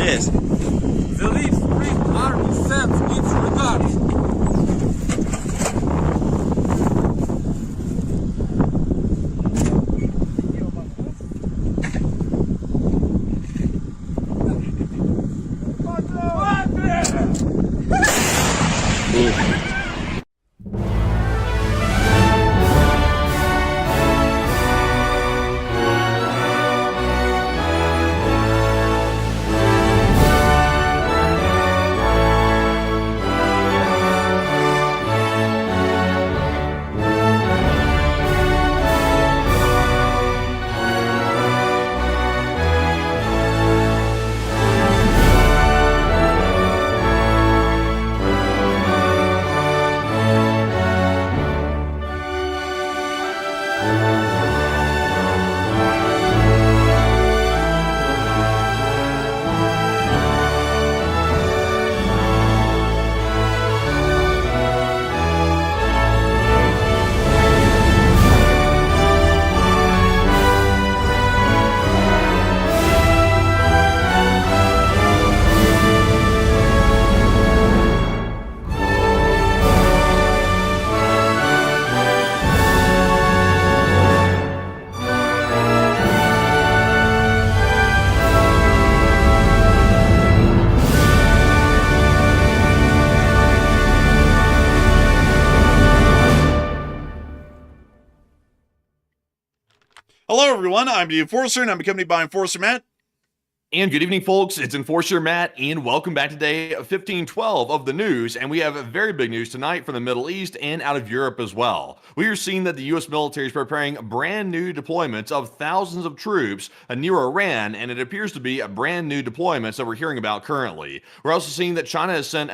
Yes. The Leaf Spring Army sends its regards. Hello, everyone. I'm the Enforcer, and I'm accompanied by Enforcer Matt. And good evening, folks. It's Enforcer Matt, and welcome back to day 1512 of the news. And we have very big news tonight from the Middle East and out of Europe as well. We are seeing that the U.S. military is preparing brand new deployments of thousands of troops near Iran, and it appears to be a brand new deployments that we're hearing about currently. We're also seeing that China has sent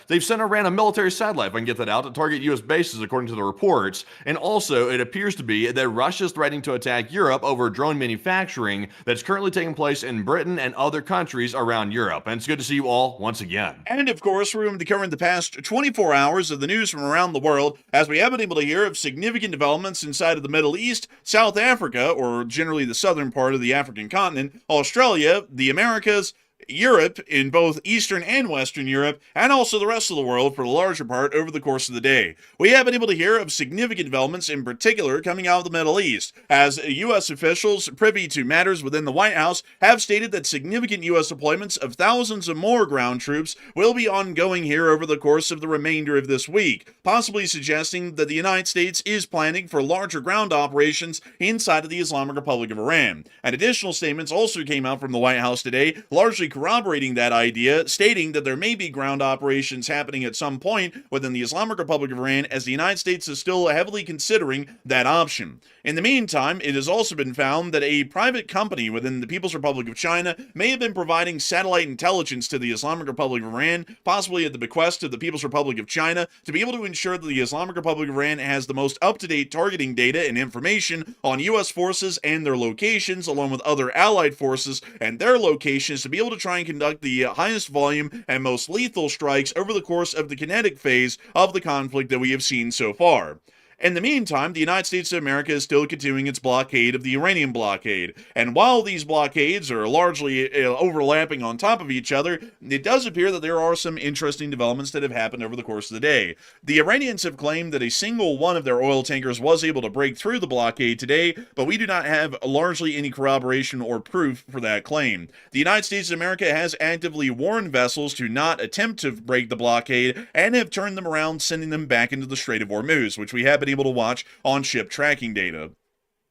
they've sent Iran a military satellite, if I can get that out, to target U.S. bases, according to the reports. And also, it appears to be that Russia is threatening to attack Europe over drone manufacturing that's currently taking place in Britain and other countries around Europe. And it's good to see you all once again. And of course, we're going to be covering the past 24 hours of the news from around the world, as we have been able to hear of significant developments inside of the Middle East, South Africa, or generally the southern part of the African continent, Australia, the Americas, Europe, in both Eastern and Western Europe, and also the rest of the world for the larger part over the course of the day. We have been able to hear of significant developments, in particular coming out of the Middle East, as U.S. officials privy to matters within the White House have stated that significant U.S. deployments of thousands of more ground troops will be ongoing here over the course of the remainder of this week, possibly suggesting that the United States is planning for larger ground operations inside of the Islamic Republic of Iran. And additional statements also came out from the White House today, largely corroborating that idea, stating that there may be ground operations happening at some point within the Islamic Republic of Iran, as the United States is still heavily considering that option. In the meantime, it has also been found that a private company within the People's Republic of China may have been providing satellite intelligence to the Islamic Republic of Iran, possibly at the bequest of the People's Republic of China, to be able to ensure that the Islamic Republic of Iran has the most up-to-date targeting data and information on U.S. forces and their locations, along with other allied forces and their locations, to be able to try and conduct the highest volume and most lethal strikes over the course of the kinetic phase of the conflict that we have seen so far. In the meantime, the United States of America is still continuing its blockade of the Iranian blockade. And while these blockades are largely overlapping on top of each other, it does appear that there are some interesting developments that have happened over the course of the day. The Iranians have claimed that a single one of their oil tankers was able to break through the blockade today, but we do not have largely any corroboration or proof for that claim. The United States of America has actively warned vessels to not attempt to break the blockade and have turned them around, sending them back into the Strait of Hormuz, which we have been able to watch on ship tracking data.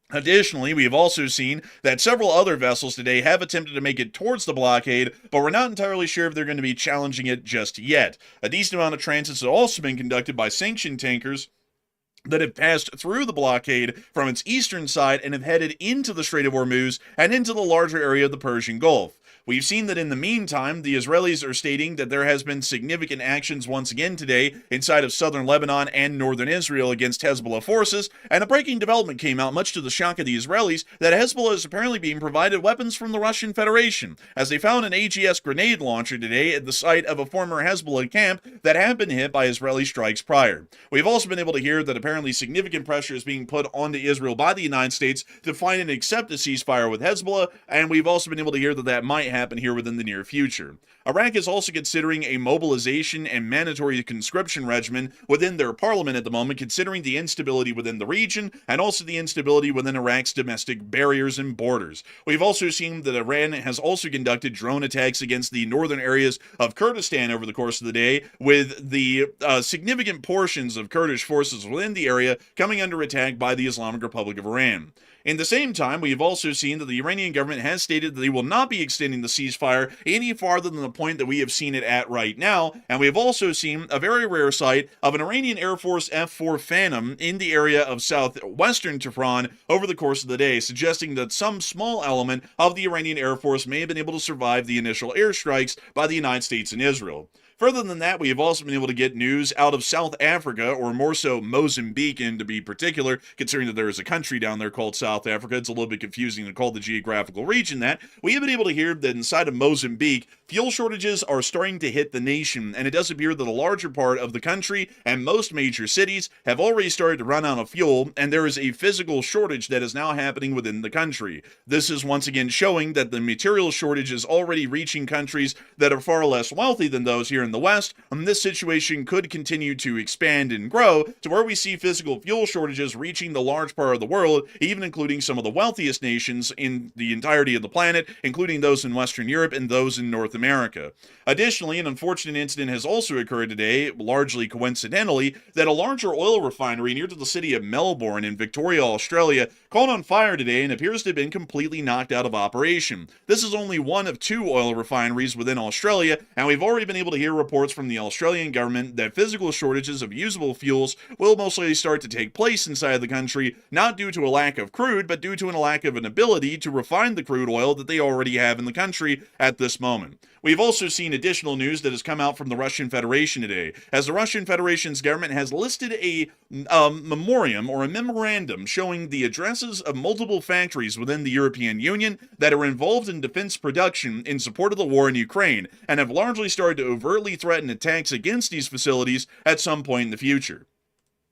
Additionally, we have also seen that several other vessels today have attempted to make it towards the blockade, but we're not entirely sure if they're going to be challenging it just yet. A decent amount of transits have also been conducted by sanctioned tankers that have passed through the blockade from its eastern side and have headed into the Strait of Hormuz and into the larger area of the Persian Gulf. We've seen that in the meantime, the Israelis are stating that there has been significant actions once again today inside of southern Lebanon and northern Israel against Hezbollah forces, and a breaking development came out, much to the shock of the Israelis, that Hezbollah is apparently being provided weapons from the Russian Federation, as they found an AGS grenade launcher today at the site of a former Hezbollah camp that had been hit by Israeli strikes prior. We've also been able to hear that apparently significant pressure is being put onto Israel by the United States to find and accept a ceasefire with Hezbollah, and we've also been able to hear that that might happen here within the near future. Iraq is also considering a mobilization and mandatory conscription regimen within their parliament at the moment, considering the instability within the region and also the instability within Iraq's domestic barriers and borders. We've also seen that Iran has also conducted drone attacks against the northern areas of Kurdistan over the course of the day, with the significant portions of Kurdish forces within the area coming under attack by the Islamic Republic of Iran. In the same time, we have also seen that the Iranian government has stated that they will not be extending the ceasefire any farther than the point that we have seen it at right now, and we have also seen a very rare sight of an Iranian Air Force F-4 Phantom in the area of southwestern Tehran over the course of the day, suggesting that some small element of the Iranian Air Force may have been able to survive the initial airstrikes by the United States and Israel. Further than that, we have also been able to get news out of South Africa, or more so Mozambique, and to be particular, considering that there is a country down there called South Africa. It's a little bit confusing to call the geographical region that. We have been able to hear that inside of Mozambique, fuel shortages are starting to hit the nation, and it does appear that a larger part of the country and most major cities have already started to run out of fuel, and there is a physical shortage that is now happening within the country. This is once again showing that the material shortage is already reaching countries that are far less wealthy than those here in the West, and this situation could continue to expand and grow to where we see physical fuel shortages reaching the large part of the world, even including some of the wealthiest nations in the entirety of the planet, including those in Western Europe and those in North America. Additionally, an unfortunate incident has also occurred today, largely coincidentally, that a larger oil refinery near to the city of Melbourne in Victoria, Australia, caught on fire today and appears to have been completely knocked out of operation. This is only one of two oil refineries within Australia, and we've already been able to hear reports from the Australian government that physical shortages of usable fuels will most likely start to take place inside the country, not due to a lack of crude, but due to a lack of an ability to refine the crude oil that they already have in the country at this moment. We've also seen additional news that has come out from the Russian Federation today, as the Russian Federation's government has listed a memoriam or a memorandum showing the addresses of multiple factories within the European Union that are involved in defense production in support of the war in Ukraine, and have largely started to overtly threaten attacks against these facilities at some point in the future.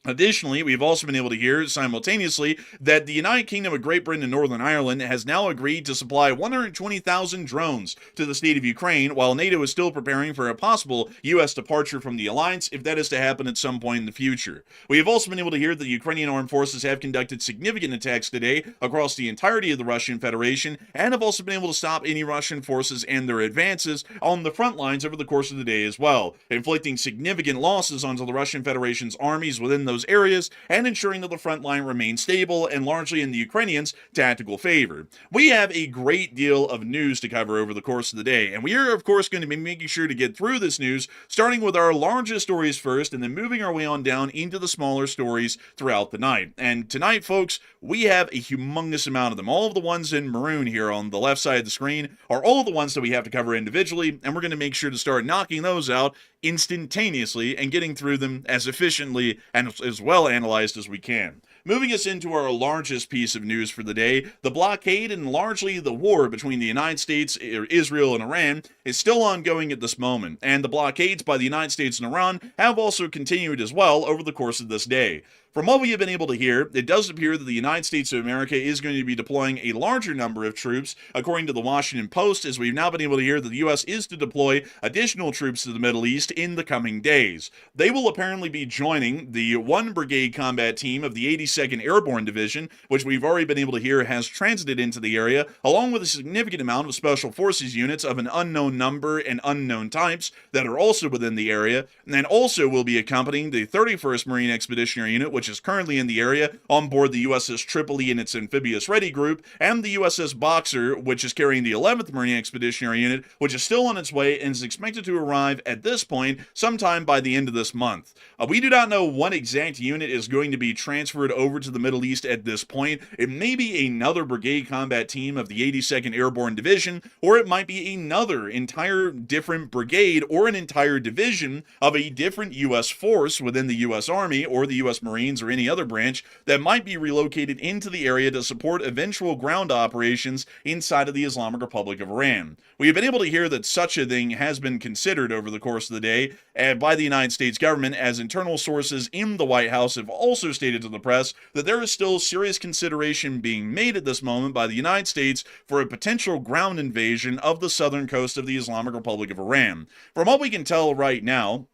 Additionally, we've also been able to hear simultaneously that the United Kingdom of Great Britain and Northern Ireland has now agreed to supply 120,000 drones to the state of Ukraine, while NATO is still preparing for a possible U.S. departure from the alliance if that is to happen at some point in the future. We have also been able to hear that the Ukrainian armed forces have conducted significant attacks today across the entirety of the Russian Federation, and have also been able to stop any Russian forces and their advances on the front lines over the course of the day as well, inflicting significant losses onto the Russian Federation's armies within those areas, and ensuring that the front line remains stable and largely in the Ukrainians' tactical favor. We have a great deal of news to cover over the course of the day, and we are of course going to be making sure to get through this news, starting with our largest stories first, and then moving our way on down into the smaller stories throughout the night. And tonight, folks, we have a humongous amount of them. All of the ones in maroon here on the left side of the screen are all of the ones that we have to cover individually, and we're going to make sure to start knocking those out instantaneously and getting through them as efficiently and as well analyzed as we can. Moving us into our largest piece of news for the day, the blockade and largely the war between the United States, Israel, and Iran is still ongoing at this moment, and the blockades by the United States and Iran have also continued as well over the course of this day. From what we have been able to hear, it does appear that the United States of America is going to be deploying a larger number of troops, according to the Washington Post, as we've now been able to hear that the U.S. is to deploy additional troops to the Middle East in the coming days. They will apparently be joining the 1 Brigade combat team of the 82nd Airborne Division, which we've already been able to hear has transited into the area, along with a significant amount of Special Forces units of an unknown number and unknown types that are also within the area, and also will be accompanying the 31st Marine Expeditionary Unit, which is currently in the area on board the USS Tripoli and its amphibious ready group, and the USS Boxer, which is carrying the 11th Marine Expeditionary Unit, which is still on its way and is expected to arrive at this point sometime by the end of this month. We do not know what exact unit is going to be transferred over to the Middle East at this point. It may be another brigade combat team of the 82nd Airborne Division, or it might be another entire different brigade or an entire division of a different U.S. force within the U.S. Army or the U.S. Marines or any other branch that might be relocated into the area to support eventual ground operations inside of the Islamic Republic of Iran. We have been able to hear that such a thing has been considered over the course of the day by the United States government, as internal sources in the White House have also stated to the press that there is still serious consideration being made at this moment by the United States for a potential ground invasion of the southern coast of the Islamic Republic of Iran. From what we can tell right now,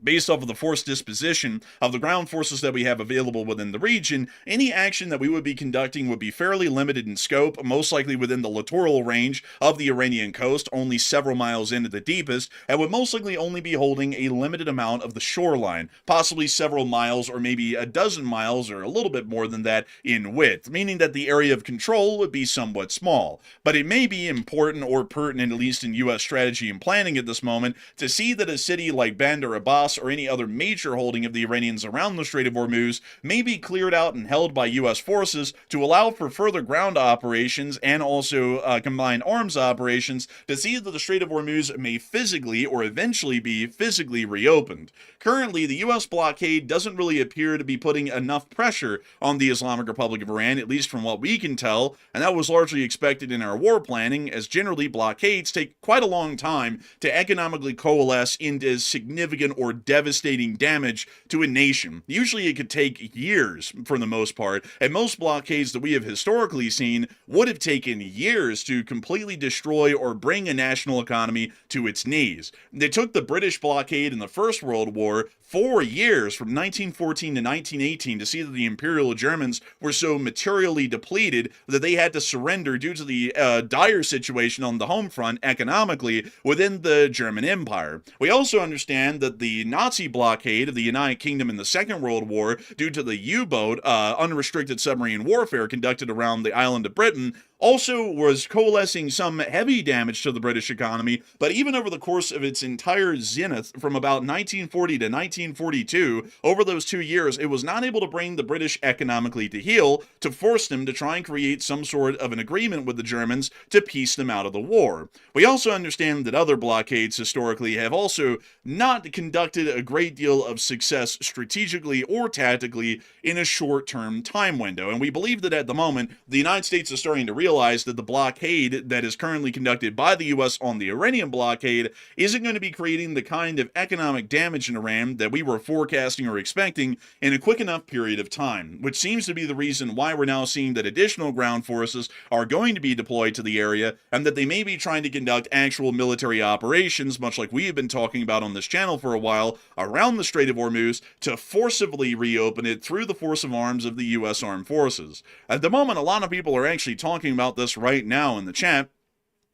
based off of the force disposition of the ground forces that we have available within the region, any action that we would be conducting would be fairly limited in scope, most likely within the littoral range of the Iranian coast, only several miles into the deepest, and would most likely only be holding a limited amount of the shoreline, possibly several miles or maybe a dozen miles or a little bit more than that in width, meaning that the area of control would be somewhat small. But it may be important or pertinent, at least in U.S. strategy and planning at this moment, to see that a city like Bandar Abbas or any other major holding of the Iranians around the Strait of Hormuz may be cleared out and held by U.S. forces to allow for further ground operations and also combined arms operations to see that the Strait of Hormuz may physically or eventually be physically reopened. Currently, the U.S. blockade doesn't really appear to be putting enough pressure on the Islamic Republic of Iran, at least from what we can tell, and that was largely expected in our war planning, as generally blockades take quite a long time to economically coalesce into significant or devastating damage to a nation. Usually it could take years for the most part, and most blockades that we have historically seen would have taken years to completely destroy or bring a national economy to its knees. They took the British blockade in the First World War 4 years, from 1914 to 1918, to see that the Imperial Germans were so materially depleted that they had to surrender due to the dire situation on the home front economically within the German Empire. We also understand that the Nazi blockade of the United Kingdom in the Second World War, due to the U-boat unrestricted submarine warfare conducted around the island of Britain, also was coalescing some heavy damage to the British economy, but even over the course of its entire zenith from about 1940 to 1942, over those 2 years, it was not able to bring the British economically to heel, to force them to try and create some sort of an agreement with the Germans to piece them out of the war. We also understand that other blockades historically have also not conducted a great deal of success strategically or tactically in a short-term time window, and we believe that at the moment, the United States is starting to realize that the blockade that is currently conducted by the U.S. on the Iranian blockade isn't going to be creating the kind of economic damage in Iran that we were forecasting or expecting in a quick enough period of time, which seems to be the reason why we're now seeing that additional ground forces are going to be deployed to the area, and that they may be trying to conduct actual military operations, much like we have been talking about on this channel for a while, around the Strait of Hormuz to forcibly reopen it through the force of arms of the U.S. Armed Forces. At the moment, a lot of people are actually talking about this right now in the chat,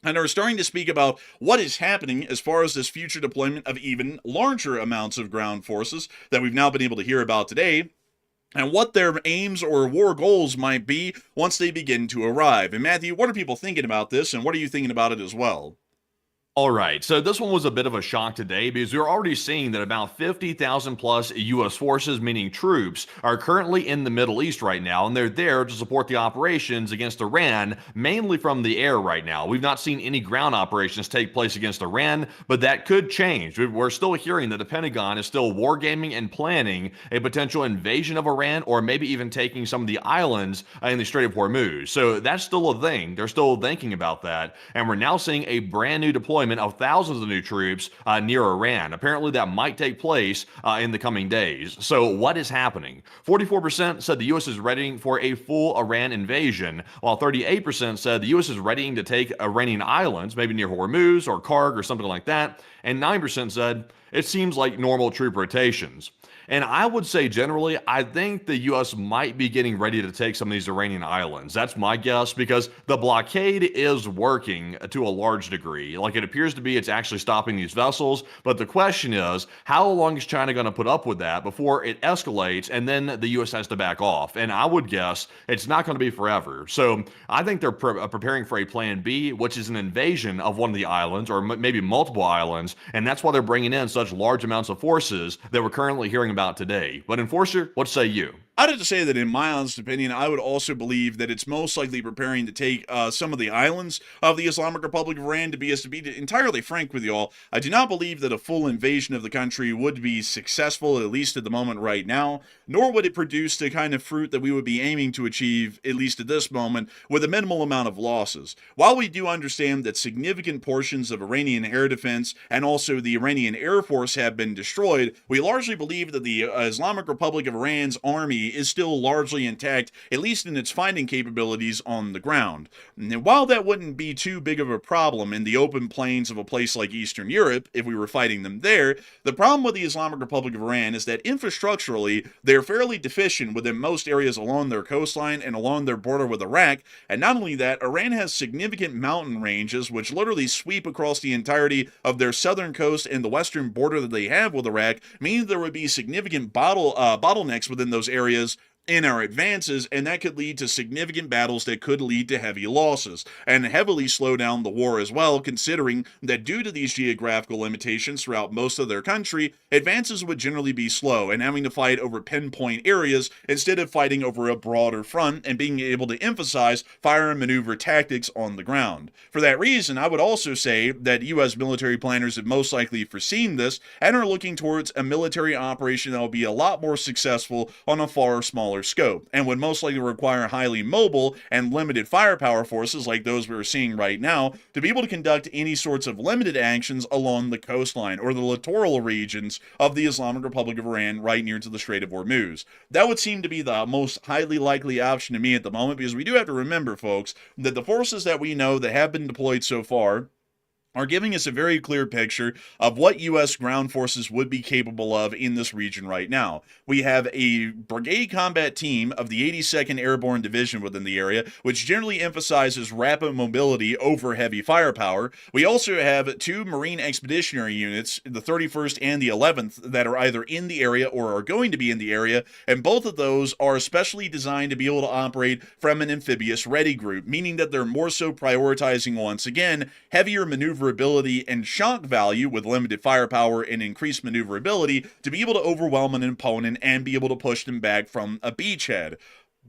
and are starting to speak about what is happening as far as this future deployment of even larger amounts of ground forces that we've now been able to hear about today, and what their aims or war goals might be once they begin to arrive. And Matthew, what are people thinking about this, and what are you thinking about it as well? All right, so this one was a bit of a shock today because we're already seeing that about 50,000 plus U.S. forces, meaning troops, are currently in the Middle East right now, and they're there to support the operations against Iran, mainly from the air right now. We've not seen any ground operations take place against Iran, but that could change. We're still hearing that the Pentagon is still wargaming and planning a potential invasion of Iran, or maybe even taking some of the islands in the Strait of Hormuz. So that's still a thing. They're still thinking about that, and we're now seeing a brand new deployment deployment of thousands of new troops near Iran. Apparently, that might take place in the coming days. So, what is happening? 44% said the U.S. is readying for a full Iran invasion, while 38% said the U.S. is readying to take Iranian islands, maybe near Hormuz or Karg or something like that, and 9% said it seems like normal troop rotations. And I would say generally, I think the U.S. might be getting ready to take some of these Iranian islands. That's my guess, because the blockade is working to a large degree. Like, it appears to be, it's actually stopping these vessels. But the question is, how long is China going to put up with that before it escalates and then the U.S. has to back off? And I would guess it's not going to be forever. So I think they're preparing for a plan B, which is an invasion of one of the islands, or maybe multiple islands. And that's why they're bringing in such large amounts of forces that we're currently hearing about today. But Enforcer, what say you? I'd have to say that, in my honest opinion, I would also believe that it's most likely preparing to take some of the islands of the Islamic Republic of Iran. To be entirely frank with y'all, I do not believe that a full invasion of the country would be successful, at least at the moment right now, nor would it produce the kind of fruit that we would be aiming to achieve, at least at this moment, with a minimal amount of losses. While we do understand that significant portions of Iranian air defense and also the Iranian Air Force have been destroyed, we largely believe that the Islamic Republic of Iran's army is still largely intact, at least in its fighting capabilities on the ground. And while that wouldn't be too big of a problem in the open plains of a place like Eastern Europe, if we were fighting them there, the problem with the Islamic Republic of Iran is that infrastructurally, they're fairly deficient within most areas along their coastline and along their border with Iraq. And not only that, Iran has significant mountain ranges which literally sweep across the entirety of their southern coast and the western border that they have with Iraq, meaning there would be significant bottlenecks within those areas in our advances, and that could lead to significant battles that could lead to heavy losses and heavily slow down the war as well, considering that due to these geographical limitations throughout most of their country, advances would generally be slow and having to fight over pinpoint areas instead of fighting over a broader front and being able to emphasize fire and maneuver tactics on the ground. For that reason, I would also say that U.S. military planners have most likely foreseen this and are looking towards a military operation that will be a lot more successful on a far smaller scope, and would most likely require highly mobile and limited firepower forces like those we're seeing right now to be able to conduct any sorts of limited actions along the coastline or the littoral regions of the Islamic Republic of Iran right near to the Strait of Hormuz. That would seem to be the most highly likely option to me at the moment, because we do have to remember, folks, that the forces that we know that have been deployed so far are giving us a very clear picture of what U.S. ground forces would be capable of in this region right now. We have a brigade combat team of the 82nd Airborne Division within the area, which generally emphasizes rapid mobility over heavy firepower. We also have two Marine Expeditionary Units, the 31st and the 11th, that are either in the area or are going to be in the area, and both of those are specially designed to be able to operate from an amphibious ready group, meaning that they're more so prioritizing, once again, heavier maneuverability and shock value with limited firepower and increased maneuverability to be able to overwhelm an opponent and be able to push them back from a beachhead.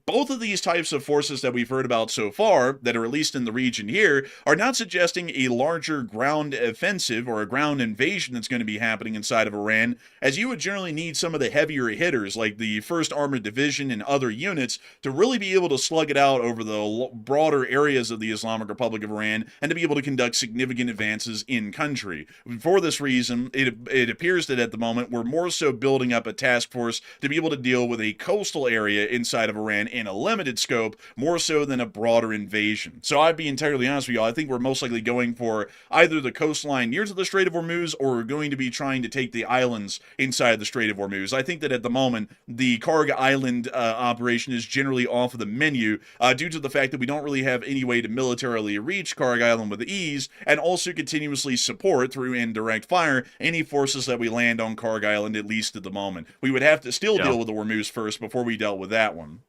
Both of these types of forces that we've heard about so far, that are at least in the region here, are not suggesting a larger ground offensive or a ground invasion that's going to be happening inside of Iran, as you would generally need some of the heavier hitters like the 1st Armored Division and other units to really be able to slug it out over the broader areas of the Islamic Republic of Iran and to be able to conduct significant advances in country. For this reason, it appears that at the moment we're more so building up a task force to be able to deal with a coastal area inside of Iran in a limited scope, more so than a broader invasion. So I'd be entirely honest with you, I think we're most likely going for either the coastline near to the Strait of Hormuz, or we're going to be trying to take the islands inside the Strait of Hormuz. I think that at the moment, the Karg Island operation is generally off of the menu due to the fact that we don't really have any way to militarily reach Karg Island with ease, and also continuously support through indirect fire any forces that we land on Karg Island, at least at the moment. We would have to still deal with the Hormuz first before we dealt with that one.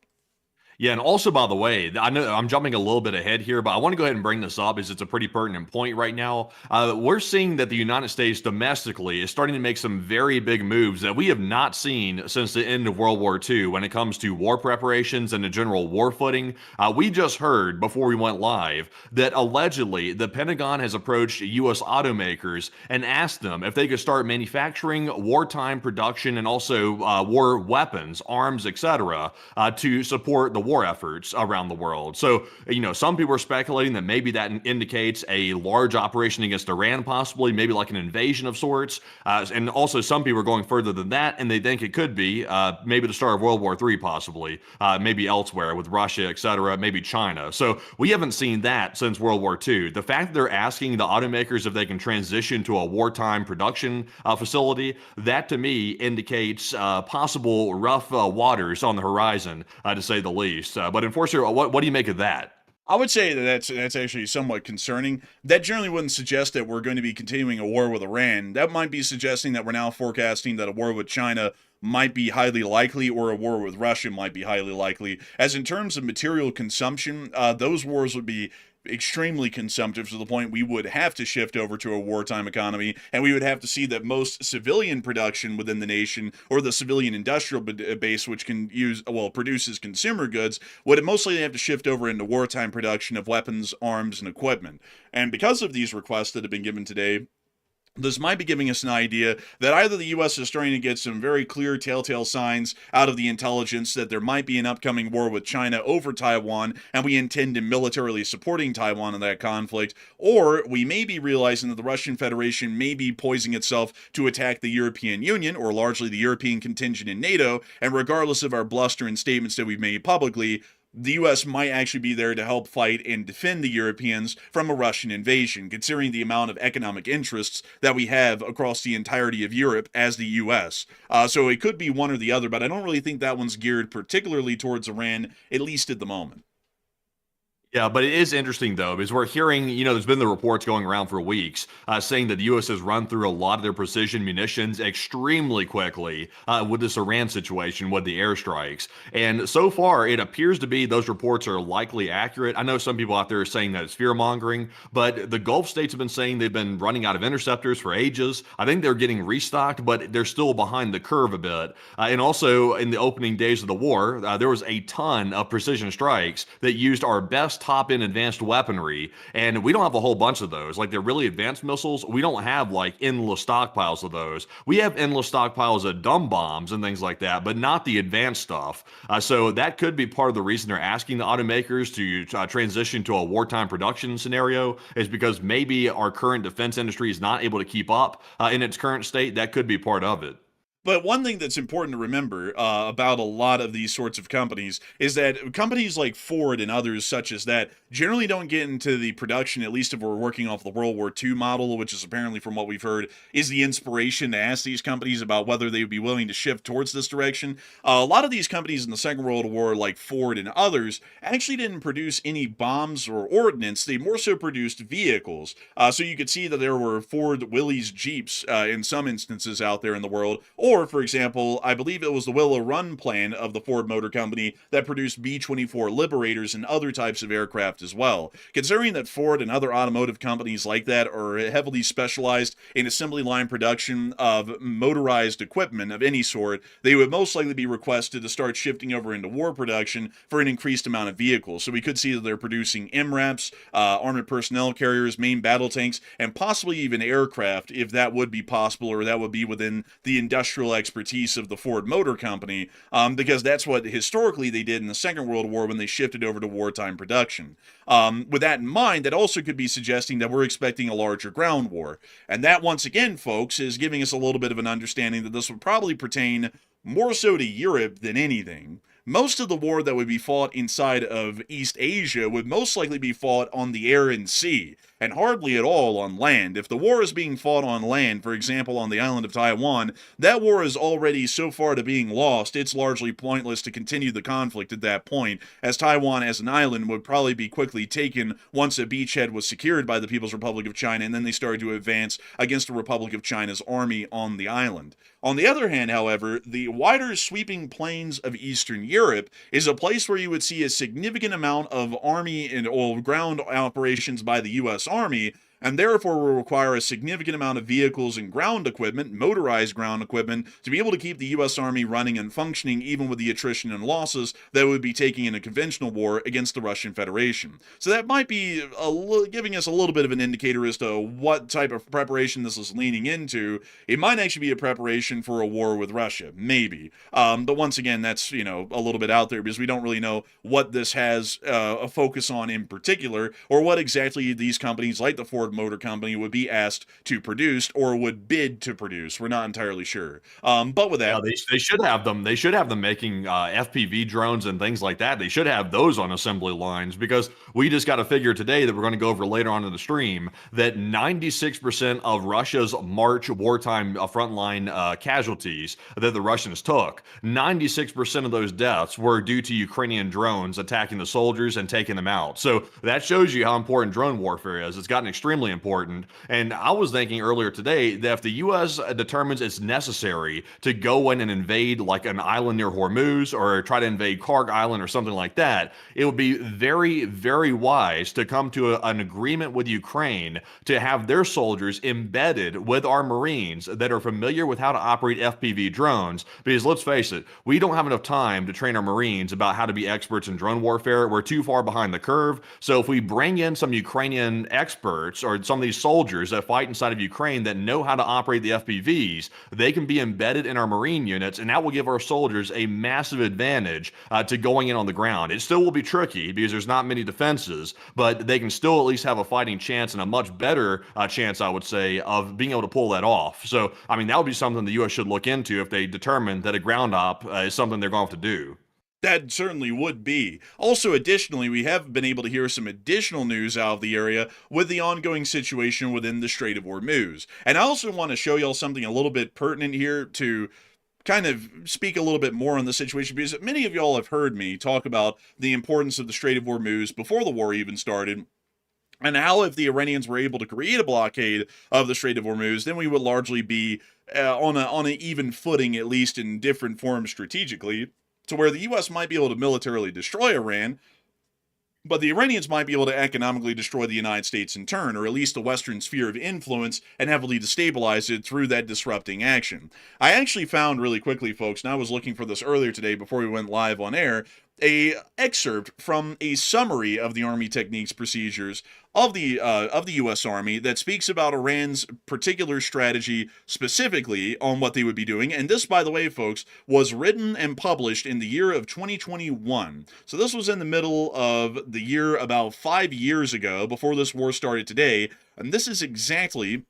Yeah, and also, by the way, I know I'm jumping a little bit ahead here, but I want to go ahead and bring this up as it's a pretty pertinent point right now. We're seeing that the United States domestically is starting to make some very big moves that we have not seen since the end of World War II when it comes to war preparations and the general war footing. We just heard before we went live that allegedly the Pentagon has approached U.S. automakers and asked them if they could start manufacturing wartime production and also war weapons, arms, etc., to support the war efforts around the world. So, some people are speculating that maybe that indicates a large operation against Iran, possibly, maybe like an invasion of sorts. And also, some people are going further than that, and they think it could be maybe the start of World War III, possibly, maybe elsewhere with Russia, etc., maybe China. So we haven't seen that since World War II. The fact that they're asking the automakers if they can transition to a wartime production facility, that to me indicates possible rough waters on the horizon, to say the least. But unfortunately, what do you make of that? I would say that that's actually somewhat concerning. That generally wouldn't suggest that we're going to be continuing a war with Iran. That might be suggesting that we're now forecasting that a war with China might be highly likely, or a war with Russia might be highly likely. As in terms of material consumption, those wars would be extremely consumptive to the point we would have to shift over to a wartime economy, and we would have to see that most civilian production within the nation, or the civilian industrial base, which produces consumer goods, would mostly have to shift over into wartime production of weapons, arms, and equipment. And because of these requests that have been given today, this might be giving us an idea that either the U.S. is starting to get some very clear telltale signs out of the intelligence that there might be an upcoming war with China over Taiwan, and we intend to militarily supporting Taiwan in that conflict, or we may be realizing that the Russian Federation may be poising itself to attack the European Union, or largely the European contingent in NATO, and regardless of our bluster and statements that we've made publicly, the U.S. might actually be there to help fight and defend the Europeans from a Russian invasion, considering the amount of economic interests that we have across the entirety of Europe as the U.S. So it could be one or the other, but I don't really think that one's geared particularly towards Iran, at least at the moment. Yeah, but it is interesting, though, because we're hearing, there's been the reports going around for weeks saying that the U.S. has run through a lot of their precision munitions extremely quickly with this Iran situation, with the airstrikes. And so far, it appears to be those reports are likely accurate. I know some people out there are saying that it's fear-mongering, but the Gulf states have been saying they've been running out of interceptors for ages. I think they're getting restocked, but they're still behind the curve a bit. And also, in the opening days of the war, there was a ton of precision strikes that used our best top-end advanced weaponry, and we don't have a whole bunch of those. Like, they're really advanced missiles. We don't have like endless stockpiles of those. We have endless stockpiles of dumb bombs and things like that, but not the advanced stuff. So that could be part of the reason they're asking the automakers to transition to a wartime production scenario, is because maybe our current defense industry is not able to keep up in its current state. That could be part of it. But one thing that's important to remember about a lot of these sorts of companies is that companies like Ford and others such as that generally don't get into the production, at least if we're working off the World War II model, which is apparently, from what we've heard, is the inspiration to ask these companies about whether they would be willing to shift towards this direction. A lot of these companies in the Second World War, like Ford and others, actually didn't produce any bombs or ordnance. They more so produced vehicles. So you could see that there were Ford Willys Jeeps in some instances out there in the world. Or, for example, I believe it was the Willow Run plan of the Ford Motor Company that produced B-24 Liberators and other types of aircraft as well. Considering that Ford and other automotive companies like that are heavily specialized in assembly line production of motorized equipment of any sort, they would most likely be requested to start shifting over into war production for an increased amount of vehicles. So we could see that they're producing MRAPs, armored personnel carriers, main battle tanks, and possibly even aircraft, if that would be possible, or that would be within the industrial expertise of the Ford Motor Company, because that's what historically they did in the Second World War when they shifted over to wartime production. With that in mind, that also could be suggesting that we're expecting a larger ground war. And that, once again, folks, is giving us a little bit of an understanding that this would probably pertain more so to Europe than anything. Most of the war that would be fought inside of East Asia would most likely be fought on the air and sea, and hardly at all on land. If the war is being fought on land, for example on the island of Taiwan, that war is already so far to being lost, it's largely pointless to continue the conflict at that point, as Taiwan as an island would probably be quickly taken once a beachhead was secured by the People's Republic of China, and then they started to advance against the Republic of China's army on the island. On the other hand, however, the wider sweeping plains of Eastern Europe is a place where you would see a significant amount of army and ground operations by the U.S. Army, and therefore will require a significant amount of vehicles and ground equipment, motorized ground equipment, to be able to keep the U.S. Army running and functioning even with the attrition and losses that would be taking in a conventional war against the Russian Federation. So that might be giving us a little bit of an indicator as to what type of preparation this is leaning into. It might actually be a preparation for a war with Russia, maybe. But once again, that's, a little bit out there because we don't really know what this has a focus on in particular, or what exactly these companies like the Ford Motor Company would be asked to produce or would bid to produce. We're not entirely sure. But with that, Yeah, they should have them. They should have them making FPV drones and things like that. They should have those on assembly lines, because we just got a figure today that we're going to go over later on in the stream that 96% of Russia's March wartime frontline casualties that the Russians took, 96% of those deaths were due to Ukrainian drones attacking the soldiers and taking them out. So that shows you how important drone warfare is. It's gotten extremely important. And I was thinking earlier today that if the U.S. determines it's necessary to go in and invade like an island near Hormuz, or try to invade Karg Island or something like that, it would be very, very wise to come to an agreement with Ukraine to have their soldiers embedded with our Marines that are familiar with how to operate FPV drones. Because let's face it, we don't have enough time to train our Marines about how to be experts in drone warfare. We're too far behind the curve. So if we bring in some Ukrainian experts or some of these soldiers that fight inside of Ukraine that know how to operate the FPVs, they can be embedded in our Marine units, and that will give our soldiers a massive advantage to going in on the ground. It still will be tricky because there's not many defenses, but they can still at least have a fighting chance, and a much better chance, I would say, of being able to pull that off. So, I mean, that would be something the U.S. should look into if they determine that a ground op is something they're going to have to do. That certainly would be. Also, additionally, we have been able to hear some additional news out of the area with the ongoing situation within the Strait of Hormuz. And I also want to show y'all something a little bit pertinent here to kind of speak a little bit more on the situation, because many of y'all have heard me talk about the importance of the Strait of Hormuz before the war even started, and how if the Iranians were able to create a blockade of the Strait of Hormuz, then we would largely be on an even footing, at least in different forms strategically, to where the U.S. might be able to militarily destroy Iran, but the Iranians might be able to economically destroy the United States in turn, or at least the Western sphere of influence, and heavily destabilize it through that disrupting action. I actually found really quickly, folks, and I was looking for this earlier today before we went live on air, a excerpt from a summary of the Army techniques procedures of the U.S. Army that speaks about Iran's particular strategy specifically on what they would be doing. And this, by the way, folks, was written and published in the year of 2021. So this was in the middle of the year, about 5 years ago, before this war started today. And this is exactly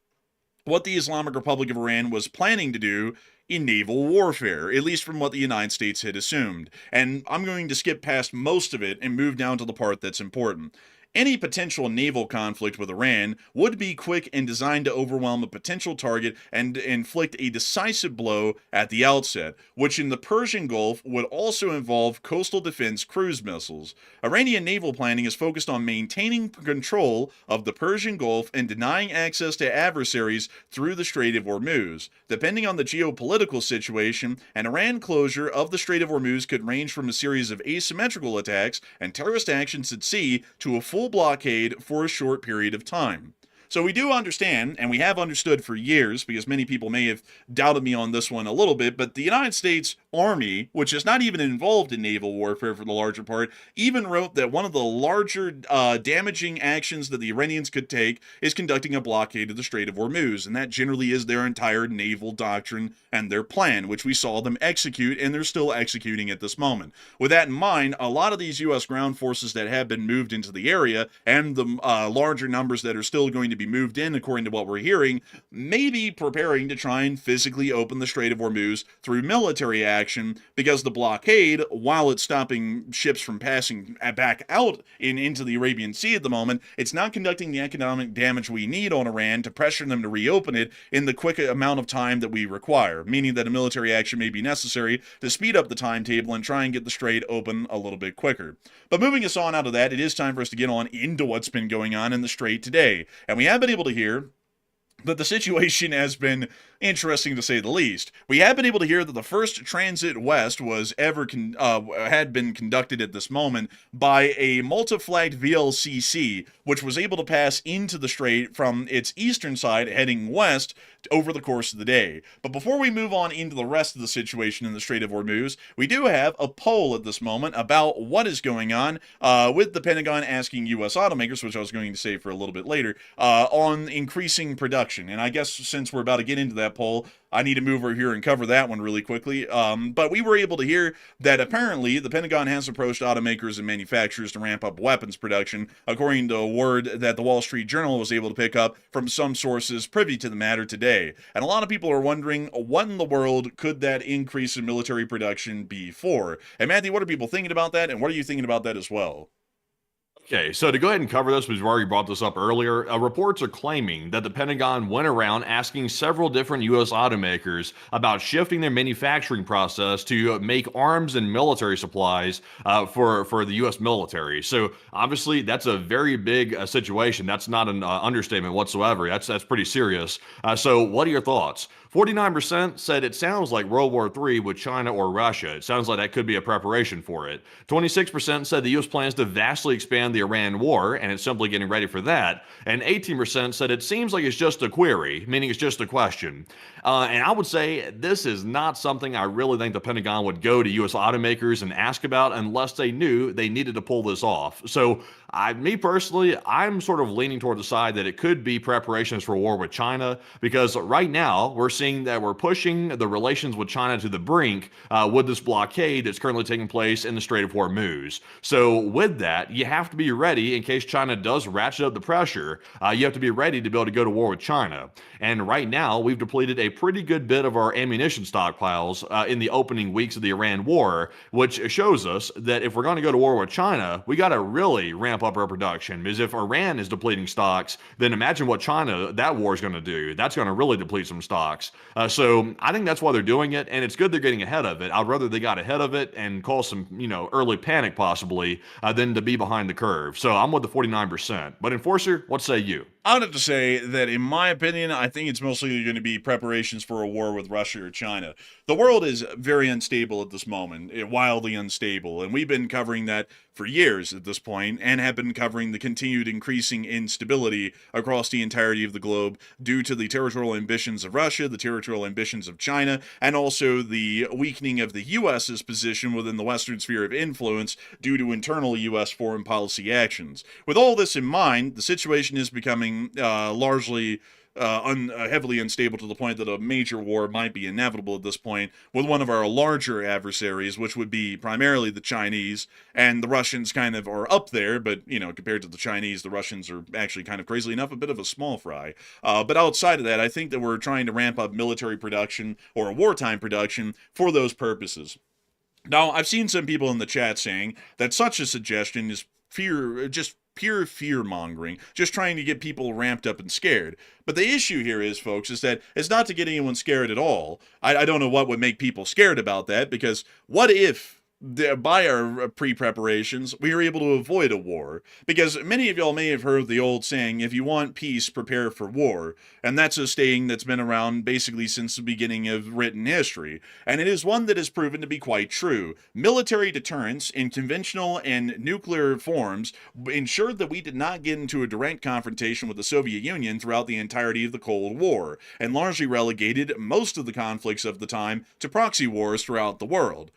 what the Islamic Republic of Iran was planning to do in naval warfare, at least from what the United States had assumed. And I'm going to skip past most of it and move down to the part that's important. Any potential naval conflict with Iran would be quick and designed to overwhelm a potential target and inflict a decisive blow at the outset, which in the Persian Gulf would also involve coastal defense cruise missiles. Iranian naval planning is focused on maintaining control of the Persian Gulf and denying access to adversaries through the Strait of Hormuz. Depending on the geopolitical situation, an Iran closure of the Strait of Hormuz could range from a series of asymmetrical attacks and terrorist actions at sea to a full blockade for a short period of time. So we do understand, and we have understood for years, because many people may have doubted me on this one a little bit, but the United States Army, which is not even involved in naval warfare for the larger part, even wrote that one of the larger damaging actions that the Iranians could take is conducting a blockade of the Strait of Hormuz, and that generally is their entire naval doctrine and their plan, which we saw them execute, and they're still executing at this moment. With that in mind, a lot of these U.S. ground forces that have been moved into the area, and the larger numbers that are still going to be moved in, according to what we're hearing, may be preparing to try and physically open the Strait of Hormuz through military action, because the blockade, while it's stopping ships from passing back out into the Arabian Sea at the moment, it's not conducting the economic damage we need on Iran to pressure them to reopen it in the quick amount of time that we require, meaning that a military action may be necessary to speed up the timetable and try and get the strait open a little bit quicker. But moving us on out of that, it is time for us to get on into what's been going on in the strait today. And we have been able to hear that the situation has been interesting to say the least. We have been able to hear that the first transit west was had been conducted at this moment by a multi-flagged VLCC, which was able to pass into the strait from its eastern side heading west over the course of the day. But before we move on into the rest of the situation in the Strait of Hormuz, we do have a poll at this moment about what is going on with the Pentagon asking U.S. automakers, which I was going to say for a little bit later, on increasing production. And I guess since we're about to get into that poll, I need to move over here and cover that one really quickly. But we were able to hear that apparently the Pentagon has approached automakers and manufacturers to ramp up weapons production, according to a word that the Wall Street Journal was able to pick up from some sources privy to the matter today. And a lot of people are wondering, what in the world could that increase in military production be for? And Matthew, what are people thinking about that? And what are you thinking about that as well? Okay, so to go ahead and cover this, we've already brought this up earlier, reports are claiming that the Pentagon went around asking several different U.S. automakers about shifting their manufacturing process to make arms and military supplies for the U.S. military. So obviously, that's a very big situation. That's not an understatement whatsoever. That's pretty serious. So what are your thoughts? 49% said it sounds like World War III with China or Russia. It sounds like that could be a preparation for it. 26% said the U.S. plans to vastly expand the Iran war, and it's simply getting ready for that. And 18% said it seems like it's just a query, meaning it's just a question. And I would say this is not something I really think the Pentagon would go to U.S. automakers and ask about unless they knew they needed to pull this off. So me personally, I'm sort of leaning toward the side that it could be preparations for war with China, because right now we're seeing that we're pushing the relations with China to the brink with this blockade that's currently taking place in the Strait of Hormuz. So with that, you have to be ready in case China does ratchet up the pressure. You have to be ready to be able to go to war with China. And right now, we've depleted a pretty good bit of our ammunition stockpiles in the opening weeks of the Iran war, which shows us that if we're going to go to war with China, we got to really ramp up our production. Because if Iran is depleting stocks, then imagine what China, that war is going to do. That's going to really deplete some stocks. So I think that's why they're doing it, and it's good they're getting ahead of it. I'd rather they got ahead of it and cause some, early panic possibly than to be behind the curve. So I'm with the 49%. But Enforcer, what say you? I would have to say that, in my opinion, I think it's mostly going to be preparations for a war with Russia or China. The world is very unstable at this moment, wildly unstable, and we've been covering that for years at this point, and have been covering the continued increasing instability across the entirety of the globe due to the territorial ambitions of Russia, the territorial ambitions of China, and also the weakening of the U.S.'s position within the Western sphere of influence due to internal U.S. foreign policy actions. With all this in mind, the situation is becoming largely heavily unstable to the point that a major war might be inevitable at this point with one of our larger adversaries, which would be primarily the Chinese, and the Russians kind of are up there, but, compared to the Chinese, the Russians are actually kind of, crazily enough, a bit of a small fry. But outside of that, I think that we're trying to ramp up military production or wartime production for those purposes. Now, I've seen some people in the chat saying that such a suggestion is pure fear-mongering, just trying to get people ramped up and scared. But the issue here is, folks, is that it's not to get anyone scared at all. I don't know what would make people scared about that, because what if, by our pre-preparations, we are able to avoid a war? Because many of y'all may have heard the old saying, if you want peace, prepare for war. And that's a saying that's been around basically since the beginning of written history. And it is one that has proven to be quite true. Military deterrence in conventional and nuclear forms ensured that we did not get into a direct confrontation with the Soviet Union throughout the entirety of the Cold War, and largely relegated most of the conflicts of the time to proxy wars throughout the world.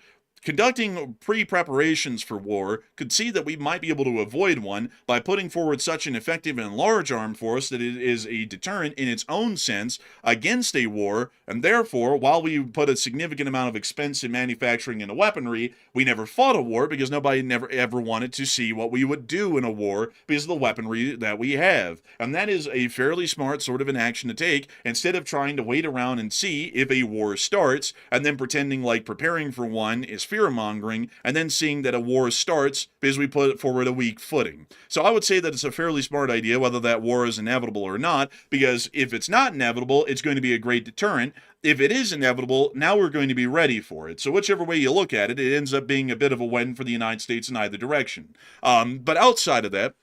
Conducting pre-preparations for war could see that we might be able to avoid one by putting forward such an effective and large armed force that it is a deterrent in its own sense against a war, and therefore, while we put a significant amount of expense in manufacturing and weaponry, we never fought a war because nobody never ever wanted to see what we would do in a war because of the weaponry that we have. And that is a fairly smart sort of an action to take, instead of trying to wait around and see if a war starts and then pretending like preparing for one is fear-mongering, and then seeing that a war starts because we put forward a weak footing. So I would say that it's a fairly smart idea whether that war is inevitable or not, because if it's not inevitable, it's going to be a great deterrent. If it is inevitable, now we're going to be ready for it. So whichever way you look at it, it ends up being a bit of a win for the United States in either direction. But outside of that,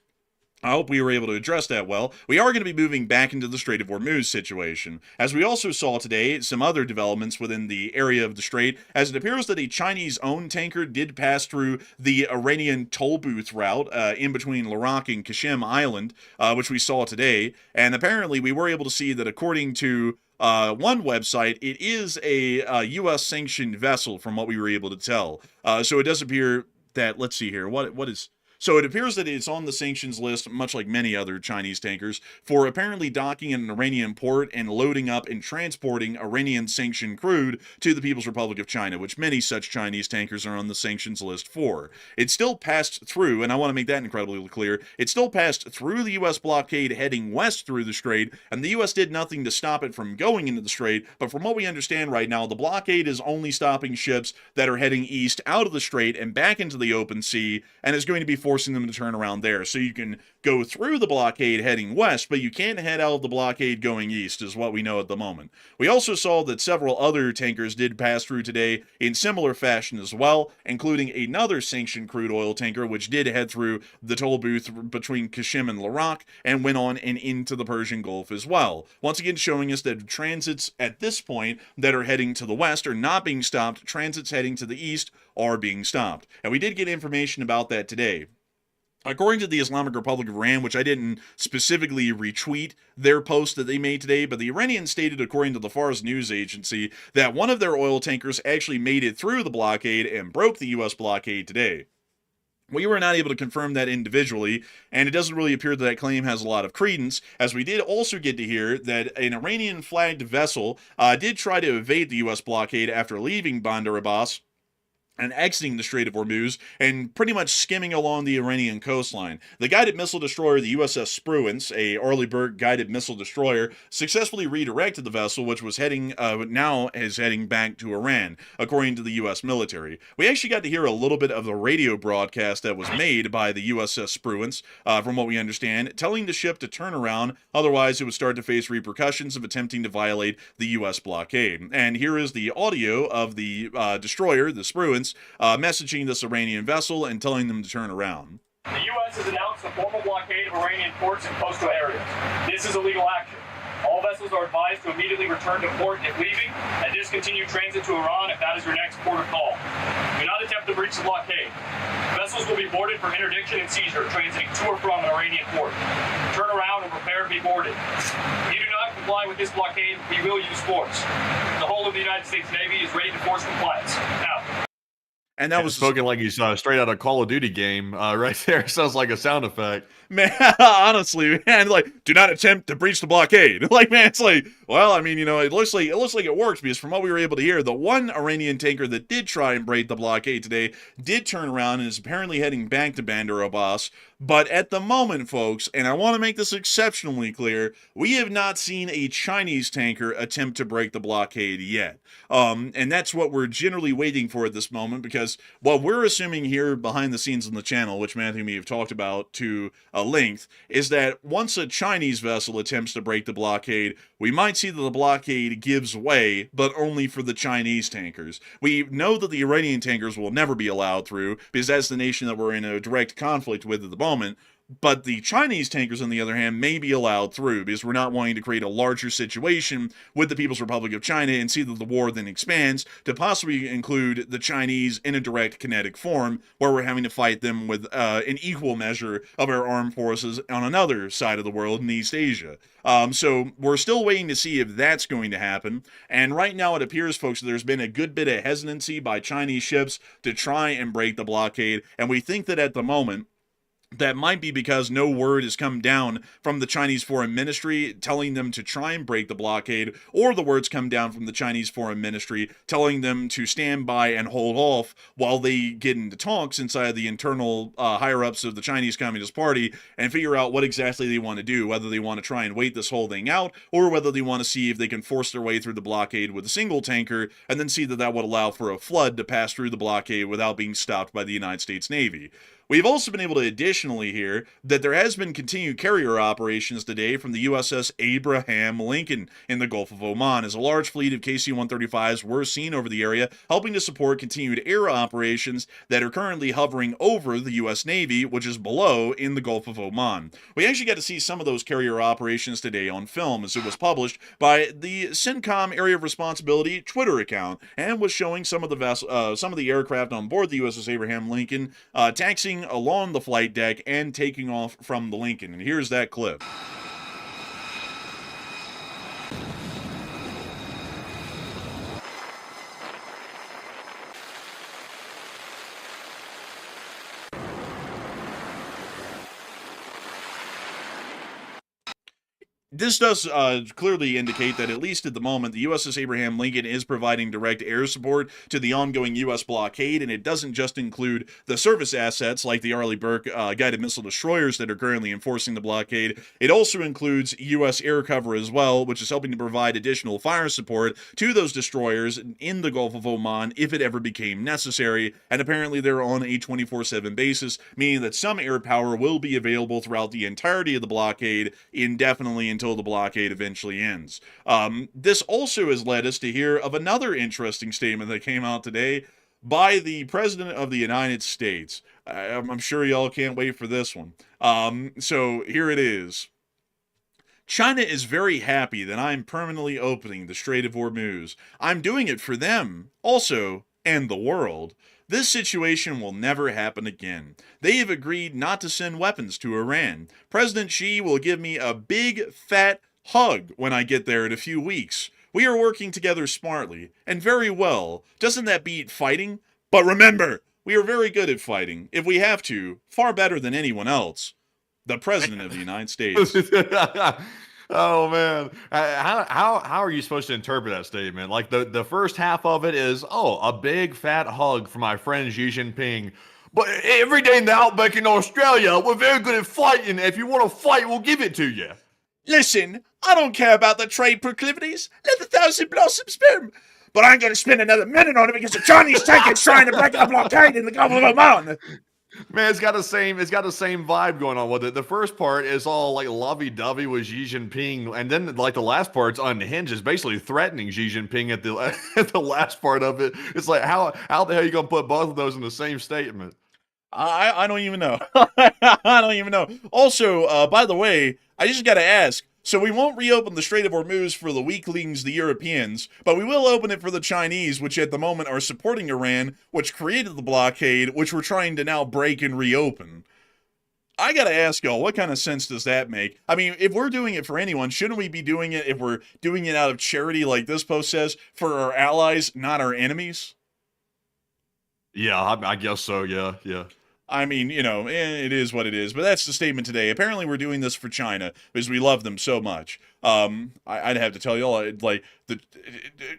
I hope we were able to address that well. We are going to be moving back into the Strait of Hormuz situation, as we also saw today some other developments within the area of the strait, as it appears that a Chinese-owned tanker did pass through the Iranian toll booth route in between Larak and Kashim Island, which we saw today, and apparently we were able to see that according to one website, it is a U.S. sanctioned vessel from what we were able to tell. So it does appear that, let's see here, what is... So it appears that it's on the sanctions list, much like many other Chinese tankers, for apparently docking in an Iranian port and loading up and transporting Iranian-sanctioned crude to the People's Republic of China, which many such Chinese tankers are on the sanctions list for. It still passed through, and I want to make that incredibly clear, it still passed through the U.S. blockade heading west through the strait, and the U.S. did nothing to stop it from going into the strait, but from what we understand right now, the blockade is only stopping ships that are heading east out of the strait and back into the open sea, and is going to be forcing them to turn around there. So you can go through the blockade heading west, but you can't head out of the blockade going east, is what we know at the moment. We also saw that several other tankers did pass through today in similar fashion as well, including another sanctioned crude oil tanker, which did head through the toll booth between Kashim and Larak and went on and into the Persian Gulf as well. Once again, showing us that transits at this point that are heading to the west are not being stopped. Transits heading to the east are being stopped. And we did get information about that today. According to the Islamic Republic of Iran, which I didn't specifically retweet their post that they made today, but the Iranians stated, according to the Fars news agency, that one of their oil tankers actually made it through the blockade and broke the U.S. blockade today. We were not able to confirm that individually, and it doesn't really appear that that claim has a lot of credence, as we did also get to hear that an Iranian-flagged vessel did try to evade the U.S. blockade after leaving Bandar Abbas and exiting the Strait of Hormuz and pretty much skimming along the Iranian coastline. The guided missile destroyer, the USS Spruance, a Arleigh guided missile destroyer, successfully redirected the vessel, which was heading back to Iran, according to the U.S. military. We actually got to hear a little bit of the radio broadcast that was made by the USS Spruance, from what we understand, telling the ship to turn around, otherwise it would start to face repercussions of attempting to violate the U.S. blockade. And here is the audio of the destroyer, the Spruance, messaging this Iranian vessel and telling them to turn around. The U.S. has announced a formal blockade of Iranian ports and coastal areas. This is illegal action. All vessels are advised to immediately return to port if leaving, and discontinue transit to Iran if that is your next port of call. Do not attempt to breach the blockade. Vessels will be boarded for interdiction and seizure, transiting to or from an Iranian port. Turn around and prepare to be boarded. If you do not comply with this blockade, we will use force. The whole of the United States Navy is ready to force compliance. Now, and that was spoken like he's straight out of Call of Duty game right there. Sounds like a sound effect. Man, honestly, man, like, do not attempt to breach the blockade. Like, man, it's like, well, I mean, you know, it looks like it works, because from what we were able to hear, the one Iranian tanker that did try and break the blockade today did turn around and is apparently heading back to Bandar Abbas. But at the moment, folks, and I want to make this exceptionally clear, we have not seen a Chinese tanker attempt to break the blockade yet. And that's what we're generally waiting for at this moment, because what we're assuming here behind the scenes on the channel, which Matthew and me have talked about to length, is that once a Chinese vessel attempts to break the blockade, we might see that the blockade gives way, but only for the Chinese tankers. We know that the Iranian tankers will never be allowed through, because that's the nation that we're in a direct conflict with at the moment. But the Chinese tankers, on the other hand, may be allowed through, because we're not wanting to create a larger situation with the People's Republic of China and see that the war then expands to possibly include the Chinese in a direct kinetic form, where we're having to fight them with an equal measure of our armed forces on another side of the world in East Asia. So we're still waiting to see if that's going to happen. And right now it appears, folks, that there's been a good bit of hesitancy by Chinese ships to try and break the blockade. And we think that at the moment, that might be because no word has come down from the Chinese Foreign Ministry telling them to try and break the blockade, or the words come down from the Chinese Foreign Ministry telling them to stand by and hold off while they get into talks inside the internal higher-ups of the Chinese Communist Party and figure out what exactly they want to do, whether they want to try and wait this whole thing out, or whether they want to see if they can force their way through the blockade with a single tanker, and then see that that would allow for a flood to pass through the blockade without being stopped by the United States Navy. We've also been able to additionally hear that there has been continued carrier operations today from the USS Abraham Lincoln in the Gulf of Oman, as a large fleet of KC-135s were seen over the area, helping to support continued air operations that are currently hovering over the U.S. Navy, which is below in the Gulf of Oman. We actually got to see some of those carrier operations today on film, as it was published by the CENTCOM Area of Responsibility Twitter account, and was showing some of the aircraft on board the USS Abraham Lincoln taxiing along the flight deck and taking off from the Lincoln. And here's that clip. This does clearly indicate that, at least at the moment, the USS Abraham Lincoln is providing direct air support to the ongoing U.S. blockade, and it doesn't just include the surface assets like the Arleigh Burke guided missile destroyers that are currently enforcing the blockade. It also includes U.S. air cover as well, which is helping to provide additional fire support to those destroyers in the Gulf of Oman if it ever became necessary, and apparently they're on a 24/7 basis, meaning that some air power will be available throughout the entirety of the blockade indefinitely until the blockade eventually ends. This also has led us to hear of another interesting statement that came out today by the President of the United States. I'm sure y'all can't wait for this one. So here it is. China is very happy that I'm permanently opening the Strait of Hormuz. I'm doing it for them, also, and the world. This situation will never happen again. They have agreed not to send weapons to Iran. President Xi will give me a big, fat hug when I get there in a few weeks. We are working together smartly, and very well. Doesn't that beat fighting? But remember, we are very good at fighting, if we have to, far better than anyone else. The President of the United States. Oh man, how are you supposed to interpret that statement? Like the first half of it is, oh, a big fat hug for my friend Xi Jinping. But every day in the outback in Australia, we're very good at fighting. If you want to fight, we'll give it to you. Listen, I don't care about the trade proclivities. Let the thousand blossoms bloom. But I ain't going to spend another minute on it because the Chinese tank is trying to break the blockade in the Gulf of Oman. Man, it's got the same vibe going on with it. The first part is all like lovey-dovey with Xi Jinping, and then like the last part's unhinged, is basically threatening Xi Jinping at the last part of it. It's like how the hell are you gonna put both of those in the same statement? I don't even know. I don't even know. Also, by the way, I just got to ask. So we won't reopen the Strait of Hormuz for the weaklings, the Europeans, but we will open it for the Chinese, which at the moment are supporting Iran, which created the blockade, which we're trying to now break and reopen. I gotta ask y'all, what kind of sense does that make? I mean, if we're doing it for anyone, shouldn't we be doing it, if we're doing it out of charity, like this post says, for our allies, not our enemies? Yeah, I guess so. Yeah. I mean, you know, it is what it is. But that's the statement today. Apparently, we're doing this for China because we love them so much. I'd have to tell y'all, like,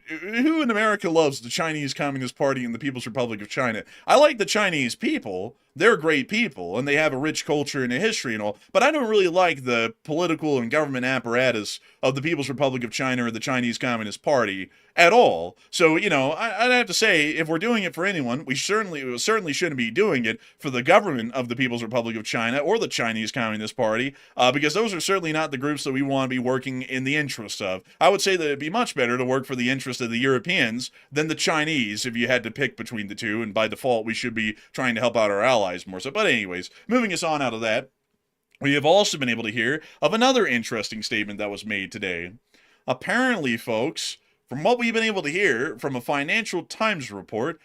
who in America loves the Chinese Communist Party and the People's Republic of China? I like the Chinese people. They're great people, and they have a rich culture and a history and all. But I don't really like the political and government apparatus of the People's Republic of China or the Chinese Communist Party at all. So, you know, I'd have to say, if we're doing it for anyone, we certainly shouldn't be doing it for the government of the People's Republic of China or the Chinese Communist Party, because those are certainly not the groups that we want to be working in the interest of. I would say that it'd be much better to work for the interest of the Europeans than the Chinese if you had to pick between the two, and by default, we should be trying to help out our allies more so. But anyways, moving us on out of that, we have also been able to hear of another interesting statement that was made today. Apparently, folks, from what we've been able to hear from a Financial Times report,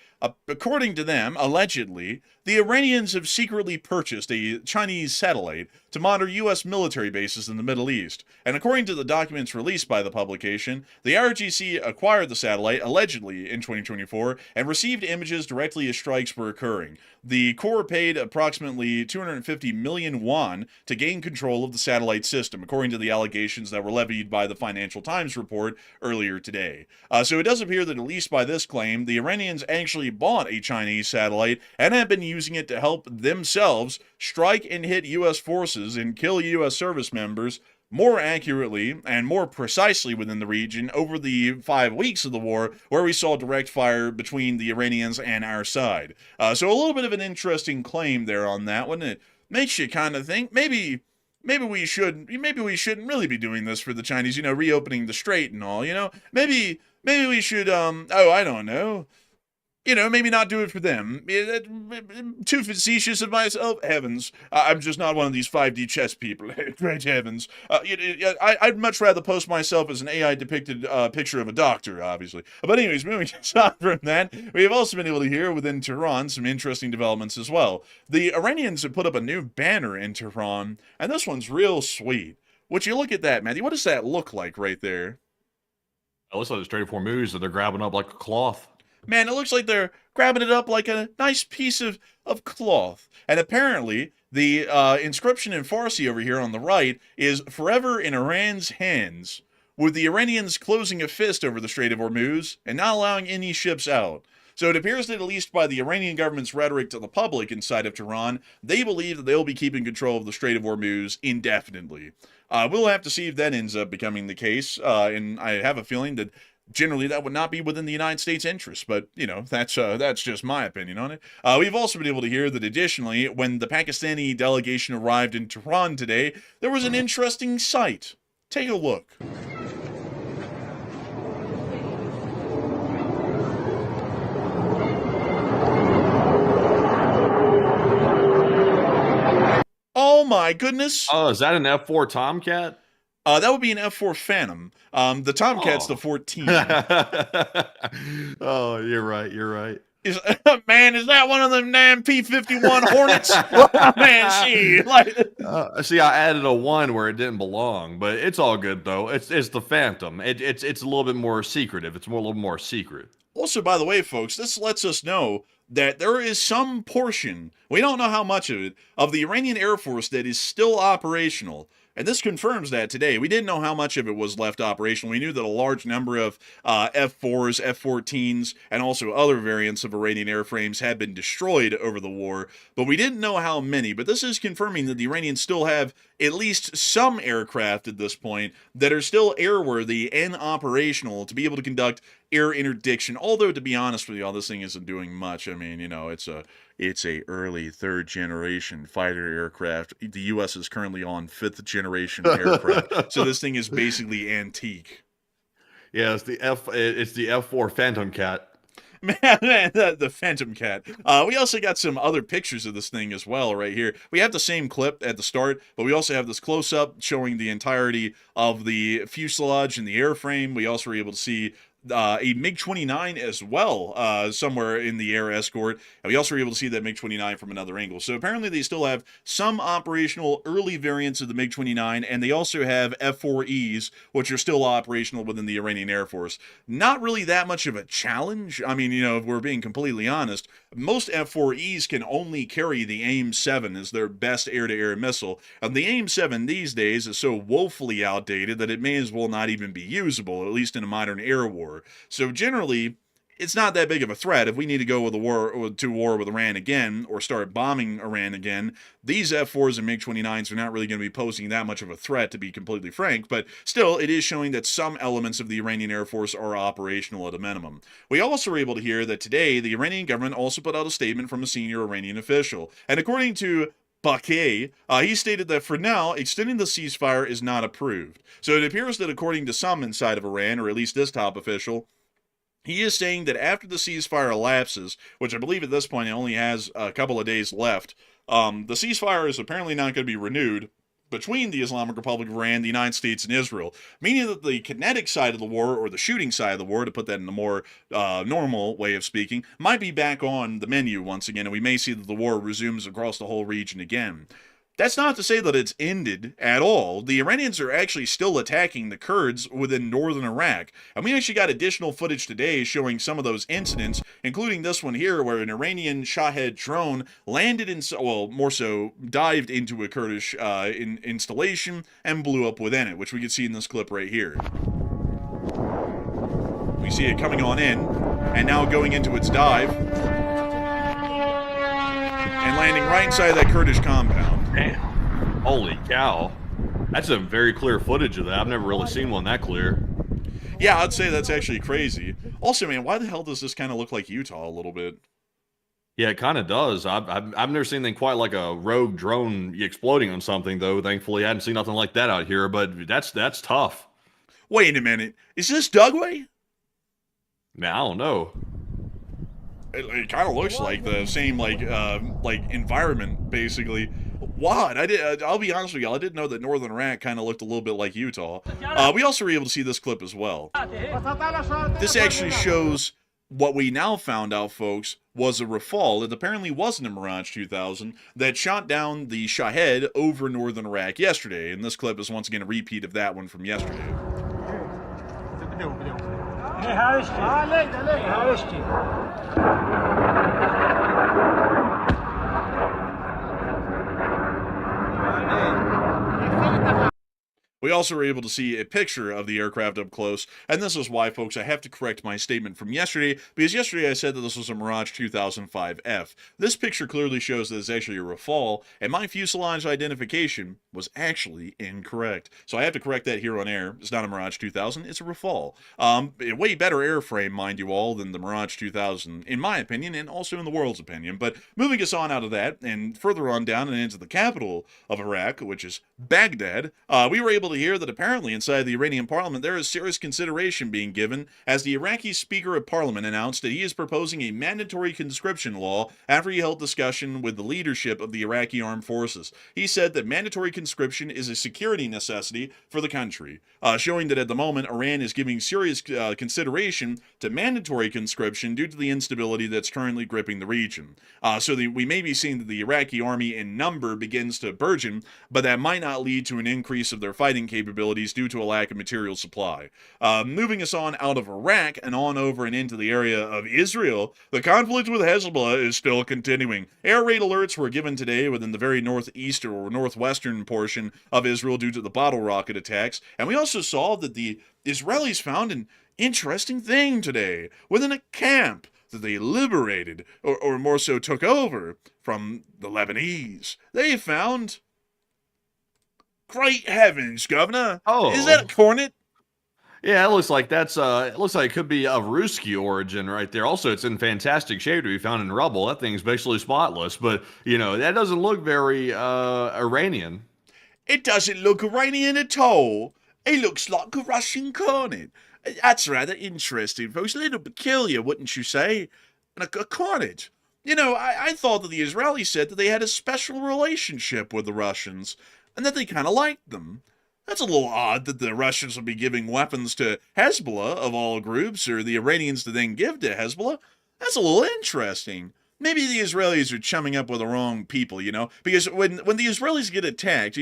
according to them, allegedly, the Iranians have secretly purchased a Chinese satellite to monitor U.S. military bases in the Middle East. And according to the documents released by the publication, the IRGC acquired the satellite, allegedly, in 2024, and received images directly as strikes were occurring. The Corps paid approximately 250 million won to gain control of the satellite system, according to the allegations that were levied by the Financial Times report earlier today. So it does appear that, at least by this claim, the Iranians actually bought a Chinese satellite and have been using it to help themselves strike and hit U.S. forces and kill U.S. service members more accurately and more precisely within the region over the 5 weeks of the war, where we saw direct fire between the Iranians and our side. So a little bit of an interesting claim there on that one. It makes you kind of think maybe we shouldn't really be doing this for the Chinese, reopening the strait and all, maybe we should, I don't know, maybe not do it for them. Too facetious of myself. Heavens. I'm just not one of these 5D chess people. Great heavens. I'd much rather post myself as an AI-depicted picture of a doctor, obviously. But anyways, moving on from that, we have also been able to hear within Tehran some interesting developments as well. The Iranians have put up a new banner in Tehran, and this one's real sweet. Would you look at that, Matthew? What does that look like right there? It looks like the Strait of Hormuz that they're grabbing up like a cloth. Man, it looks like they're grabbing it up like a nice piece of cloth. And apparently, the inscription in Farsi over here on the right is "Forever in Iran's hands," with the Iranians closing a fist over the Strait of Hormuz and not allowing any ships out. So it appears that, at least by the Iranian government's rhetoric to the public inside of Tehran, they believe that they'll be keeping control of the Strait of Hormuz indefinitely. We'll have to see if that ends up becoming the case, and I have a feeling that generally that would not be within the United States' interest, but, that's just my opinion on it. We've also been able to hear that, additionally, when the Pakistani delegation arrived in Tehran today, there was an interesting sight. Take a look. Oh my goodness! Oh, is that an F4 Tomcat? That would be an F4 Phantom. The Tomcat's the 14. Oh, you're right. Man, is that one of them damn P-51 Hornets? Man, see, I added a 1 where it didn't belong, but it's all good though. It's the Phantom. It's a little bit more secretive. It's a little more secret. Also, by the way, folks, this lets us know that there is some portion, we don't know how much of it, of the Iranian Air Force that is still operational. And this confirms that today. We didn't know how much of it was left operational. We knew that a large number of F-4s, F-14s, and also other variants of Iranian airframes had been destroyed over the war, but we didn't know how many. But this is confirming that the Iranians still have at least some aircraft at this point that are still airworthy and operational to be able to conduct air interdiction. Although, to be honest with y'all, this thing isn't doing much. I mean, it's a early 3rd generation fighter aircraft. The U.S. is currently on 5th generation aircraft, so this thing is basically antique. Yeah, it's the F4 Phantom Cat. Man, the Phantom Cat. We also got some other pictures of this thing as well right here. We have the same clip at the start, but we also have this close-up showing the entirety of the fuselage and the airframe. We also were able to see a MiG-29 as well, somewhere in the air escort. And we also were able to see that MiG-29 from another angle. So apparently they still have some operational early variants of the MiG-29, and they also have F-4Es, which are still operational within the Iranian Air Force. Not really that much of a challenge. I mean, if we're being completely honest, most F-4Es can only carry the AIM-7 as their best air-to-air missile. And the AIM-7 these days is so woefully outdated that it may as well not even be usable, at least in a modern air war. So generally, it's not that big of a threat. If we need to go to war with Iran again, or start bombing Iran again, these F-4s and MiG-29s are not really going to be posing that much of a threat, to be completely frank, but still, it is showing that some elements of the Iranian Air Force are operational at a minimum. We also were able to hear that today, the Iranian government also put out a statement from a senior Iranian official, and according to Blockade, he stated that for now, extending the ceasefire is not approved. So it appears that according to some inside of Iran, or at least this top official, he is saying that after the ceasefire elapses, which I believe at this point it only has a couple of days left, the ceasefire is apparently not going to be renewed between the Islamic Republic of Iran, the United States, and Israel, meaning that the kinetic side of the war, or the shooting side of the war, to put that in a more normal way of speaking, might be back on the menu once again, and we may see that the war resumes across the whole region again. That's not to say that it's ended at all. The Iranians are actually still attacking the Kurds within northern Iraq. And we actually got additional footage today showing some of those incidents, including this one here where an Iranian Shahed drone landed more so dived into a Kurdish installation and blew up within it, which we can see in this clip right here. We see it coming on in and now going into its dive and landing right inside that Kurdish compound. Damn. Holy cow. That's a very clear footage of that. I've never really seen one that clear. Yeah, I'd say that's actually crazy. Also, man, why the hell does this kind of look like Utah a little bit? Yeah, it kind of does. I've never seen anything quite like a rogue drone exploding on something, though. Thankfully, I hadn't seen nothing like that out here. But that's tough. Wait a minute. Is this Dugway? Man, I don't know. It kind of looks like the same like environment basically. What? I'll be honest with you, I didn't know that Northern Iraq kind of looked a little bit like Utah. We also were able to see this clip as well. This actually shows what we now found out, folks, was a Rafale that apparently wasn't a Mirage 2000 that shot down the Shahed over Northern Iraq yesterday. And this clip is once again a repeat of that one from yesterday. We also were able to see a picture of the aircraft up close, and this is why, folks, I have to correct my statement from yesterday, because yesterday I said that this was a Mirage 2005F. This picture clearly shows that it's actually a Rafale, and my fuselage identification was actually incorrect. So I have to correct that here on air. It's not a Mirage 2000, it's a Rafale. A way better airframe, mind you all, than the Mirage 2000, in my opinion, and also in the world's opinion. But moving us on out of that, and further on down and into the capital of Iraq, which is Baghdad, we were able to hear that apparently inside the Iranian parliament there is serious consideration being given as the Iraqi Speaker of Parliament announced that he is proposing a mandatory conscription law after he held discussion with the leadership of the Iraqi armed forces. He said that mandatory conscription is a security necessity for the country, showing that at the moment Iran is giving serious consideration to mandatory conscription due to the instability that's currently gripping the region. We may be seeing that the Iraqi army in number begins to burgeon, but that might not lead to an increase of their fighting capabilities due to a lack of material supply. Moving us on out of Iraq and on over and into the area of Israel, the conflict with Hezbollah is still continuing. Air raid alerts were given today within the very northeast or northwestern portion of Israel due to the bottle rocket attacks, and we also saw that the Israelis found an interesting thing today within a camp that they liberated, or more so took over from the Lebanese. They found... Great heavens, Governor! Oh. Is that a cornet? Yeah, it looks like it looks like it could be of Ruski origin right there. Also, it's in fantastic shape to be found in rubble. That thing's basically spotless, but, that doesn't look very Iranian. It doesn't look Iranian at all. It looks like a Russian cornet. That's rather interesting, folks. A little peculiar, wouldn't you say? A cornet. I thought that the Israelis said that they had a special relationship with the Russians, and that they kind of liked them. That's a little odd that the Russians would be giving weapons to Hezbollah, of all groups, or the Iranians to then give to Hezbollah. That's a little interesting. Maybe the Israelis are chumming up with the wrong people, because when the Israelis get attacked,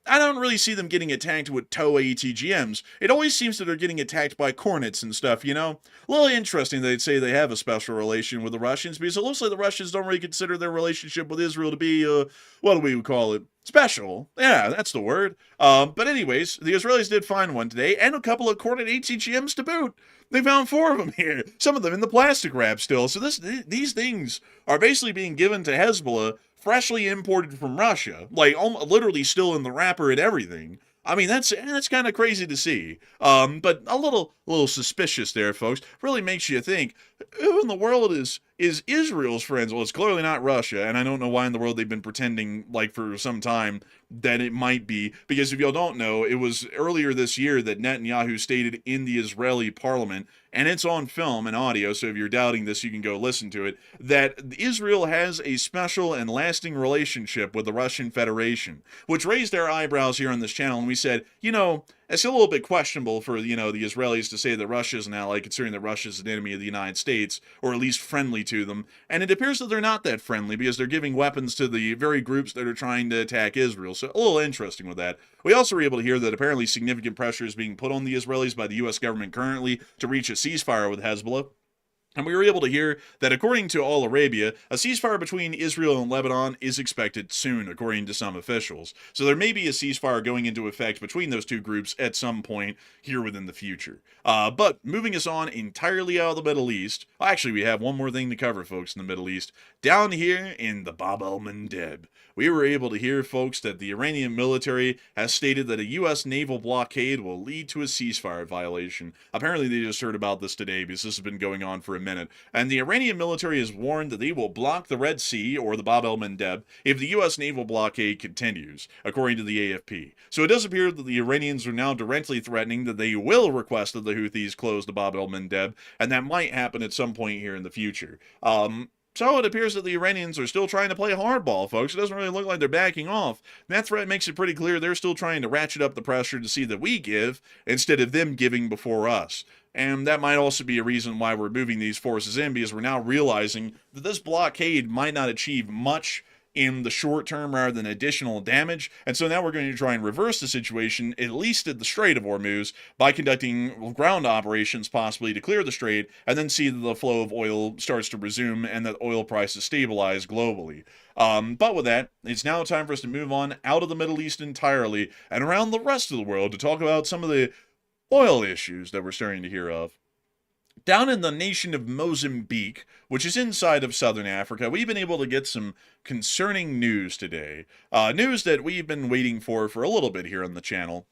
I don't really see them getting attacked with TOW ATGMs. It always seems that they're getting attacked by cornets and stuff, A little interesting they'd say they have a special relation with the Russians, because it looks like the Russians don't really consider their relationship with Israel to be, what do we call it? Special. Yeah, that's the word. But anyways, the Israelis did find one today, and a couple of cornet ATGMs to boot. They found 4 of them here. Some of them in the plastic wrap still. So these things are basically being given to Hezbollah, freshly imported from Russia, like literally still in the wrapper and everything. I mean, that's kind of crazy to see. But a little suspicious there, folks. Really makes you think, who in the world is Israel's friends? Well, it's clearly not Russia, and I don't know why in the world they've been pretending, like, for some time that it might be. Because if y'all don't know, it was earlier this year that Netanyahu stated in the Israeli parliament, and it's on film and audio, so if you're doubting this, you can go listen to it, that Israel has a special and lasting relationship with the Russian Federation, which raised our eyebrows here on this channel, and we said, it's a little bit questionable for, the Israelis to say that Russia is an ally, considering that Russia is an enemy of the United States, or at least friendly to them. And it appears that they're not that friendly, because they're giving weapons to the very groups that are trying to attack Israel. So a little interesting with that. We also were able to hear that apparently significant pressure is being put on the Israelis by the U.S. government currently to reach a ceasefire with Hezbollah. And we were able to hear that according to Al Arabia, a ceasefire between Israel and Lebanon is expected soon, according to some officials. So there may be a ceasefire going into effect between those two groups at some point here within the future. But moving us on entirely out of the Middle East, actually we have one more thing to cover, folks, in the Middle East. Down here in the Bab el-Mandeb, we were able to hear, folks, that the Iranian military has stated that a U.S. naval blockade will lead to a ceasefire violation. Apparently they just heard about this today because this has been going on for a minute. And the Iranian military has warned that they will block the Red Sea, or the Bab el-Mandeb, if the U.S. naval blockade continues, according to the AFP. So it does appear that the Iranians are now directly threatening that they will request that the Houthis close the Bab el-Mandeb, and that might happen at some point here in the future. So it appears that the Iranians are still trying to play hardball, folks. It doesn't really look like they're backing off. That threat makes it pretty clear they're still trying to ratchet up the pressure to see that we give, instead of them giving before us. And that might also be a reason why we're moving these forces in, because we're now realizing that this blockade might not achieve much in the short term rather than additional damage. And so now we're going to try and reverse the situation, at least at the Strait of Hormuz, by conducting ground operations possibly to clear the strait, and then see that the flow of oil starts to resume and that oil prices stabilize globally. But with that, it's now time for us to move on out of the Middle East entirely and around the rest of the world to talk about some of the oil issues that we're starting to hear of. Down in the nation of Mozambique, which is inside of southern Africa, we've been able to get some concerning news today. News that we've been waiting for a little bit here on the channel.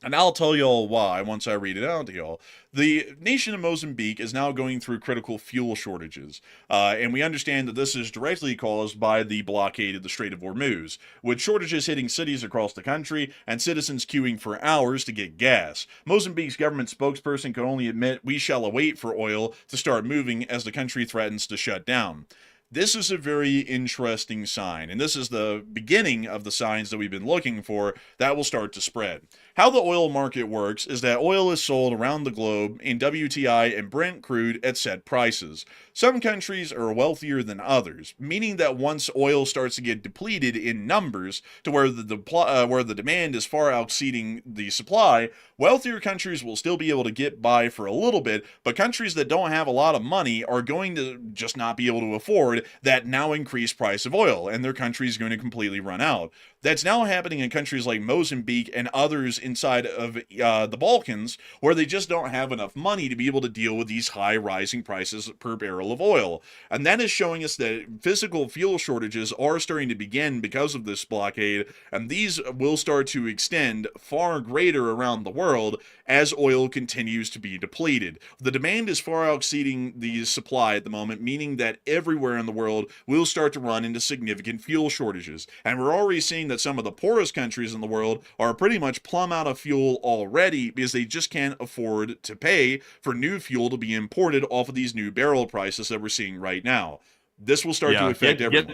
And I'll tell y'all why once I read it out to y'all. The nation of Mozambique is now going through critical fuel shortages. And we understand that this is directly caused by the blockade of the Strait of Hormuz, with shortages hitting cities across the country and citizens queuing for hours to get gas. Mozambique's government spokesperson could only admit, "We shall await for oil to start moving as the country threatens to shut down." This is a very interesting sign, and this is the beginning of the signs that we've been looking for that will start to spread. How the oil market works is that oil is sold around the globe in WTI and Brent crude at set prices. Some countries are wealthier than others, meaning that once oil starts to get depleted in numbers to where the demand is far exceeding the supply, wealthier countries will still be able to get by for a little bit, but countries that don't have a lot of money are going to just not be able to afford that now increased price of oil, and their country is going to completely run out. That's now happening in countries like Mozambique and others inside of the Balkans, where they just don't have enough money to be able to deal with these high rising prices per barrel of oil. And that is showing us that physical fuel shortages are starting to begin because of this blockade, and these will start to extend far greater around the world as oil continues to be depleted. The demand is far exceeding the supply at the moment, meaning that everywhere in the world will start to run into significant fuel shortages. And we're already seeing that some of the poorest countries in the world are pretty much plumb out of fuel already because they just can't afford to pay for new fuel to be imported off of these new barrel prices that we're seeing right now. This will start to affect everyone.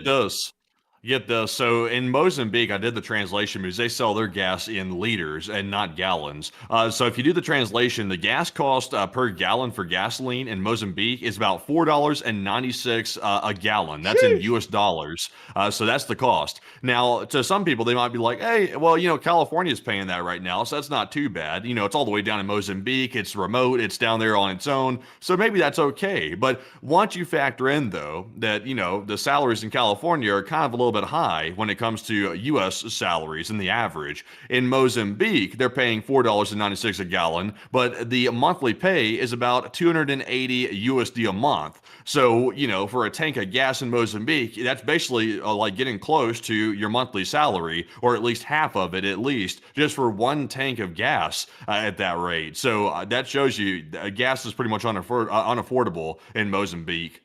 Get this. So in Mozambique, I did the translation because they sell their gas in liters and not gallons. So if you do the translation, the gas cost per gallon for gasoline in Mozambique is about $4.96 a gallon. That's in US dollars. So that's the cost. Now, to some people, they might be like, hey, well, California is paying that right now, so that's not too bad. It's all the way down in Mozambique. It's remote. It's down there on its own. So maybe that's okay. But once you factor in, though, that, the salaries in California are kind of a little bit high when it comes to U.S. salaries and the average. In Mozambique, they're paying $4.96 a gallon, but the monthly pay is about 280 USD a month. So, for a tank of gas in Mozambique, that's basically like getting close to your monthly salary, or at least half of it, at least, just for one tank of gas at that rate. So that shows you gas is pretty much unaffordable in Mozambique.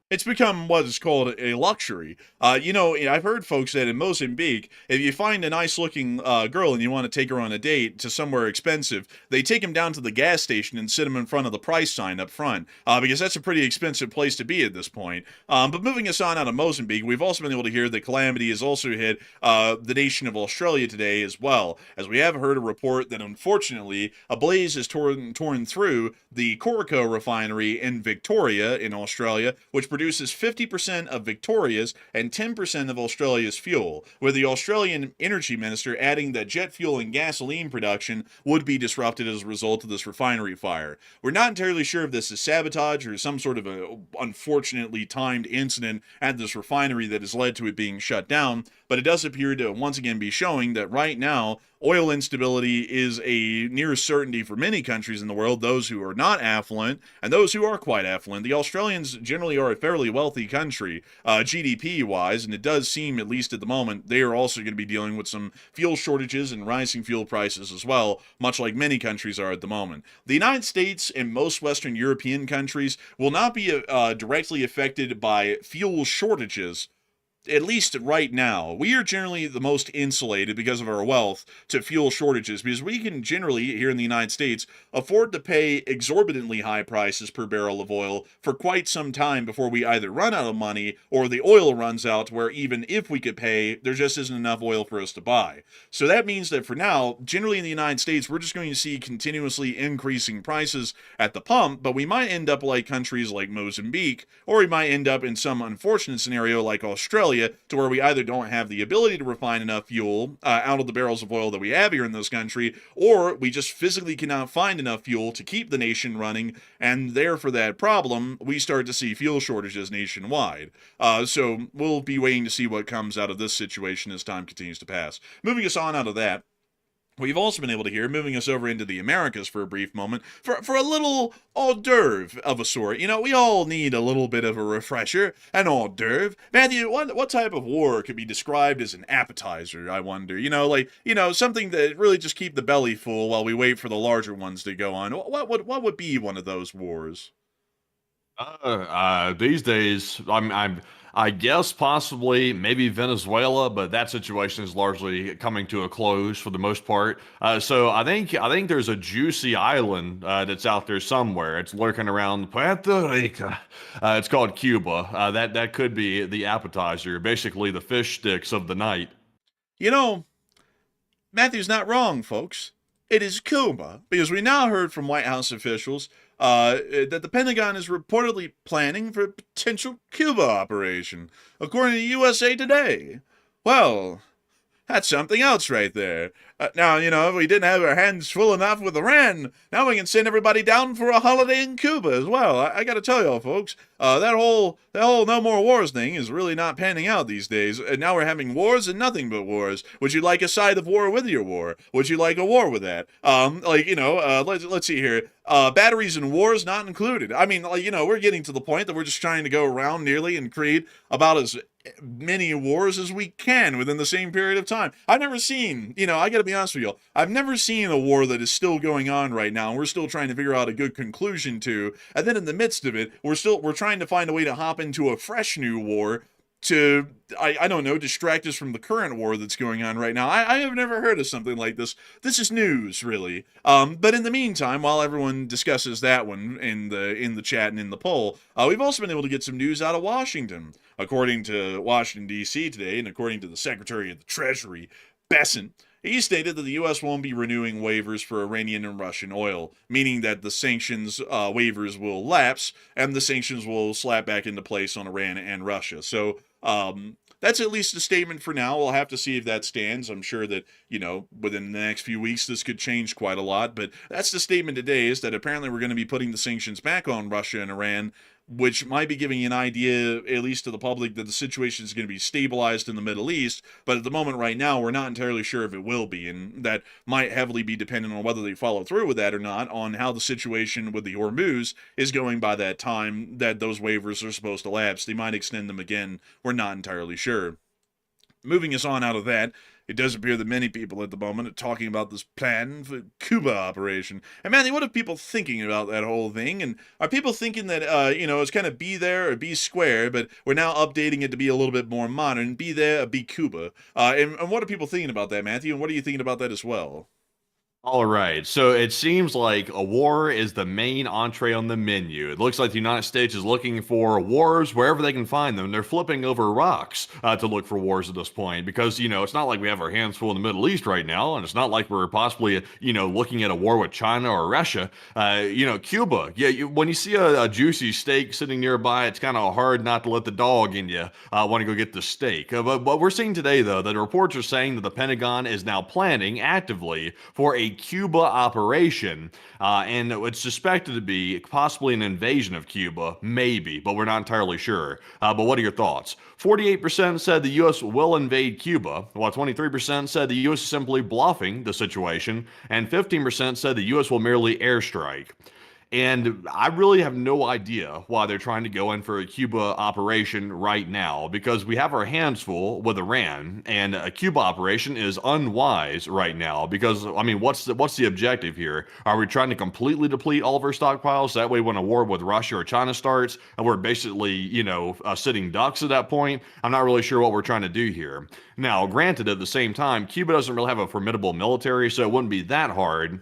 It's become what is called a luxury. I've heard folks that in Mozambique, if you find a nice-looking girl and you want to take her on a date to somewhere expensive, they take them down to the gas station and sit them in front of the price sign up front, because that's a pretty expensive place to be at this point. But moving us on out of Mozambique, we've also been able to hear that calamity has also hit the nation of Australia today as well, as we have heard a report that unfortunately a blaze has torn through the Corico refinery in Victoria in Australia, which produces 50% of Victoria's and 10% of Australia's fuel, with the Australian Energy Minister adding that jet fuel and gasoline production would be disrupted as a result of this refinery fire. We're not entirely sure if this is sabotage or some sort of a unfortunately timed incident at this refinery that has led to it being shut down, but it does appear to once again be showing that right now oil instability is a near certainty for many countries in the world, those who are not affluent and those who are quite affluent. The Australians generally are a fairly wealthy country, GDP-wise, and it does seem, at least at the moment, they are also going to be dealing with some fuel shortages and rising fuel prices as well, much like many countries are at the moment. The United States and most Western European countries will not be directly affected by fuel shortages, at least right now. We are generally the most insulated because of our wealth to fuel shortages, because we can generally, here in the United States, afford to pay exorbitantly high prices per barrel of oil for quite some time before we either run out of money or the oil runs out, where even if we could pay, there just isn't enough oil for us to buy. So that means that for now, generally in the United States, we're just going to see continuously increasing prices at the pump, but we might end up like countries like Mozambique, or we might end up in some unfortunate scenario like Australia, to where we either don't have the ability to refine enough fuel out of the barrels of oil that we have here in this country, or we just physically cannot find enough fuel to keep the nation running, and there for that problem, we start to see fuel shortages nationwide. So we'll be waiting to see what comes out of this situation as time continues to pass. Moving us on out of that, we've also been able to hear, moving us over into the Americas for a brief moment, for a little hors d'oeuvre of a sort. You know, we all need a little bit of a refresher, an hors d'oeuvre. Matthew, what type of war could be described as an appetizer, I wonder? Something that really just keep the belly full while we wait for the larger ones to go on. What would be one of those wars? These days, I guess possibly maybe Venezuela, but that situation is largely coming to a close for the most part. So I think there's a juicy island that's out there somewhere. It's lurking around Puerto Rico. It's called Cuba. That could be the appetizer, basically the fish sticks of the night. You know, Matthew's not wrong, folks. It is Cuba, because we now heard from White House officials that the Pentagon is reportedly planning for a potential Cuba operation, according to USA Today. Well, that's something else right there. Now, if we didn't have our hands full enough with Iran, now we can send everybody down for a holiday in Cuba as well. I got to tell y'all, folks, that whole no more wars thing is really not panning out these days. And now we're having wars and nothing but wars. Would you like a side of war with your war? Would you like a war with that? Let's see here. Batteries and wars not included. I mean, we're getting to the point that we're just trying to go around nearly and create about as many wars as we can within the same period of time. I've never seen, I gotta be honest with you, I've never seen a war that is still going on right now, and we're still trying to figure out a good conclusion to, and then in the midst of it, we're trying to find a way to hop into a fresh new war to, I don't know, distract us from the current war that's going on right now. I have never heard of something like this. This is news, really. But in the meantime, while everyone discusses that one in the chat and in the poll, we've also been able to get some news out of Washington. According to Washington, D.C. today, and according to the Secretary of the Treasury, Besson, he stated that the U.S. won't be renewing waivers for Iranian and Russian oil, meaning that the sanctions waivers will lapse, and the sanctions will slap back into place on Iran and Russia. So, that's at least a statement for now. We'll have to see if that stands. I'm sure that, within the next few weeks, this could change quite a lot. But that's the statement today, is that apparently we're going to be putting the sanctions back on Russia and Iran, which might be giving you an idea, at least to the public, that the situation is going to be stabilized in the Middle East. But at the moment right now, we're not entirely sure if it will be. And that might heavily be dependent on whether they follow through with that or not, on how the situation with the Hormuz is going by that time that those waivers are supposed to lapse. They might extend them again. We're not entirely sure. Moving us on out of that, it does appear that many people at the moment are talking about this plan for Cuba operation. And Manny, what are people thinking about that whole thing? And are people thinking that, it's kind of be there or be square, but we're now updating it to be a little bit more modern, be there or be Cuba? And what are people thinking about that, Matthew? And what are you thinking about that as well? All right, so it seems like a war is the main entree on the menu. It looks like the United States is looking for wars wherever they can find them. They're flipping over rocks to look for wars at this point because, it's not like we have our hands full in the Middle East right now, and it's not like we're possibly, looking at a war with China or Russia. Cuba, yeah, when you see a juicy steak sitting nearby, it's kind of hard not to let the dog in you want to go get the steak. But what we're seeing today, though, that reports are saying that the Pentagon is now planning actively for a Cuba operation, and it's suspected to be possibly an invasion of Cuba, maybe, but we're not entirely sure. But what are your thoughts? 48% said the U.S. will invade Cuba, while 23% said the U.S. is simply bluffing the situation, and 15% said the U.S. will merely airstrike. And I really have no idea why they're trying to go in for a Cuba operation right now because we have our hands full with Iran, and a Cuba operation is unwise right now because I mean, what's the objective here? Are we trying to completely deplete all of our stockpiles? That way, when a war with Russia or China starts, and we're basically sitting ducks at that point. I'm not really sure what we're trying to do here. Now, granted, at the same time, Cuba doesn't really have a formidable military, so it wouldn't be that hard.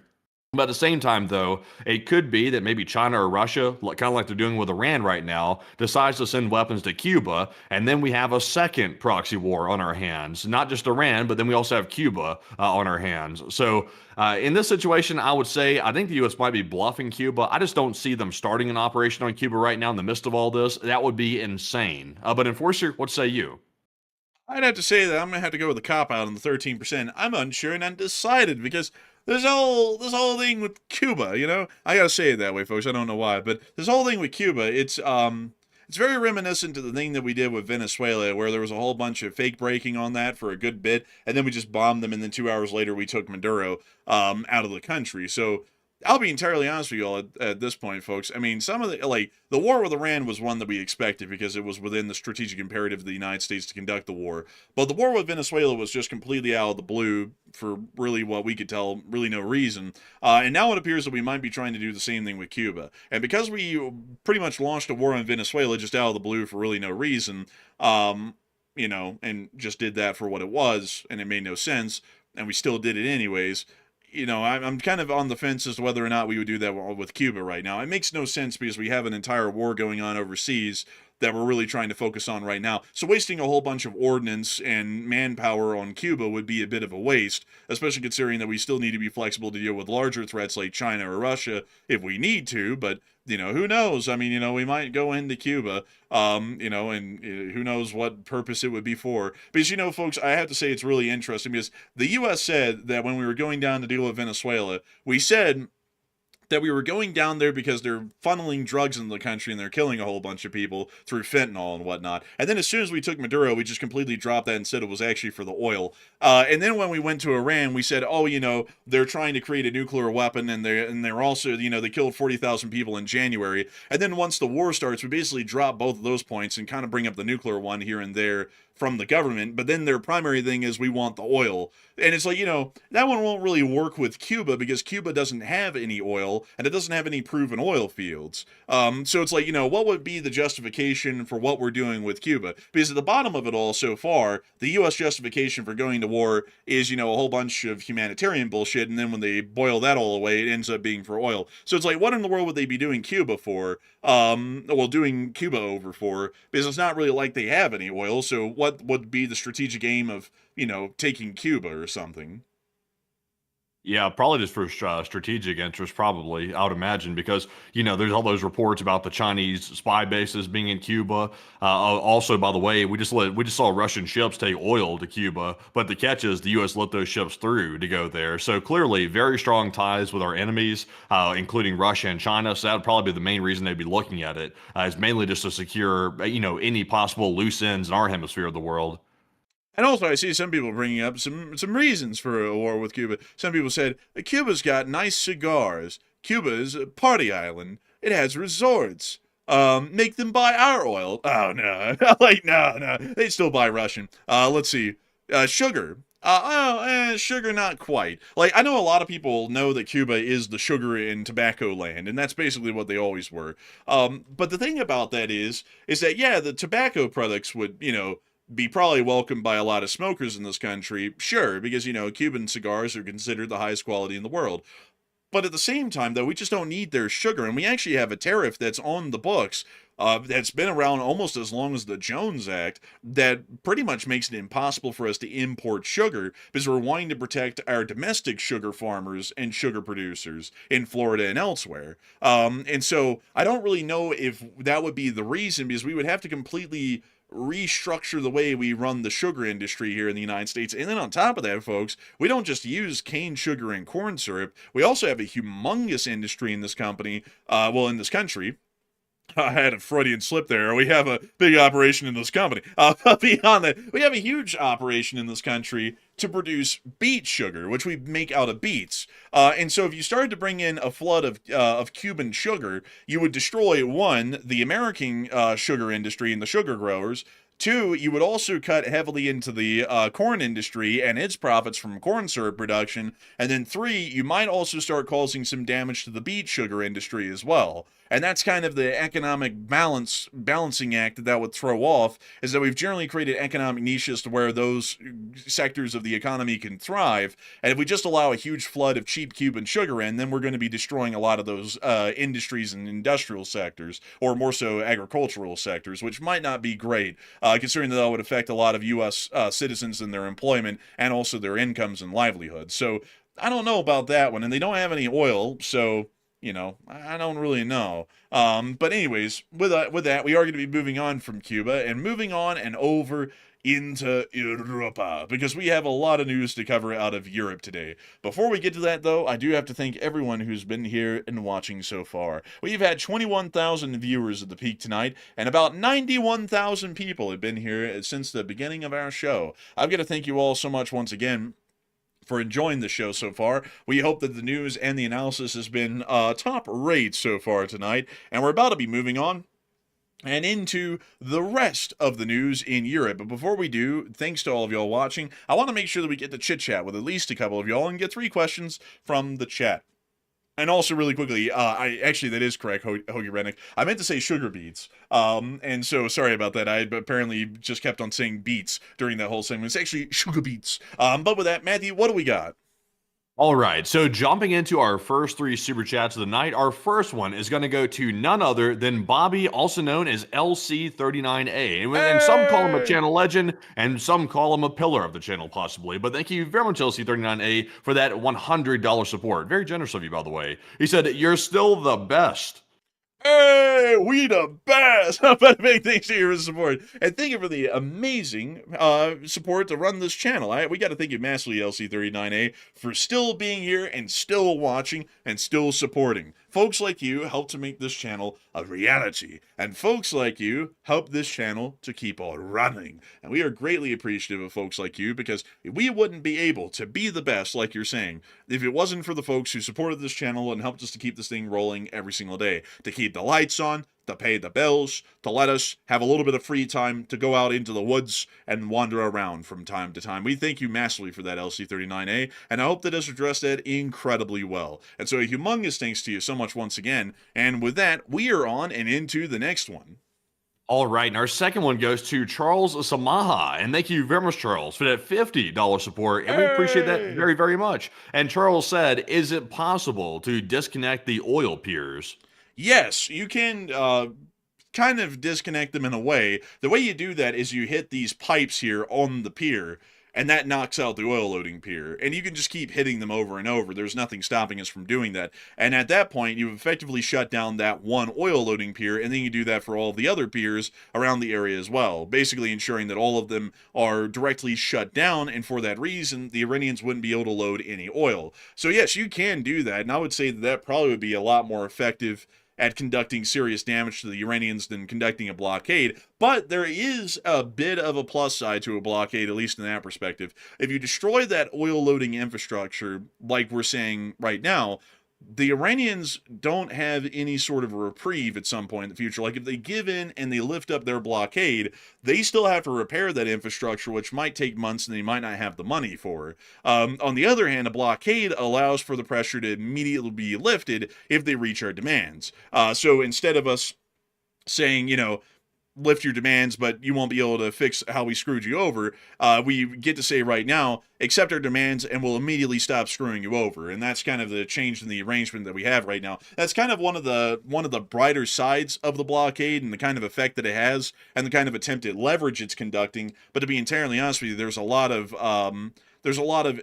But at the same time, though, it could be that maybe China or Russia, kind of like they're doing with Iran right now, decides to send weapons to Cuba, and then we have a second proxy war on our hands. Not just Iran, but then we also have Cuba on our hands. So in this situation, I would say I think the U.S. might be bluffing Cuba. I just don't see them starting an operation on Cuba right now in the midst of all this. That would be insane. But Enforcer, what say you? I'd have to say that I'm gonna have to go with the cop out on the 13%. I'm unsure and undecided because this whole thing with Cuba, I gotta say it that way, folks. I don't know why, but this whole thing with Cuba, it's very reminiscent to the thing that we did with Venezuela, where there was a whole bunch of fake breaking on that for a good bit, and then we just bombed them, and then 2 hours later we took Maduro out of the country. So I'll be entirely honest with you all at this point, folks. I mean, some of the war with Iran was one that we expected because it was within the strategic imperative of the United States to conduct the war. But the war with Venezuela was just completely out of the blue for really what we could tell, really no reason. And now it appears that we might be trying to do the same thing with Cuba. And because we pretty much launched a war on Venezuela just out of the blue for really no reason, and just did that for what it was, and it made no sense, and we still did it anyways. I'm kind of on the fence as to whether or not we would do that with Cuba right now. It makes no sense because we have an entire war going on overseas that we're really trying to focus on right now. So wasting a whole bunch of ordnance and manpower on Cuba would be a bit of a waste, especially considering that we still need to be flexible to deal with larger threats like China or Russia if we need to, but who knows? I mean, we might go into Cuba, and who knows what purpose it would be for. Because, folks, I have to say it's really interesting because the U.S. said that when we were going down to deal with Venezuela, we said that we were going down there because they're funneling drugs into the country and they're killing a whole bunch of people through fentanyl and whatnot. And then as soon as we took Maduro, we just completely dropped that and said it was actually for the oil. And then when we went to Iran, we said, they're trying to create a nuclear weapon and they're also, they killed 40,000 people in January. And then once the war starts, we basically drop both of those points and kind of bring up the nuclear one here and there from the government, but then their primary thing is we want the oil. And it's like, that one won't really work with Cuba because Cuba doesn't have any oil and it doesn't have any proven oil fields. So it's like, what would be the justification for what we're doing with Cuba? Because at the bottom of it all so far, the U.S. justification for going to war is, a whole bunch of humanitarian bullshit. And then when they boil that all away, it ends up being for oil. So it's like, what in the world would they be doing Cuba for? Doing Cuba over for? Because it's not really like they have any oil. So what would be the strategic aim of, taking Cuba or something? Yeah, probably just for strategic interest, probably, I would imagine, because, there's all those reports about the Chinese spy bases being in Cuba. Also, by the way, we just saw Russian ships take oil to Cuba, but the catch is the U.S. let those ships through to go there. So clearly, very strong ties with our enemies, including Russia and China. So that would probably be the main reason they'd be looking at it, is mainly just to secure, any possible loose ends in our hemisphere of the world. And also, I see some people bringing up some reasons for a war with Cuba. Some people said, Cuba's got nice cigars. Cuba is a party island. It has resorts. Make them buy our oil. Oh, no. No. They still buy Russian. Let's see. Sugar. Sugar, not quite. I know a lot of people know that Cuba is the sugar and tobacco land, and that's basically what they always were. But the thing about that is that, yeah, the tobacco products would, be probably welcomed by a lot of smokers in this country. Sure, because, Cuban cigars are considered the highest quality in the world. But at the same time, though, we just don't need their sugar. And we actually have a tariff that's on the books that's been around almost as long as the Jones Act that pretty much makes it impossible for us to import sugar because we're wanting to protect our domestic sugar farmers and sugar producers in Florida and elsewhere. And so I don't really know if that would be the reason because we would have to completely restructure the way we run the sugar industry here in the United States. And then on top of that, folks, we don't just use cane sugar and corn syrup. We also have a humongous industry in this company, in this country. I had a Freudian slip there. We have a big operation in this company. Beyond that, we have a huge operation in this country to produce beet sugar, which we make out of beets. And so if you started to bring in a flood of Cuban sugar, you would destroy, one, the American sugar industry and the sugar growers. Two, you would also cut heavily into the corn industry and its profits from corn syrup production. And then three, you might also start causing some damage to the beet sugar industry as well. And that's kind of the economic balancing act that would throw off, is that we've generally created economic niches to where those sectors of the economy can thrive. And if we just allow a huge flood of cheap Cuban sugar in, then we're going to be destroying a lot of those industries and industrial sectors, or more so agricultural sectors, which might not be great, considering that would affect a lot of U.S. Citizens and their employment and also their incomes and livelihoods. So I don't know about that one. And they don't have any oil, so I don't really know. But anyways, with that, we are going to be moving on from Cuba and moving on and over into Europa, because we have a lot of news to cover out of Europe today. Before we get to that, though, I do have to thank everyone who's been here and watching so far. We've had 21,000 viewers at the peak tonight, and about 91,000 people have been here since the beginning of our show. I've got to thank you all so much once again for enjoying the show so far. We hope that the news and the analysis has been top rate so far tonight, and we're about to be moving on and into the rest of the news in Europe. But before we do, thanks to all of y'all watching, I want to make sure that we get to chit-chat with at least a couple of y'all and get 3 questions from the chat. And also, really quickly, that is correct, Hoagie Rennick. I meant to say sugar beets. And so, sorry about that. I apparently just kept on saying beets during that whole segment. It's actually sugar beets. But with that, Matthew, what do we got? All right, so jumping into our first 3 super chats of the night, our first one is going to go to none other than Bobby, also known as LC39A. And some call him a channel legend, and some call him a pillar of the channel, possibly. But thank you very much, LC39A, for that $100 support. Very generous of you, by the way. He said, "You're still the best." Hey, we the best! But big thanks to your support. And thank you for the amazing support to run this channel. We got to thank you massively, LC39A, for still being here and still watching and still supporting. Folks like you help to make this channel a reality. And folks like you help this channel to keep on running. And we are greatly appreciative of folks like you, because we wouldn't be able to be the best, like you're saying, if it wasn't for the folks who supported this channel and helped us to keep this thing rolling every single day. To keep the lights on, to pay the bills, to let us have a little bit of free time to go out into the woods and wander around from time to time. We thank you massively for that, LC39A, and I hope that has addressed that incredibly well. And so a humongous thanks to you so much once again. And with that, we are on and into the next one. All right, and our second one goes to Charles Samaha. And thank you very much, Charles, for that $50 support. And we appreciate that very, very much. And Charles said, "Is it possible to disconnect the oil piers?" Yes, you can kind of disconnect them in a way. The way you do that is you hit these pipes here on the pier, and that knocks out the oil loading pier. And you can just keep hitting them over and over. There's nothing stopping us from doing that. And at that point, you've effectively shut down that one oil loading pier, and then you do that for all the other piers around the area as well, basically ensuring that all of them are directly shut down, and for that reason, the Iranians wouldn't be able to load any oil. So yes, you can do that, and I would say that that probably would be a lot more effective at conducting serious damage to the Iranians than conducting a blockade. But there is a bit of a plus side to a blockade, at least in that perspective. If you destroy that oil loading infrastructure, like we're saying right now, the Iranians don't have any sort of a reprieve at some point in the future. Like, if they give in and they lift up their blockade, they still have to repair that infrastructure, which might take months and they might not have the money for. On the other hand, a blockade allows for the pressure to immediately be lifted if they reach our demands. So instead of us saying, lift your demands, but you won't be able to fix how we screwed you over. We get to say right now, accept our demands and we'll immediately stop screwing you over. And that's kind of the change in the arrangement that we have right now. That's kind of one of the brighter sides of the blockade and the kind of effect that it has and the kind of attempted leverage it's conducting. But to be entirely honest with you, there's a lot of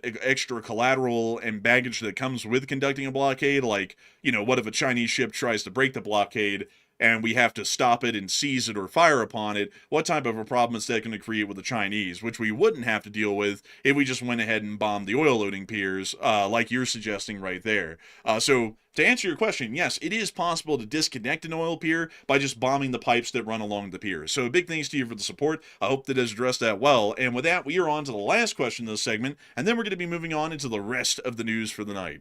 extra collateral and baggage that comes with conducting a blockade. Like, what if a Chinese ship tries to break the blockade and we have to stop it and seize it or fire upon it? What type of a problem is that going to create with the Chinese, which we wouldn't have to deal with if we just went ahead and bombed the oil loading piers, like you're suggesting right there. So to answer your question, yes, it is possible to disconnect an oil pier by just bombing the pipes that run along the pier. So big thanks to you for the support. I hope that has addressed that well. And with that, we are on to the last question of this segment, and then we're going to be moving on into the rest of the news for the night.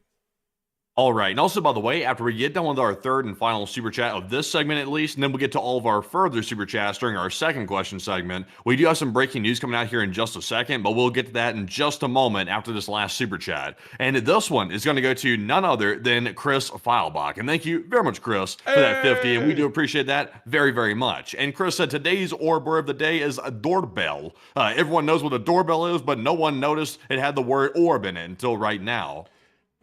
All right. And also, by the way, after we get done with our third and final super chat of this segment at least, and then we'll get to all of our further super chats during our second question segment, we do have some breaking news coming out here in just a second, but we'll get to that in just a moment after this last super chat. And this one is going to go to none other than Chris Feilbach. And thank you very much, Chris, for that 50. And we do appreciate that very, very much. And Chris said today's orb word of the day is a doorbell. Everyone knows what a doorbell is, but no one noticed it had the word orb in it until right now.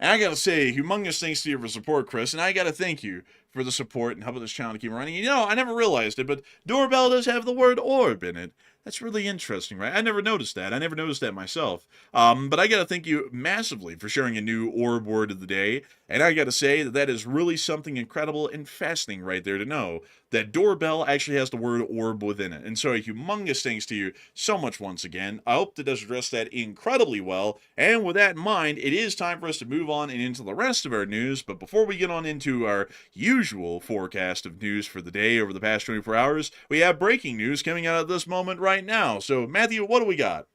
And I gotta say, humongous thanks to you for support, Chris, and I gotta thank you for the support and helping this channel to keep running. I never realized it, but doorbell does have the word orb in it. That's really interesting, right? I never noticed that. I never noticed that myself. But I gotta thank you massively for sharing a new orb word of the day. And I gotta say that is really something incredible and fascinating right there to know that doorbell actually has the word orb within it. And so a humongous thanks to you so much once again. I hope that does address that incredibly well. And with that in mind, it is time for us to move on and into the rest of our news. But before we get on into our usual forecast of news for the day over the past 24 hours, we have breaking news coming out at this moment right now. So Matthew, what do we got?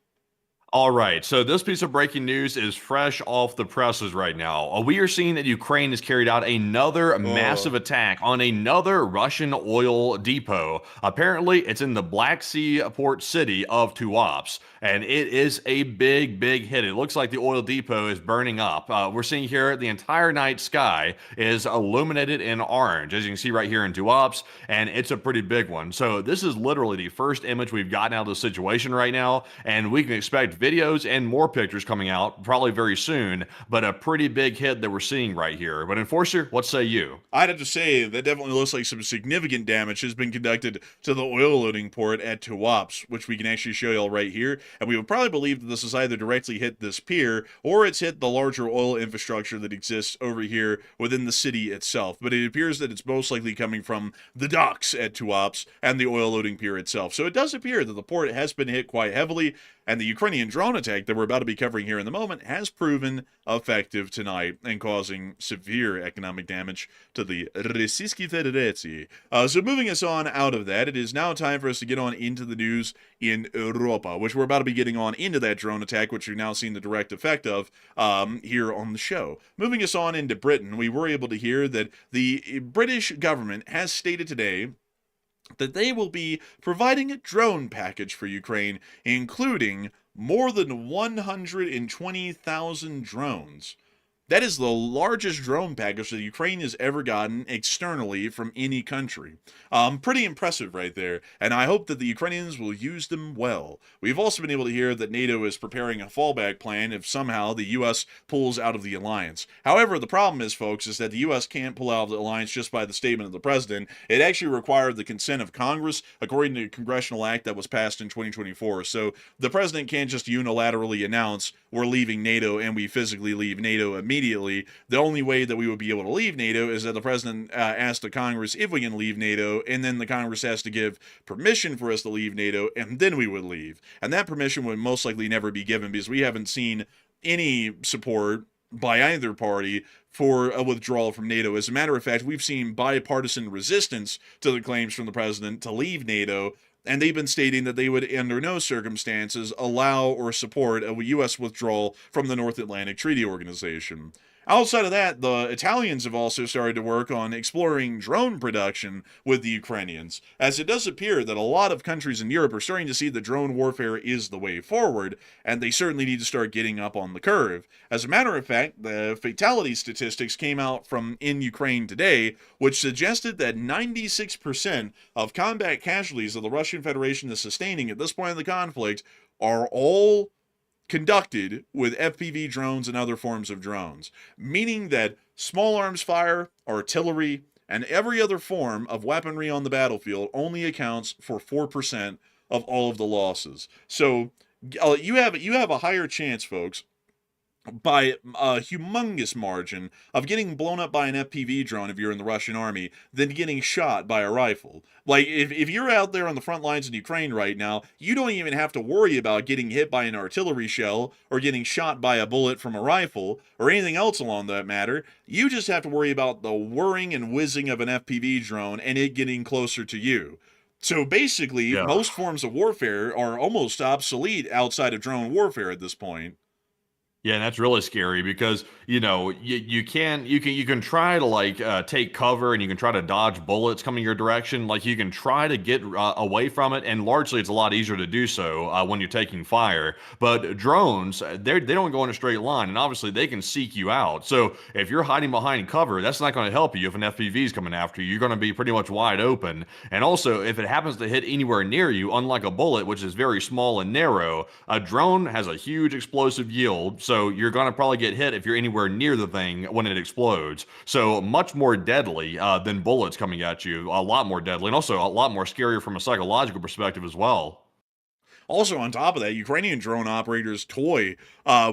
All right, so this piece of breaking news is fresh off the presses right now. We are seeing that Ukraine has carried out another massive attack on another Russian oil depot. Apparently, it's in the Black Sea port city of Tuapse, and it is a big, big hit. It looks like the oil depot is burning up. We're seeing here the entire night sky is illuminated in orange, as you can see right here in Tuapse, and it's a pretty big one. So this is literally the first image we've gotten out of the situation right now, and we can expect videos and more pictures coming out probably very soon, but a pretty big hit that we're seeing right here. But Enforcer, what say you? I'd have to say that definitely looks like some significant damage has been conducted to the oil loading port at Tuapse, which we can actually show y'all right here. And we would probably believe that this has either directly hit this pier or it's hit the larger oil infrastructure that exists over here within the city itself. But it appears that it's most likely coming from the docks at Tuapse and the oil loading pier itself. So it does appear that the port has been hit quite heavily, and the Ukrainian drone attack that we're about to be covering here in the moment has proven effective tonight and causing severe economic damage to the Rossiyskyi Federatsii. So moving us on out of that, it is now time for us to get on into the news in Europa, which we're about to be getting on into that drone attack, which we've now seen the direct effect of here on the show. Moving us on into Britain, we were able to hear that the British government has stated today that they will be providing a drone package for Ukraine, including more than 120,000 drones. That is the largest drone package that Ukraine has ever gotten externally from any country. Pretty impressive right there, and I hope that the Ukrainians will use them well. We've also been able to hear that NATO is preparing a fallback plan if somehow the U.S. pulls out of the alliance. However, the problem is, folks, is that the U.S. can't pull out of the alliance just by the statement of the president. It actually required the consent of Congress, according to a congressional act that was passed in 2024. So the president can't just unilaterally announce we're leaving NATO and we physically leave NATO immediately. The only way that we would be able to leave NATO is that the president asks the Congress if we can leave NATO, and then the Congress has to give permission for us to leave NATO, and then we would leave. And that permission would most likely never be given because we haven't seen any support by either party for a withdrawal from NATO. As a matter of fact, we've seen bipartisan resistance to the claims from the president to leave NATO, and they've been stating that they would, under no circumstances, allow or support a U.S. withdrawal from the North Atlantic Treaty Organization. Outside of that, the Italians have also started to work on exploring drone production with the Ukrainians, as it does appear that a lot of countries in Europe are starting to see that drone warfare is the way forward, and they certainly need to start getting up on the curve. As a matter of fact, the fatality statistics came out from in Ukraine today, which suggested that 96% of combat casualties that the Russian Federation is sustaining at this point in the conflict are all conducted with FPV drones and other forms of drones, meaning that small arms fire, artillery, and every other form of weaponry on the battlefield only accounts for 4% of all of the losses. So you have a higher chance, folks, by a humongous margin of getting blown up by an FPV drone if you're in the Russian army than getting shot by a rifle. Like, if you're out there on the front lines in Ukraine right now, you don't even have to worry about getting hit by an artillery shell or getting shot by a bullet from a rifle or anything else along that matter. You just have to worry about the whirring and whizzing of an FPV drone and it getting closer to you. So basically, most forms of warfare are almost obsolete outside of drone warfare at this point. Yeah, and that's really scary because you can try to like take cover and you can try to dodge bullets coming your direction. Like you can try to get away from it, and largely it's a lot easier to do so when you're taking fire. But drones, they don't go in a straight line, and obviously they can seek you out. So if you're hiding behind cover, that's not going to help you. If an FPV is coming after you, you're going to be pretty much wide open. And also, if it happens to hit anywhere near you, unlike a bullet, which is very small and narrow, a drone has a huge explosive yield. So you're going to probably get hit if you're anywhere near the thing when it explodes. So much more deadly than bullets coming at you, a lot more deadly, and also a lot more scarier from a psychological perspective as well. Also, on top of that, Ukrainian drone operators toy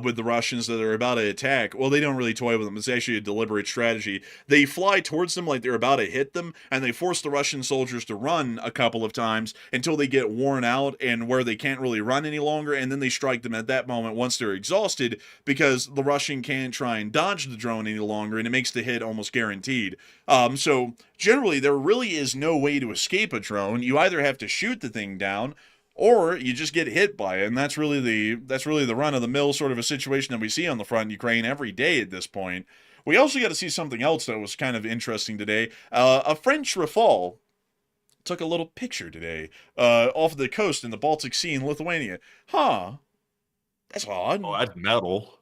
with the Russians that are about to attack. Well, they don't really toy with them. It's actually a deliberate strategy. They fly towards them like they're about to hit them, and they force the Russian soldiers to run a couple of times until they get worn out and where they can't really run any longer, and then they strike them at that moment once they're exhausted because the Russian can't try and dodge the drone any longer, and it makes the hit almost guaranteed. So generally, there really is no way to escape a drone. You either have to shoot the thing down, or you just get hit by it, and that's really the run-of-the-mill sort of a situation that we see on the front in Ukraine every day at this point. We also got to see something else that was kind of interesting today. A French Rafale took a little picture today off the coast in the Baltic Sea in Lithuania. Huh? That's odd. Oh, that's metal.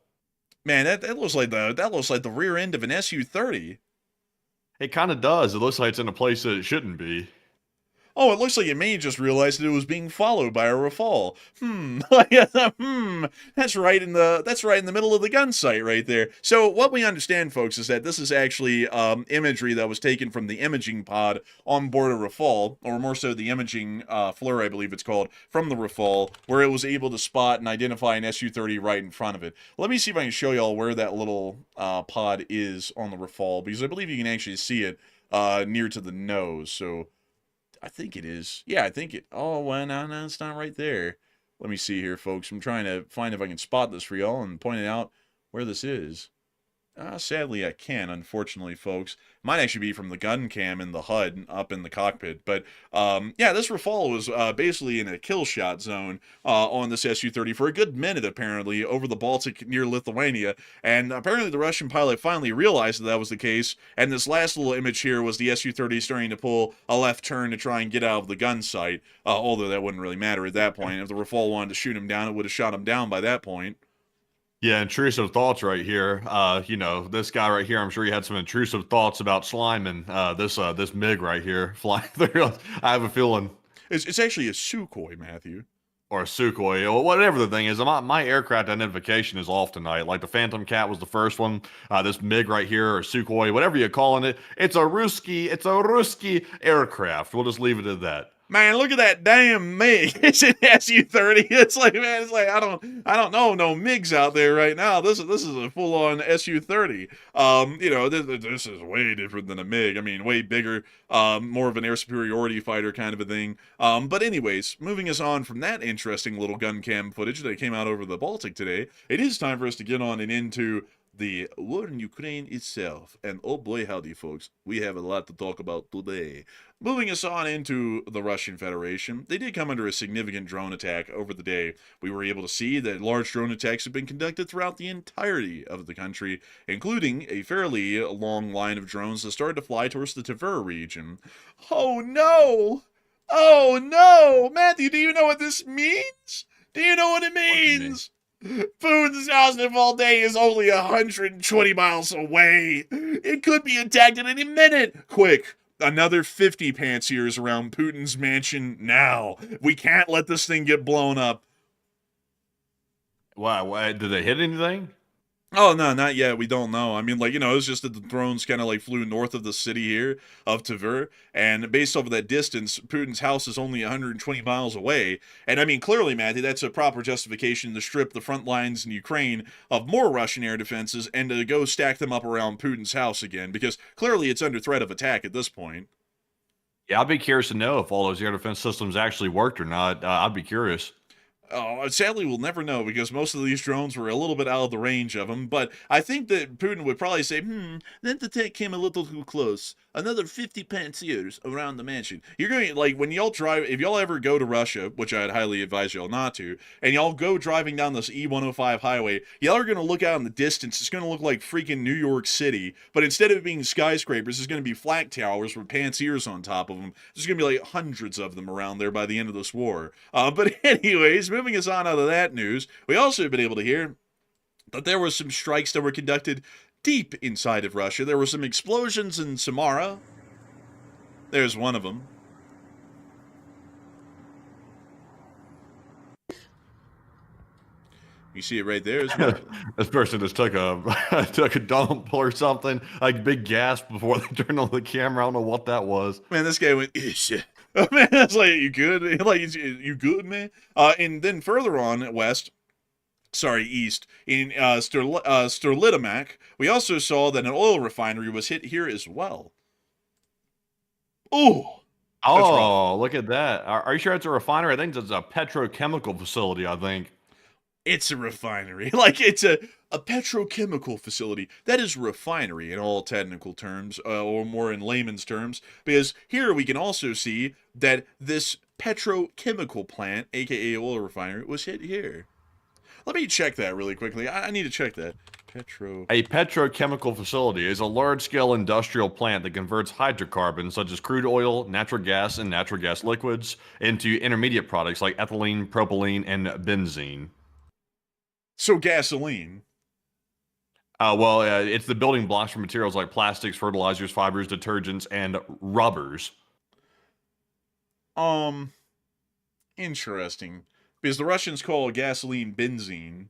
Man, that looks like the rear end of an Su-30. It kind of does. It looks like it's in a place that it shouldn't be. Oh, it looks like it may have just realized that it was being followed by a Rafale. That's right in the middle of the gun sight right there. So what we understand, folks, is that this is actually imagery that was taken from the imaging pod on board a Rafale, or more so the imaging FLIR, I believe it's called, from the Rafale, where it was able to spot and identify an Su-30 right in front of it. Let me see if I can show y'all where that little pod is on the Rafale, because I believe you can actually see it near to the nose. So I think it is. Yeah, I think it. Oh, well, no, it's not right there. Let me see here, folks. I'm trying to find if I can spot this for y'all and point it out where this is. Sadly, I can, unfortunately, folks. Might actually be from the gun cam in the HUD up in the cockpit. But, yeah, this Rafale was basically in a kill shot zone on this Su-30 for a good minute, apparently, over the Baltic near Lithuania. And apparently the Russian pilot finally realized that was the case. And this last little image here was the Su-30 starting to pull a left turn to try and get out of the gun sight. Although that wouldn't really matter at that point. If the Rafale wanted to shoot him down, it would have shot him down by that point. Yeah, intrusive thoughts right here. This guy right here, I'm sure he had some intrusive thoughts about sliming this MiG right here flying through. I have a feeling. It's actually a Sukhoi, Matthew. Or a Sukhoi, or whatever the thing is. My aircraft identification is off tonight. Like the Phantom Cat was the first one. This MiG right here, or Sukhoi, whatever you're calling it, it's a Ruski aircraft. We'll just leave it at that. Man, look at that damn MiG. It's an Su-30. It's like, man, I don't know no MiGs out there right now. This is a full-on Su-30. This is way different than a MiG. I mean, way bigger, more of an air superiority fighter kind of a thing. But anyways, moving us on from that interesting little gun cam footage that came out over the Baltic today, it is time for us to get on and into the war in Ukraine itself. And oh boy, howdy, folks, we have a lot to talk about today. Moving us on into the Russian Federation, they did come under a significant drone attack over the day. We were able to see that large drone attacks have been conducted throughout the entirety of the country, including a fairly long line of drones that started to fly towards the Tver region. Oh no! Oh no! Matthew, do you know what this means? Do you know what it means? Putin's house in Valday is only 120 miles away. It could be attacked at any minute. Quick, another 50 pantsiers around Putin's mansion now. We can't let this thing get blown up. Wow, did they hit anything? Oh, no, not yet. We don't know. I mean, like, it's just that the drones kind of like flew north of the city here of Tver, and based off of that distance, Putin's house is only 120 miles away. And I mean, clearly, Matthew, that's a proper justification to strip the front lines in Ukraine of more Russian air defenses and to go stack them up around Putin's house again, because clearly it's under threat of attack at this point. Yeah, I'd be curious to know if all those air defense systems actually worked or not. I'd be curious. Oh, sadly, we'll never know because most of these drones were a little bit out of the range of them. But I think that Putin would probably say, that attack came a little too close. Another 50 pantsiers around the mansion. You're going, like, when y'all drive, if y'all ever go to Russia, which I'd highly advise y'all not to, and y'all go driving down this E105 highway, y'all are going to look out in the distance. It's going to look like freaking New York City. But instead of it being skyscrapers, there's going to be flat towers with pantsiers on top of them. There's going to be like hundreds of them around there by the end of this war. But anyways, moving us on out of that news, we also have been able to hear that there were some strikes that were conducted deep inside of Russia. There were some explosions in Samara. There's one of them. You see it right there. This person just took a dump or something, like big gasp before they turned on the camera. I don't know what that was. Man, this guy went, shit. Oh, man, that's like, you good? Like, you good, man? And then further on east, in Sterlitamak, we also saw that an oil refinery was hit here as well. Ooh. Oh, look at that. Are you sure it's a refinery? I think it's a petrochemical facility, I think. It's a refinery. Like, it's a petrochemical facility. That is refinery in all technical terms, or more in layman's terms, because here we can also see that this petrochemical plant, aka oil refinery, was hit here. Let me check that really quickly. I need to check that. A petrochemical facility is a large-scale industrial plant that converts hydrocarbons such as crude oil, natural gas, and natural gas liquids into intermediate products like ethylene, propylene, and benzene. So gasoline. It's the building blocks for materials like plastics, fertilizers, fibers, detergents, and rubbers. Interesting. Because the Russians call gasoline benzene.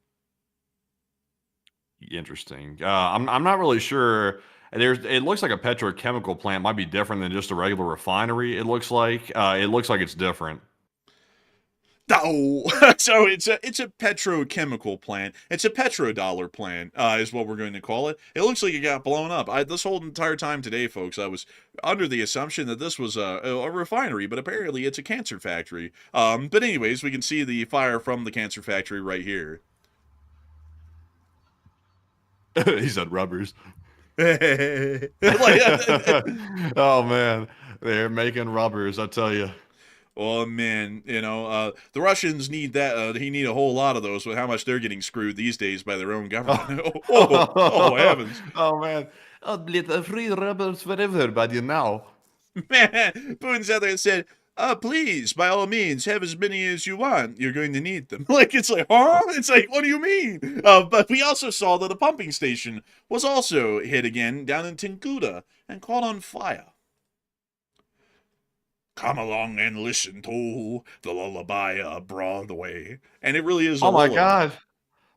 Interesting. I'm not really sure. It looks like a petrochemical plant might be different than just a regular refinery. It looks like it's different. Oh, so it's a petrochemical plant. It's a petrodollar plant, is what we're going to call it. It looks like it got blown up. This whole entire time today, folks, I was under the assumption that this was a refinery, but apparently it's a cancer factory. But anyways, we can see the fire from the cancer factory right here. He said rubbers. Like, oh man, they're making rubbers, I tell you. Oh man, the Russians need that. He need a whole lot of those with how much they're getting screwed these days by their own government. Oh heavens! Oh man, I'll let the free rubbers for everybody now. Man, Putin sat there and said, please, by all means, have as many as you want. You're going to need them. Like, it's like, huh? It's like, what do you mean? But we also saw that a pumping station was also hit again down in Tinguda and caught on fire. Come along and listen to the lullaby of Broadway. And it really is a lullaby. My God.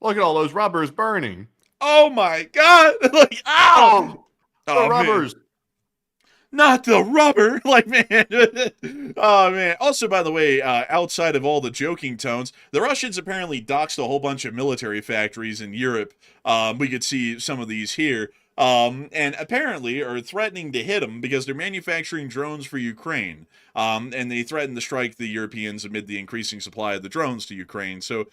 Look at all those rubbers burning. Oh my God. Like, ow! The rubbers. Man. Not the rubber. Like, man. Oh, man. Also, by the way, outside of all the joking tones, the Russians apparently doxed a whole bunch of military factories in Europe. We could see some of these here. And apparently are threatening to hit them because they're manufacturing drones for Ukraine. And they threaten to strike the Europeans amid the increasing supply of the drones to Ukraine. So,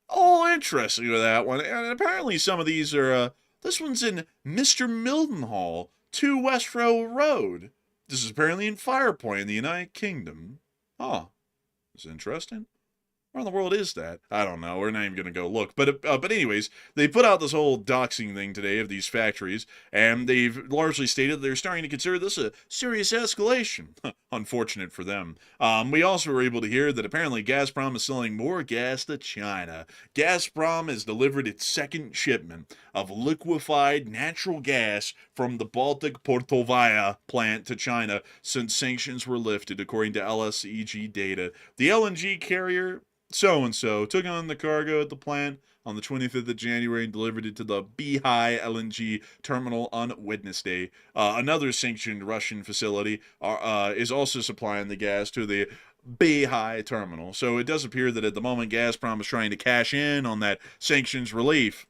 all interesting with that one. And apparently some of these are This one's in Mr. Mildenhall, 2 West Row Road. This is apparently in Firepoint in the United Kingdom. Huh. That's interesting. Where in the world is that? I don't know. We're not even going to go look. But anyways, they put out this whole doxing thing today of these factories, and they've largely stated they're starting to consider this a serious escalation. Unfortunate for them. We also were able to hear that apparently Gazprom is selling more gas to China. Gazprom has delivered its second shipment of liquefied natural gas from the Baltic Portovaya plant to China since sanctions were lifted, according to LSEG data. The LNG carrier so-and-so took on the cargo at the plant on the 25th of January and delivered it to the Beihai LNG terminal on Wednesday. Another sanctioned Russian facility is also supplying the gas to the Beihai terminal. So it does appear that at the moment Gazprom is trying to cash in on that sanctions relief,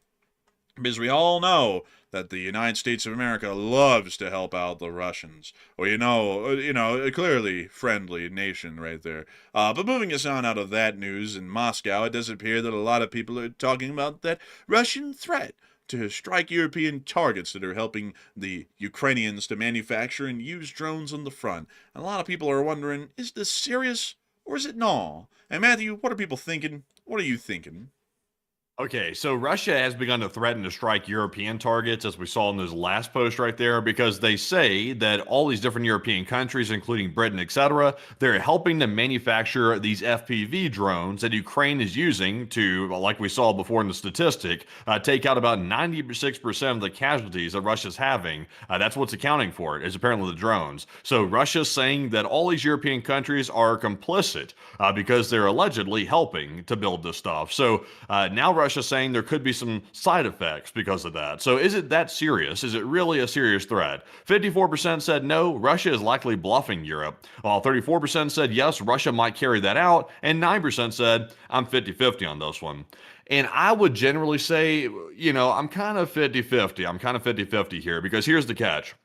because we all know that the United States of America loves to help out the Russians. Well, a clearly friendly nation right there. But moving us on out of that news in Moscow, it does appear that a lot of people are talking about that Russian threat to strike European targets that are helping the Ukrainians to manufacture and use drones on the front. And a lot of people are wondering, is this serious or is it not? And Matthew, what are people thinking? What are you thinking? Okay, so Russia has begun to threaten to strike European targets, as we saw in those last post right there, because they say that all these different European countries, including Britain, etc., they're helping to manufacture these FPV drones that Ukraine is using to, like we saw before in the statistic, take out about 96% of the casualties that Russia's having. That's what's accounting for it, is apparently the drones. So Russia's saying that all these European countries are complicit because they're allegedly helping to build this stuff. So now Russia saying there could be some side effects because of that. So is it that serious? Is it really a serious threat? 54% said no, Russia is likely bluffing Europe, while 34% said yes, Russia might carry that out, and 9% said I'm 50-50 on this one. And I would generally say, I'm kind of 50-50. I'm kind of 50-50 here, because here's the catch.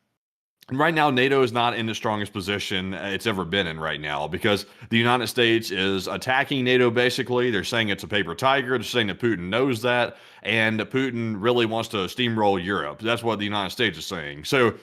Right now, NATO is not in the strongest position it's ever been in right now, because the United States is attacking NATO, basically. They're saying it's a paper tiger. They're saying that Putin knows that, and Putin really wants to steamroll Europe. That's what the United States is saying. So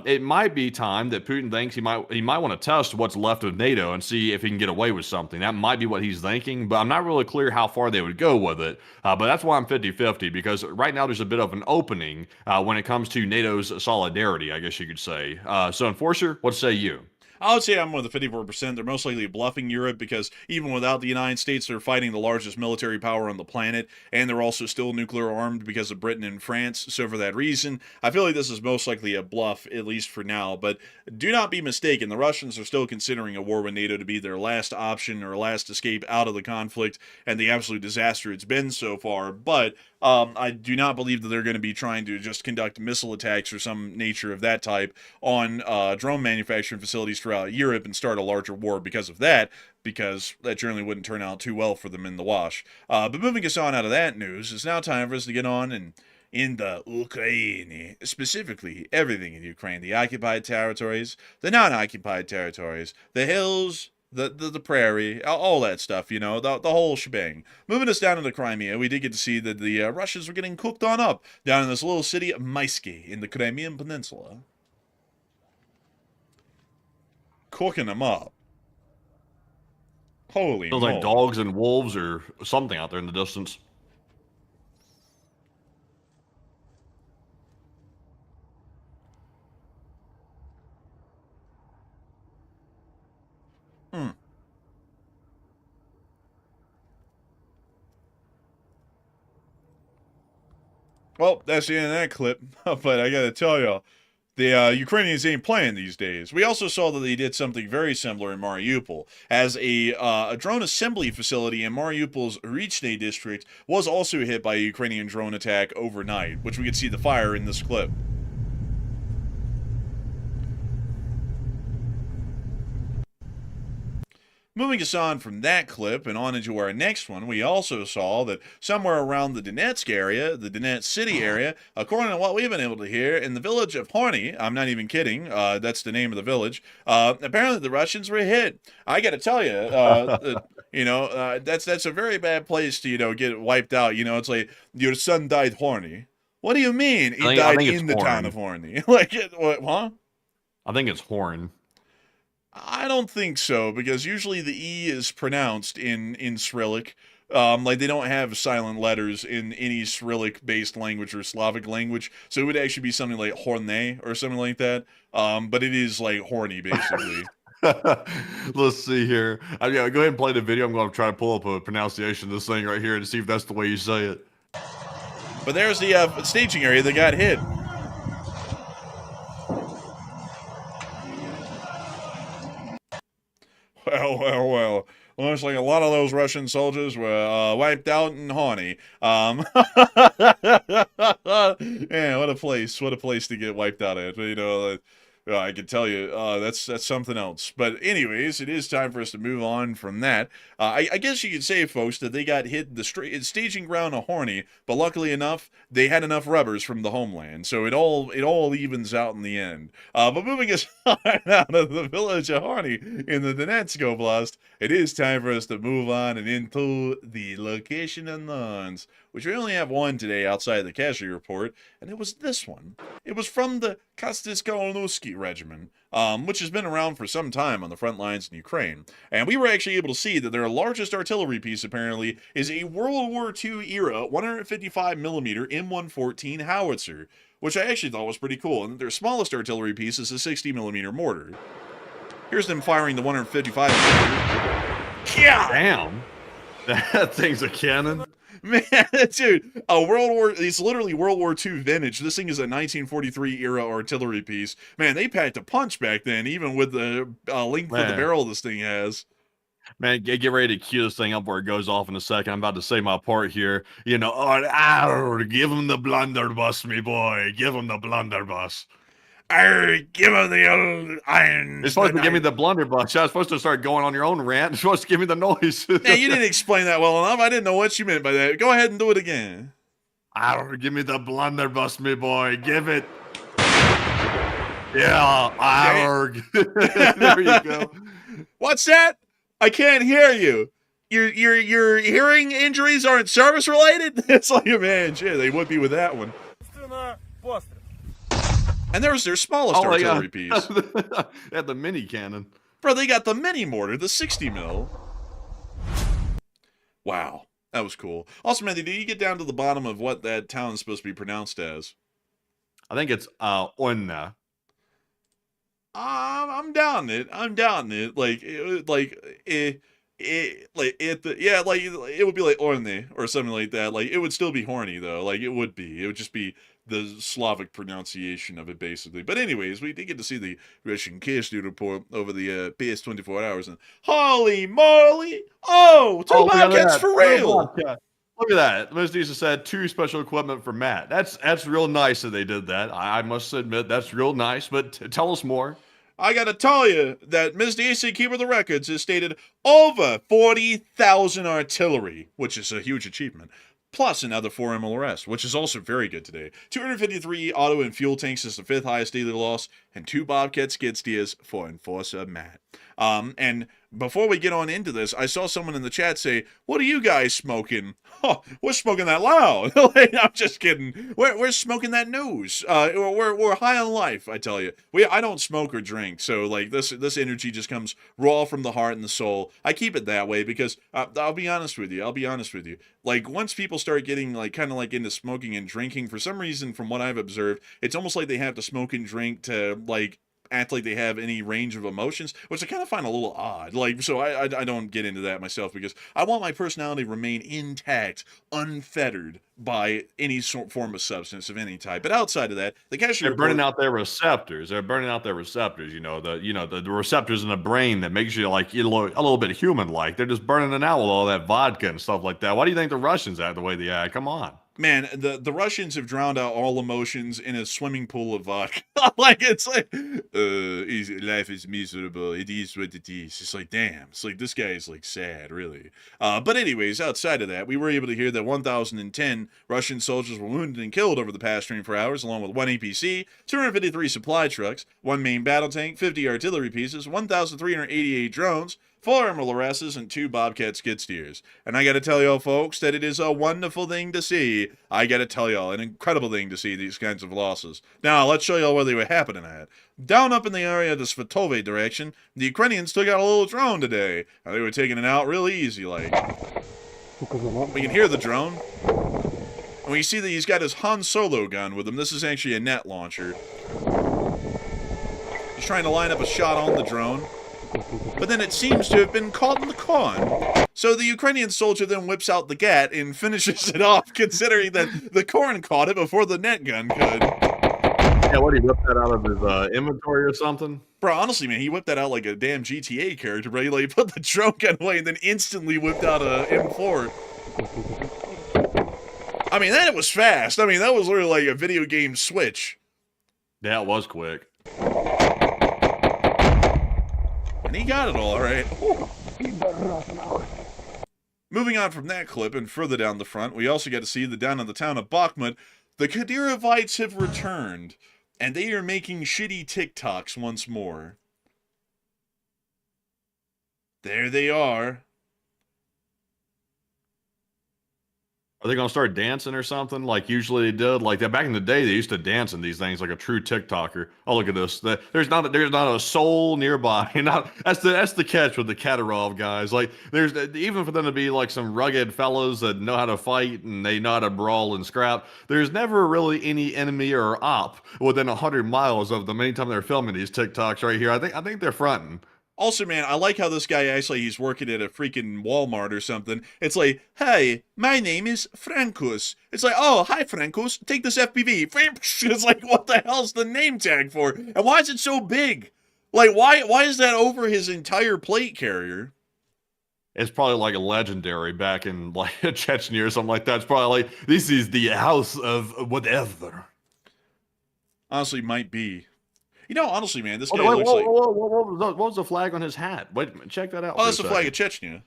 it might be time that Putin thinks he might want to test what's left of NATO and see if he can get away with something. That might be what he's thinking, but I'm not really clear how far they would go with it. But that's why I'm 50-50, because right now there's a bit of an opening when it comes to NATO's solidarity, I guess you could say. So, Enforcer, what say you? I would say I'm with the 54%. They're most likely bluffing Europe, because even without the United States, they're fighting the largest military power on the planet, and they're also still nuclear armed because of Britain and France. So for that reason, I feel like this is most likely a bluff, at least for now. But do not be mistaken, the Russians are still considering a war with NATO to be their last option or last escape out of the conflict and the absolute disaster it's been so far. But I do not believe that they're going to be trying to just conduct missile attacks or some nature of that type on drone manufacturing facilities throughout Europe and start a larger war because of that, because that generally wouldn't turn out too well for them in the wash. But moving us on out of that news, it's now time for us to get on and in the Ukraine, specifically everything in Ukraine, the occupied territories, the non-occupied territories, the hills, the prairie, all that stuff, the whole shebang. Moving us down into Crimea, we did get to see that the Russians were getting cooked on up down in this little city of Maisky in the Crimean Peninsula. Cooking them up. Holy Feels moly. like dogs and wolves or something out there in the distance. Well, that's the end of that clip. But I gotta tell you, the Ukrainians ain't playing these days. We also saw that they did something very similar in Mariupol, as a drone assembly facility in Mariupol's Rychny district was also hit by a Ukrainian drone attack overnight, which we could see the fire in this clip. Moving us on from that clip and on into our next one, we also saw that somewhere around the Donetsk area, the Donetsk city area, according to what we've been able to hear, in the village of Horny, I'm not even kidding, that's the name of the village, apparently the Russians were hit. I gotta tell you, that's a very bad place to, get wiped out. It's like, your son died horny. What do you mean? He I died think it's in the town Horn. of Horny. Like, what, huh? I think it's Horn. I don't think so, because usually the E is pronounced in Cyrillic. Like they don't have silent letters in any Cyrillic-based language or Slavic language, so it would actually be something like horne or something like that. But it is like horny, basically. Let's see here. Yeah, go ahead and play the video. I'm going to try to pull up a pronunciation of this thing right here to see if that's the way you say it. But there's the staging area that got hit. Well. Looks like a lot of those Russian soldiers were wiped out in Horny. Yeah, what a place to get wiped out at. You know, I can tell you, that's something else. But anyways, it is time for us to move on from that. I guess you could say, folks, that they got hit the staging ground of Horny, but luckily enough, they had enough rubbers from the homeland, so it all evens out in the end. But moving us on out of the village of Horny in the Donetsk Oblast, it is time for us to move on and into the location unknowns, which we only have one today outside the casualty report, and it was this one. It was from the Kostiskolnuski Regiment, which has been around for some time on the front lines in Ukraine. And we were actually able to see that their largest artillery piece, apparently, is a World War II era 155mm M114 howitzer, which I actually thought was pretty cool. And their smallest artillery piece is a 60mm mortar. Here's them firing the 155mm. Yeah! Damn! That thing's a cannon. Man, dude, it's literally World War II vintage. This thing is a 1943 era artillery piece. Man, they packed a punch back then, even with the length of the barrel this thing has. Man, get ready to cue this thing up where it goes off in a second. I'm about to say my part here. You know, give him the blunderbuss, me boy. Give him the blunderbuss. Give him the old iron. It's supposed to give me the blunderbuss. I was supposed to start going on your own rant. It's supposed to give me the noise. Yeah, you didn't explain that well enough. I didn't know what you meant by that. Go ahead and do it again. Give me the blunderbuss, me boy. Give it. Yeah, there you go. What's that? I can't hear you. Your hearing injuries aren't service related? It's like, man, shit, they would be with that one. And there's their smallest artillery piece. They had the mini cannon. Bro, they got the mini mortar, the 60mm. Wow, that was cool. Also, man, did you get down to the bottom of what that town is supposed to be pronounced as? I think it's Onna. I'm down it. It would be like Orne or something like that. Like, it would still be horny though. Like, it would just be the Slavic pronunciation of it, basically. But anyways, we did get to see the Russian casualty report over the past 24 hours, and holy moly! Oh, two Bobcats for real! Look at that. Ms. Disa said 2 special equipment for Matt. That's real nice that they did that. I must admit, that's real nice, but tell us more. I gotta tell you that Ms. DC, keeper of the records, has stated over 40,000 artillery, which is a huge achievement, plus another 4 MLRS, which is also very good today. 253 auto and fuel tanks is the 5th highest daily loss, and 2 Bobcat skid steers for Enforcer Matt. And before we get on into this, I saw someone in the chat say, "What are you guys smoking?" Oh, we're smoking that loud. I'm just kidding. We're smoking that news. We're high on life, I tell you. I don't smoke or drink, so like this energy just comes raw from the heart and the soul. I keep it that way because I'll be honest with you. Like, once people start getting like kind of like into smoking and drinking, for some reason, from what I've observed, it's almost like they have to smoke and drink to like act like they have any range of emotions, which I kind of find a little odd. Like, so I don't get into that myself because I want my personality to remain intact, unfettered by any form of substance of any type. But outside of that, the cashier they're burning out their receptors. You know, the receptors in the brain that makes you like a little bit human-like. They're just burning it out with all that vodka and stuff like that. Why do you think the Russians act the way they act? Come on. Man, the Russians have drowned out all emotions in a swimming pool of vodka. Like, it's like, life is miserable. It is what it is. It's like, damn. It's like, this guy is like sad, really. But anyways, outside of that, we were able to hear that 1,010 Russian soldiers were wounded and killed over the past 24 hours, along with 1 APC, 253 supply trucks, 1 main battle tank, 50 artillery pieces, 1,388 drones, 4 MLRSs, and 2 Bobcat skid steers. And I gotta tell y'all, folks, that it is a wonderful thing to see. I gotta tell y'all, an incredible thing to see these kinds of losses. Now, let's show y'all where they were happening at. Down up in the area of the Svatove direction, the Ukrainians took out a little drone today. Now, they were taking it out real easy, like. We can hear the drone. And we see that he's got his Han Solo gun with him. This is actually a net launcher. He's trying to line up a shot on the drone. But then it seems to have been caught in the corn. So the Ukrainian soldier then whips out the gat and finishes it off, considering that the corn caught it before the net gun could. Yeah, what, he whipped that out of his inventory or something? Bro, honestly, man, he whipped that out like a damn GTA character, bro. He like put the drone gun away and then instantly whipped out a M4. I mean, that was fast. I mean, that was literally like a video game switch. Yeah, it was quick. And he got it all right. Moving on from that clip and further down the front, we also get to see that down in the town of Bakhmut, the Kadyrovites have returned, and they are making shitty TikToks once more. There they are. Are they going to start dancing or something like usually they did? Like that back in the day, they used to dance in these things like a true TikToker. Oh, look at this. There's not a soul nearby. That's the catch with the Kadyrov guys. Like there's even for them to be like some rugged fellows that know how to fight and they know how to brawl and scrap. There's never really any enemy or op within 100 miles of them. Anytime they're filming these TikToks right here, I think they're fronting. Also, man, I like how this guy acts like he's working at a freaking Walmart or something. It's like, hey, my name is Frankus. It's like, oh, hi, Frankus. Take this FPV. It's like, what the hell's the name tag for? And why is it so big? Like, why is that over his entire plate carrier? It's probably like a legendary back in like Chechnya or something like that. It's probably like, this is the house of whatever. Honestly, might be. You know, honestly, man, this guy What looks was the flag on his hat? Wait, check that out. Oh, that's the flag of Chechnya.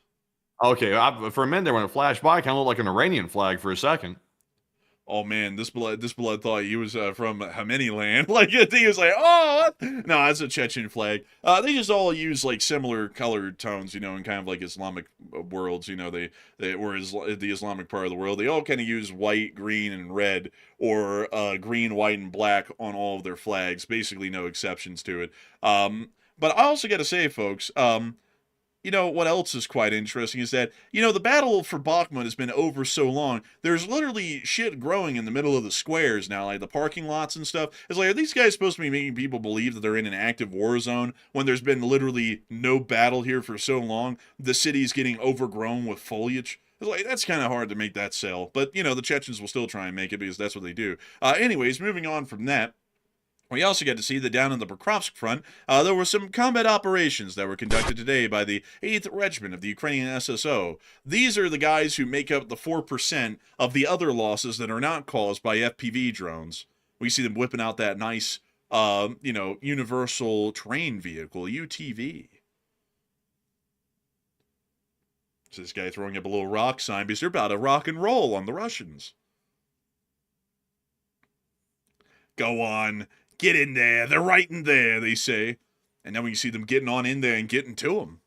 Okay, for a minute there when it flashed by, kind of looked like an Iranian flag for a second. Oh man, this blood thought he was from Hameni land. Like he was like, oh, what? No, that's a Chechen flag. They just all use like similar color tones, you know, in kind of like Islamic worlds. You know, they or the Islamic part of the world. They all kind of use white, green, and red, or green, white, and black on all of their flags. Basically, no exceptions to it. But I also got to say, folks, you know, what else is quite interesting is that, you know, the battle for Bakhmut has been over so long, there's literally shit growing in the middle of the squares now, like the parking lots and stuff. It's like, are these guys supposed to be making people believe that they're in an active war zone when there's been literally no battle here for so long? The city's getting overgrown with foliage. It's like, that's kind of hard to make that sell. But, you know, the Chechens will still try and make it because that's what they do. Anyways, moving on from that. We also get to see that down in the Pokrovsk front, there were some combat operations that were conducted today by the 8th Regiment of the Ukrainian SSO. These are the guys who make up the 4% of the other losses that are not caused by FPV drones. We see them whipping out that nice, you know, universal terrain vehicle, UTV. So this guy throwing up a little rock sign because they're about to rock and roll on the Russians. Go on. Get in there. They're right in there, they say. And then we see them getting on in there and getting to them.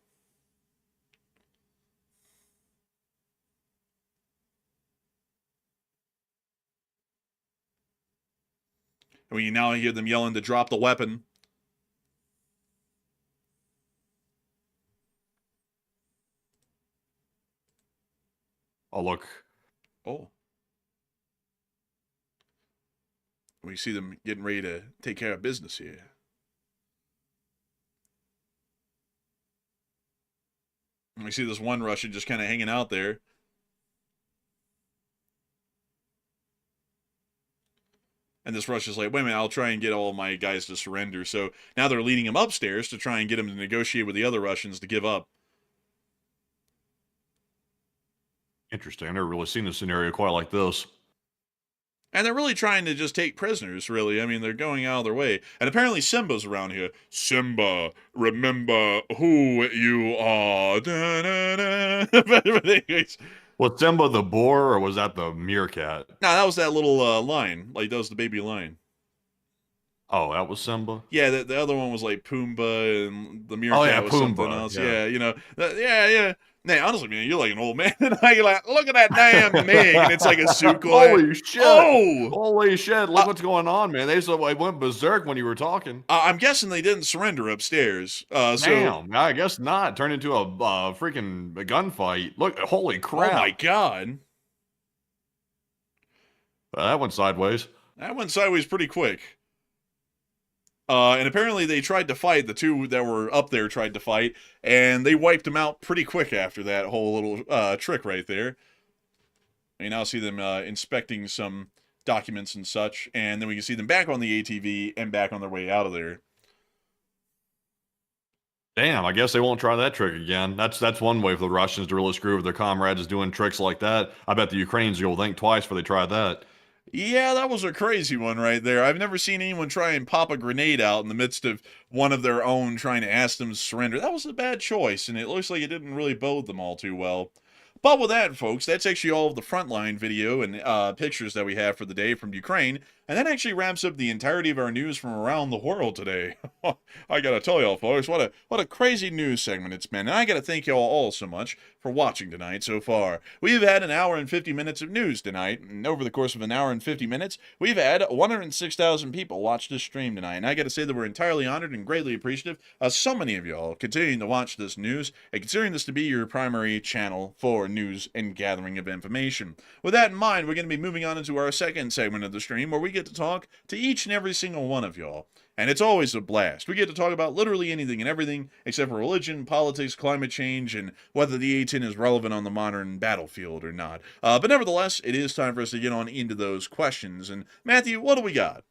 And we now hear them yelling to drop the weapon. Oh, look. Oh. We see them getting ready to take care of business here. And we see this one Russian just kind of hanging out there. And this Russian's like, wait a minute, I'll try and get all of my guys to surrender. So now they're leading him upstairs to try and get him to negotiate with the other Russians to give up. Interesting. I've never really seen a scenario quite like this. And they're really trying to just take prisoners, really. I mean, they're going out of their way. And apparently Simba's around here. Simba, remember who you are. Da, da, da. But anyways. Was Simba the boar or was that the meerkat? No, that was that little lion. Like, that was the baby lion. Oh, that was Simba. Yeah, the other one was like Pumbaa, and the Oh yeah, meerkat was something Pumbaa. else. Yeah. Yeah, yeah. Man, honestly, man, you're like an old man. And you're like, look at that damn Mig, and it's like a Sukhoi. Holy shit! Oh, Holy shit! Look what's going on, man. They went berserk when you were talking. I'm guessing they didn't surrender upstairs. Damn, I guess not. Turned into a freaking gunfight. Look, holy crap! Oh my god, That went sideways. that went sideways pretty quick. And apparently they tried to fight. The two that were up there tried to fight, and they wiped them out pretty quick after that whole little trick right there. You now see them inspecting some documents and such, and then we can see them back on the ATV and back on their way out of there. Damn, I guess they won't try that trick again. That's one way for the Russians to really screw with their comrades, is doing tricks like that. I bet the Ukrainians will think twice before they try that. Yeah, that was a crazy one right there. I've never seen anyone try and pop a grenade out in the midst of one of their own trying to ask them to surrender. That was a bad choice, and it looks like it didn't really bode them all too well. But with that, folks, that's actually all of the frontline video and pictures that we have for the day from Ukraine. And that actually wraps up the entirety of our news from around the world today. I gotta tell y'all, folks, what a crazy news segment it's been. And I gotta thank y'all all so much for watching tonight so far. We've had an hour and 50 minutes of news tonight, and over the course of an hour and 50 minutes, we've had 106,000 people watch this stream tonight. And I gotta say that we're entirely honored and greatly appreciative of so many of y'all continuing to watch this news and considering this to be your primary channel for news and gathering of information. With that in mind, we're going to be moving on into our second segment of the stream, where we get to talk to each and every single one of y'all. And it's always a blast. We get to talk about literally anything and everything except for religion, politics, climate change, and whether the A-10 is relevant on the modern battlefield or not. But nevertheless, it is time for us to get on into those questions. And Matthew, what do we got?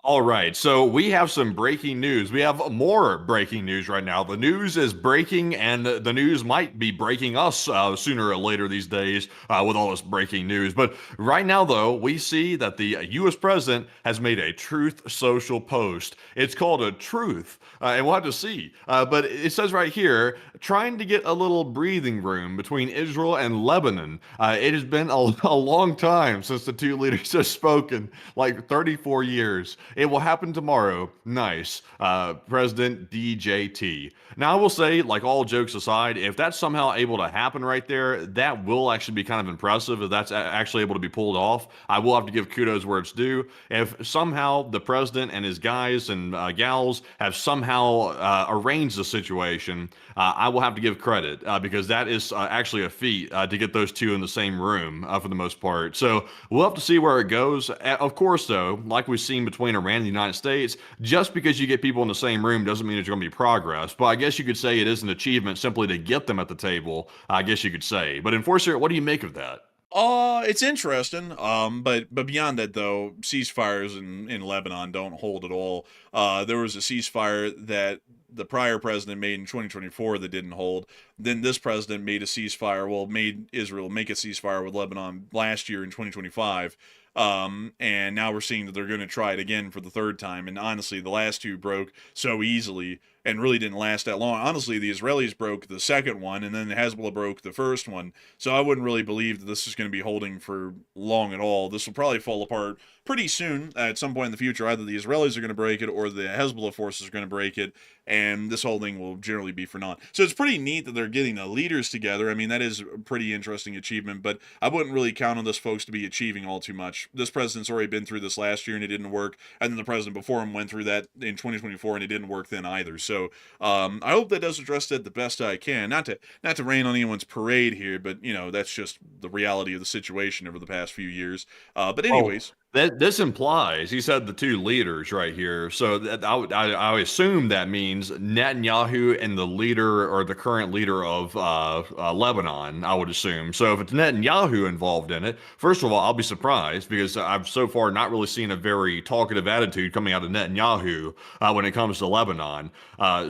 All right, so we have some breaking news. We have more breaking news right now. The news is breaking, and the news might be breaking us sooner or later these days with all this breaking news. But right now, though, we see that the U.S. president has made a Truth Social post. It's called a Truth, and we'll have to see. But it says right here, trying to get a little breathing room between Israel and Lebanon. It has been a long time since the two leaders have spoken, like 34 years. It will happen tomorrow. Nice. President DJT. Now, I will say, like, all jokes aside, if that's somehow able to happen right there, that will actually be kind of impressive if that's actually able to be pulled off. I will have to give kudos where it's due. If somehow the president and his guys and gals have somehow arranged the situation, I will have to give credit because that is actually a feat to get those two in the same room for the most part. So we'll have to see where it goes. Of course, though, like we've seen between Iran and the United States, just because you get people in the same room doesn't mean there's going to be progress. But I guess you could say it is an achievement simply to get them at the table, I guess you could say. But Enforcer, what do you make of that? It's interesting. But beyond that, though, ceasefires in Lebanon don't hold at all. There was a ceasefire that the prior president made in 2024 that didn't hold. Then this president made a ceasefire, made Israel make a ceasefire with Lebanon last year in 2025. And now we're seeing that they're going to try it again for the third time. And honestly, the last two broke so easily and really didn't last that long. Honestly, the Israelis broke the second one, and then Hezbollah broke the first one. So I wouldn't really believe that this is going to be holding for long at all. This will probably fall apart pretty soon at some point in the future. Either the Israelis are going to break it or the Hezbollah forces are going to break it, and this whole thing will generally be for naught. So it's pretty neat that they're getting the leaders together. I mean, that is a pretty interesting achievement, but I wouldn't really count on those folks to be achieving all too much. This president's already been through this last year, and it didn't work, and then the president before him went through that in 2024, and it didn't work then either. So I hope that does address that the best I can. Not to rain on anyone's parade here, but, you know, that's just the reality of the situation over the past few years. But anyways... This implies, he said the two leaders right here. So that I assume that means Netanyahu and the leader or the current leader of Lebanon, I would assume. So if it's Netanyahu involved in it, first of all, I'll be surprised because I've so far not really seen a very talkative attitude coming out of Netanyahu when it comes to Lebanon.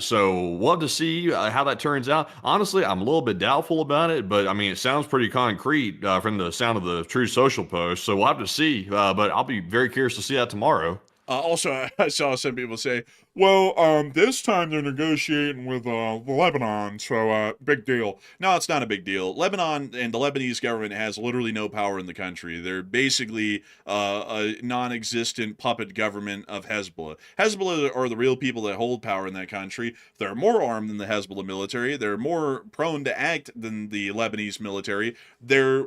So we'll have to see how that turns out. Honestly, I'm a little bit doubtful about it, but I mean, it sounds pretty concrete from the sound of the True Social post. So we'll have to see. But I'll be very curious to see that tomorrow. Also, I saw some people say, Well, this time they're negotiating with Lebanon, so big deal. No, it's not a big deal. Lebanon and the Lebanese government has literally no power in the country. They're basically a non-existent puppet government of Hezbollah. Hezbollah are the real people that hold power in that country. They're more armed than the Hezbollah military. They're more prone to act than the Lebanese military. They're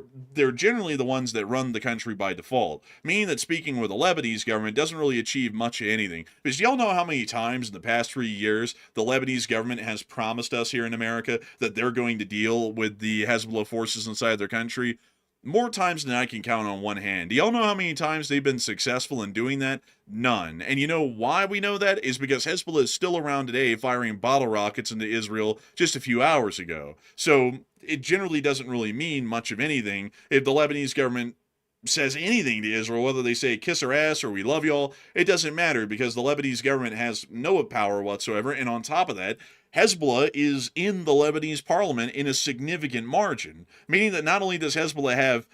generally the ones that run the country by default, meaning that speaking with the Lebanese government doesn't really achieve much of anything. Because y'all know how many times in the past 3 years the Lebanese government has promised us here in America that they're going to deal with the Hezbollah forces inside their country? More times than I can count on one hand. Do y'all know how many times they've been successful in doing that? None. And you know why we know that? Is because Hezbollah is still around today firing bottle rockets into Israel just a few hours ago. So it generally doesn't really mean much of anything if the Lebanese government says anything to Israel, whether they say kiss her ass or we love y'all. It doesn't matter because the Lebanese government has no power whatsoever. And on top of that, Hezbollah is in the Lebanese parliament in a significant margin, meaning that not only does Hezbollah have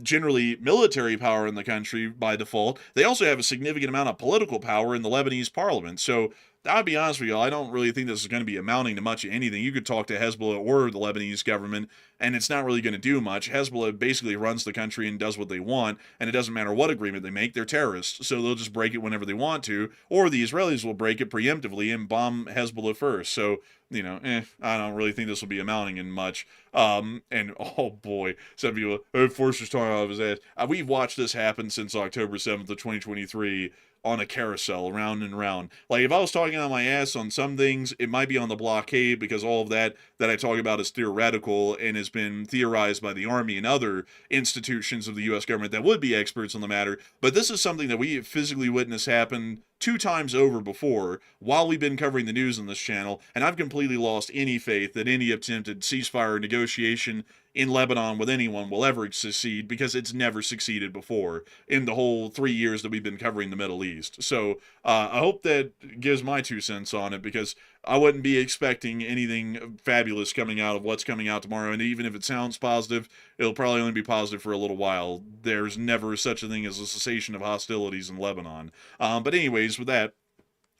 generally military power in the country by default, they also have a significant amount of political power in the Lebanese parliament. So I'll be honest with you, I don't really think this is going to be amounting to much of anything. You could talk to Hezbollah or the Lebanese government, and it's not really going to do much. Hezbollah basically runs the country and does what they want, and it doesn't matter what agreement they make. They're terrorists, so they'll just break it whenever they want to, or the Israelis will break it preemptively and bomb Hezbollah first. So, I don't really think this will be amounting in much. And oh boy, some people, Forster's talking out of his ass. We've watched this happen since October 7th of 2023. On a carousel, round and round. Like, if I was talking on my ass on some things, it might be on the blockade, because all of that I talk about is theoretical and has been theorized by the Army and other institutions of the U.S. government that would be experts on the matter. But this is something that we have physically witnessed happen 2 times over before while we've been covering the news on this channel, and I've completely lost any faith that any attempted ceasefire negotiation in Lebanon with anyone will ever succeed, because it's never succeeded before in the whole 3 years that we've been covering the Middle East. So I hope that gives my 2 cents on it, because I wouldn't be expecting anything fabulous coming out of what's coming out tomorrow. And even if it sounds positive, it'll probably only be positive for a little while. There's never such a thing as a cessation of hostilities in Lebanon. But anyways, with that,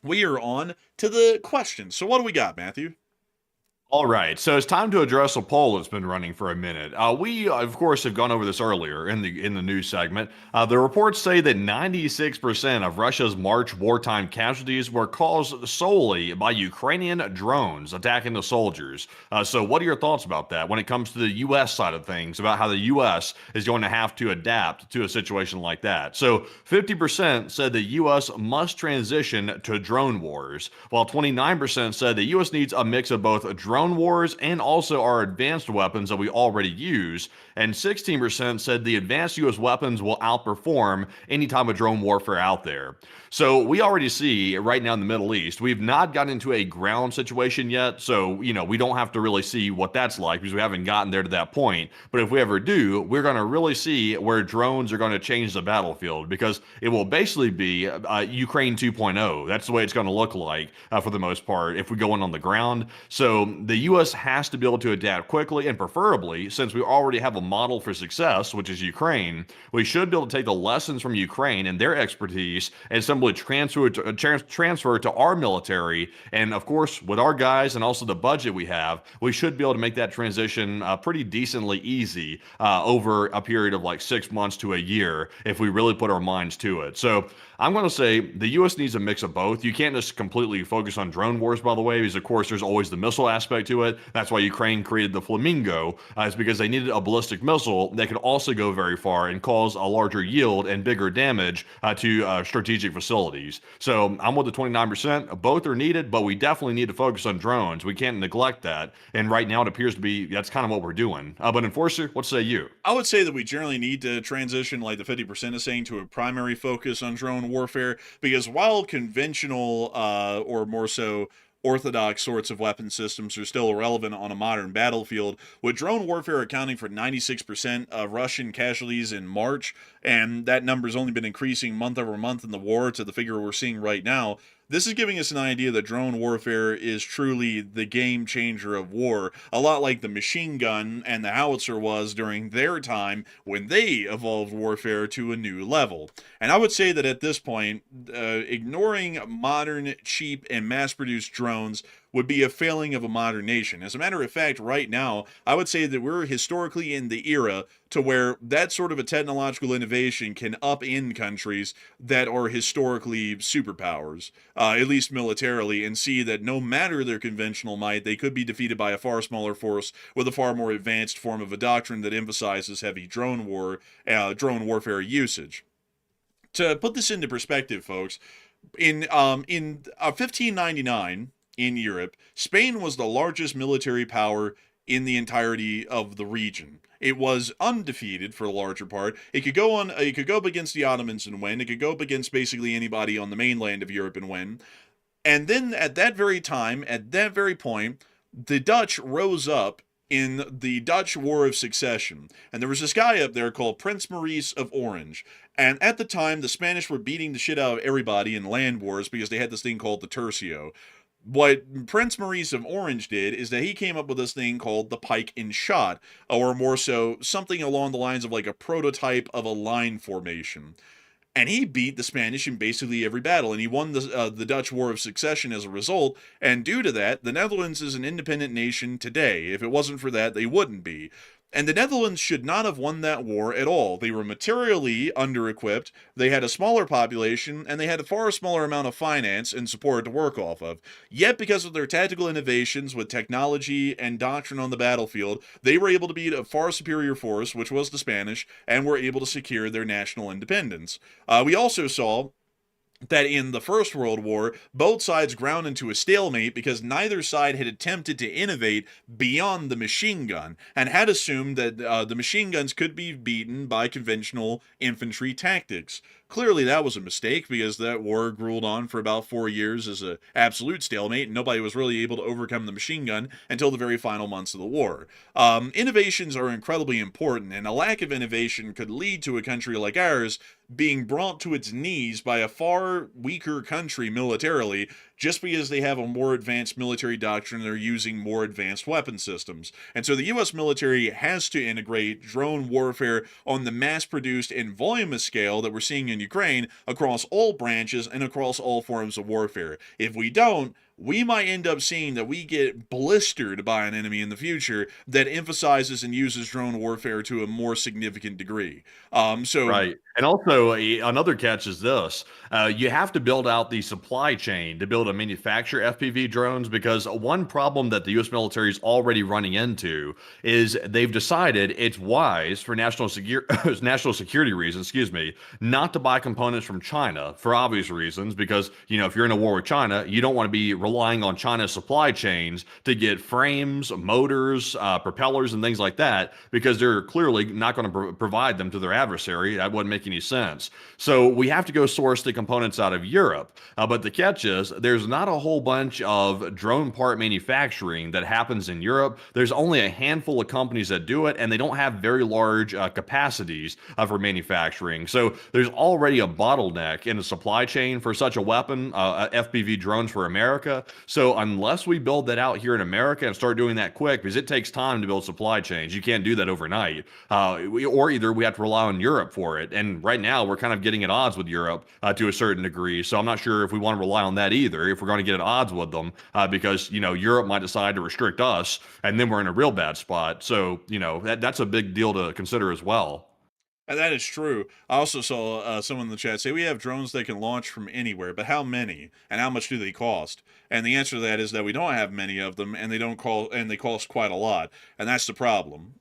we are on to the questions. So what do we got, Matthew? All right, so it's time to address a poll that's been running for a minute. We, of course, have gone over this earlier in the news segment. The reports say that 96% of Russia's March wartime casualties were caused solely by Ukrainian drones attacking the soldiers. So what are your thoughts about that when it comes to the U.S. side of things, about how the U.S. is going to have to adapt to a situation like that? So 50% said the U.S. must transition to drone wars, while 29% said the U.S. needs a mix of both drone wars and also our advanced weapons that we already use, and 16% said the advanced U.S. weapons will outperform any type of drone warfare out there. So we already see right now in the Middle East, we've not gotten into a ground situation yet, so we don't have to really see what that's like because we haven't gotten there to that point. But if we ever do, we're going to really see where drones are going to change the battlefield, because it will basically be Ukraine 2.0. That's the way it's going to look like for the most part if we go in on the ground. So the U.S. has to be able to adapt quickly, and preferably, since we already have a model for success, which is Ukraine, we should be able to take the lessons from Ukraine and their expertise and simply transfer to our military. And of course, with our guys and also the budget we have, we should be able to make that transition pretty decently easy over a period of like 6 months to a year if we really put our minds to it. So I'm going to say the U.S. needs a mix of both. You can't just completely focus on drone wars, by the way, because of course there's always the missile aspect to it. That's why Ukraine created the Flamingo, is because they needed a ballistic missile that could also go very far and cause a larger yield and bigger damage to strategic facilities. So I'm with the 29%. Both are needed, but we definitely need to focus on drones. We can't neglect that. And right now it appears to be that's kind of what we're doing. But Enforcer, what say you? I would say that we generally need to transition, like the 50% is saying, to a primary focus on drone warfare, because while conventional or more so orthodox sorts of weapon systems are still relevant on a modern battlefield, with drone warfare accounting for 96% of Russian casualties in March and that number's only been increasing month over month in the war to the figure we're seeing right now. This is giving us an idea that drone warfare is truly the game changer of war, a lot like the machine gun and the howitzer was during their time when they evolved warfare to a new level. And I would say that at this point, ignoring modern, cheap, and mass-produced drones would be a failing of a modern nation. As a matter of fact, right now, I would say that we're historically in the era to where that sort of a technological innovation can upend countries that are historically superpowers, at least militarily, and see that no matter their conventional might, they could be defeated by a far smaller force with a far more advanced form of a doctrine that emphasizes heavy drone warfare usage. To put this into perspective, folks, in 1599 in Europe, Spain was the largest military power in the entirety of the region. It was undefeated for the larger part. It could go up against the Ottomans and win. It could go up against basically anybody on the mainland of Europe and win. And then at that very time, at that very point, the Dutch rose up in the Dutch War of Succession. And there was this guy up there called Prince Maurice of Orange. And at the time, the Spanish were beating the shit out of everybody in land wars because they had this thing called the Tercio. What Prince Maurice of Orange did is that he came up with this thing called the pike and shot, or more so, something along the lines of like a prototype of a line formation. And he beat the Spanish in basically every battle, and he won the Dutch War of Succession as a result. And due to that, the Netherlands is an independent nation today. If it wasn't for that, they wouldn't be. And the Netherlands should not have won that war at all. They were materially under-equipped, they had a smaller population, and they had a far smaller amount of finance and support to work off of. Yet, because of their tactical innovations with technology and doctrine on the battlefield, they were able to beat a far superior force, which was the Spanish, and were able to secure their national independence. We also saw that in the First World War, both sides ground into a stalemate because neither side had attempted to innovate beyond the machine gun and had assumed that the machine guns could be beaten by conventional infantry tactics. Clearly, that was a mistake because that war grewed on for about 4 years as an absolute stalemate, and nobody was really able to overcome the machine gun until the very final months of the war. Innovations are incredibly important, and a lack of innovation could lead to a country like ours being brought to its knees by a far weaker country militarily just because they have a more advanced military doctrine and they're using more advanced weapon systems. And so the U.S. military has to integrate drone warfare on the mass-produced and voluminous scale that we're seeing in Ukraine across all branches and across all forms of warfare. If we don't, we might end up seeing that we get blistered by an enemy in the future that emphasizes and uses drone warfare to a more significant degree. Right. And also, another catch is this. You have to build out the supply chain to build and manufacture FPV drones, because one problem that the U.S. military is already running into is they've decided it's wise for national security reasons, not to buy components from China for obvious reasons, because, if you're in a war with China, you don't want to be relying on China's supply chains to get frames, motors, propellers, and things like that, because they're clearly not going to provide them to their adversary. That wouldn't make any sense. So we have to go source the components out of Europe. But the catch is there's not a whole bunch of drone part manufacturing that happens in Europe. There's only a handful of companies that do it, and they don't have very large capacities for manufacturing. So there's already a bottleneck in the supply chain for such a weapon, FPV drones for America. So unless we build that out here in America and start doing that quick, because it takes time to build supply chains, you can't do that overnight. Or either we have to rely on Europe for it. And right now we're kind of getting at odds with Europe to a certain degree. So I'm not sure if we want to rely on that either, if we're going to get at odds with them, because, Europe might decide to restrict us, and then we're in a real bad spot. So, that's a big deal to consider as well. And that is true. I also saw someone in the chat say we have drones that can launch from anywhere, but how many and how much do they cost? And the answer to that is that we don't have many of them, and they cost quite a lot, and that's the problem.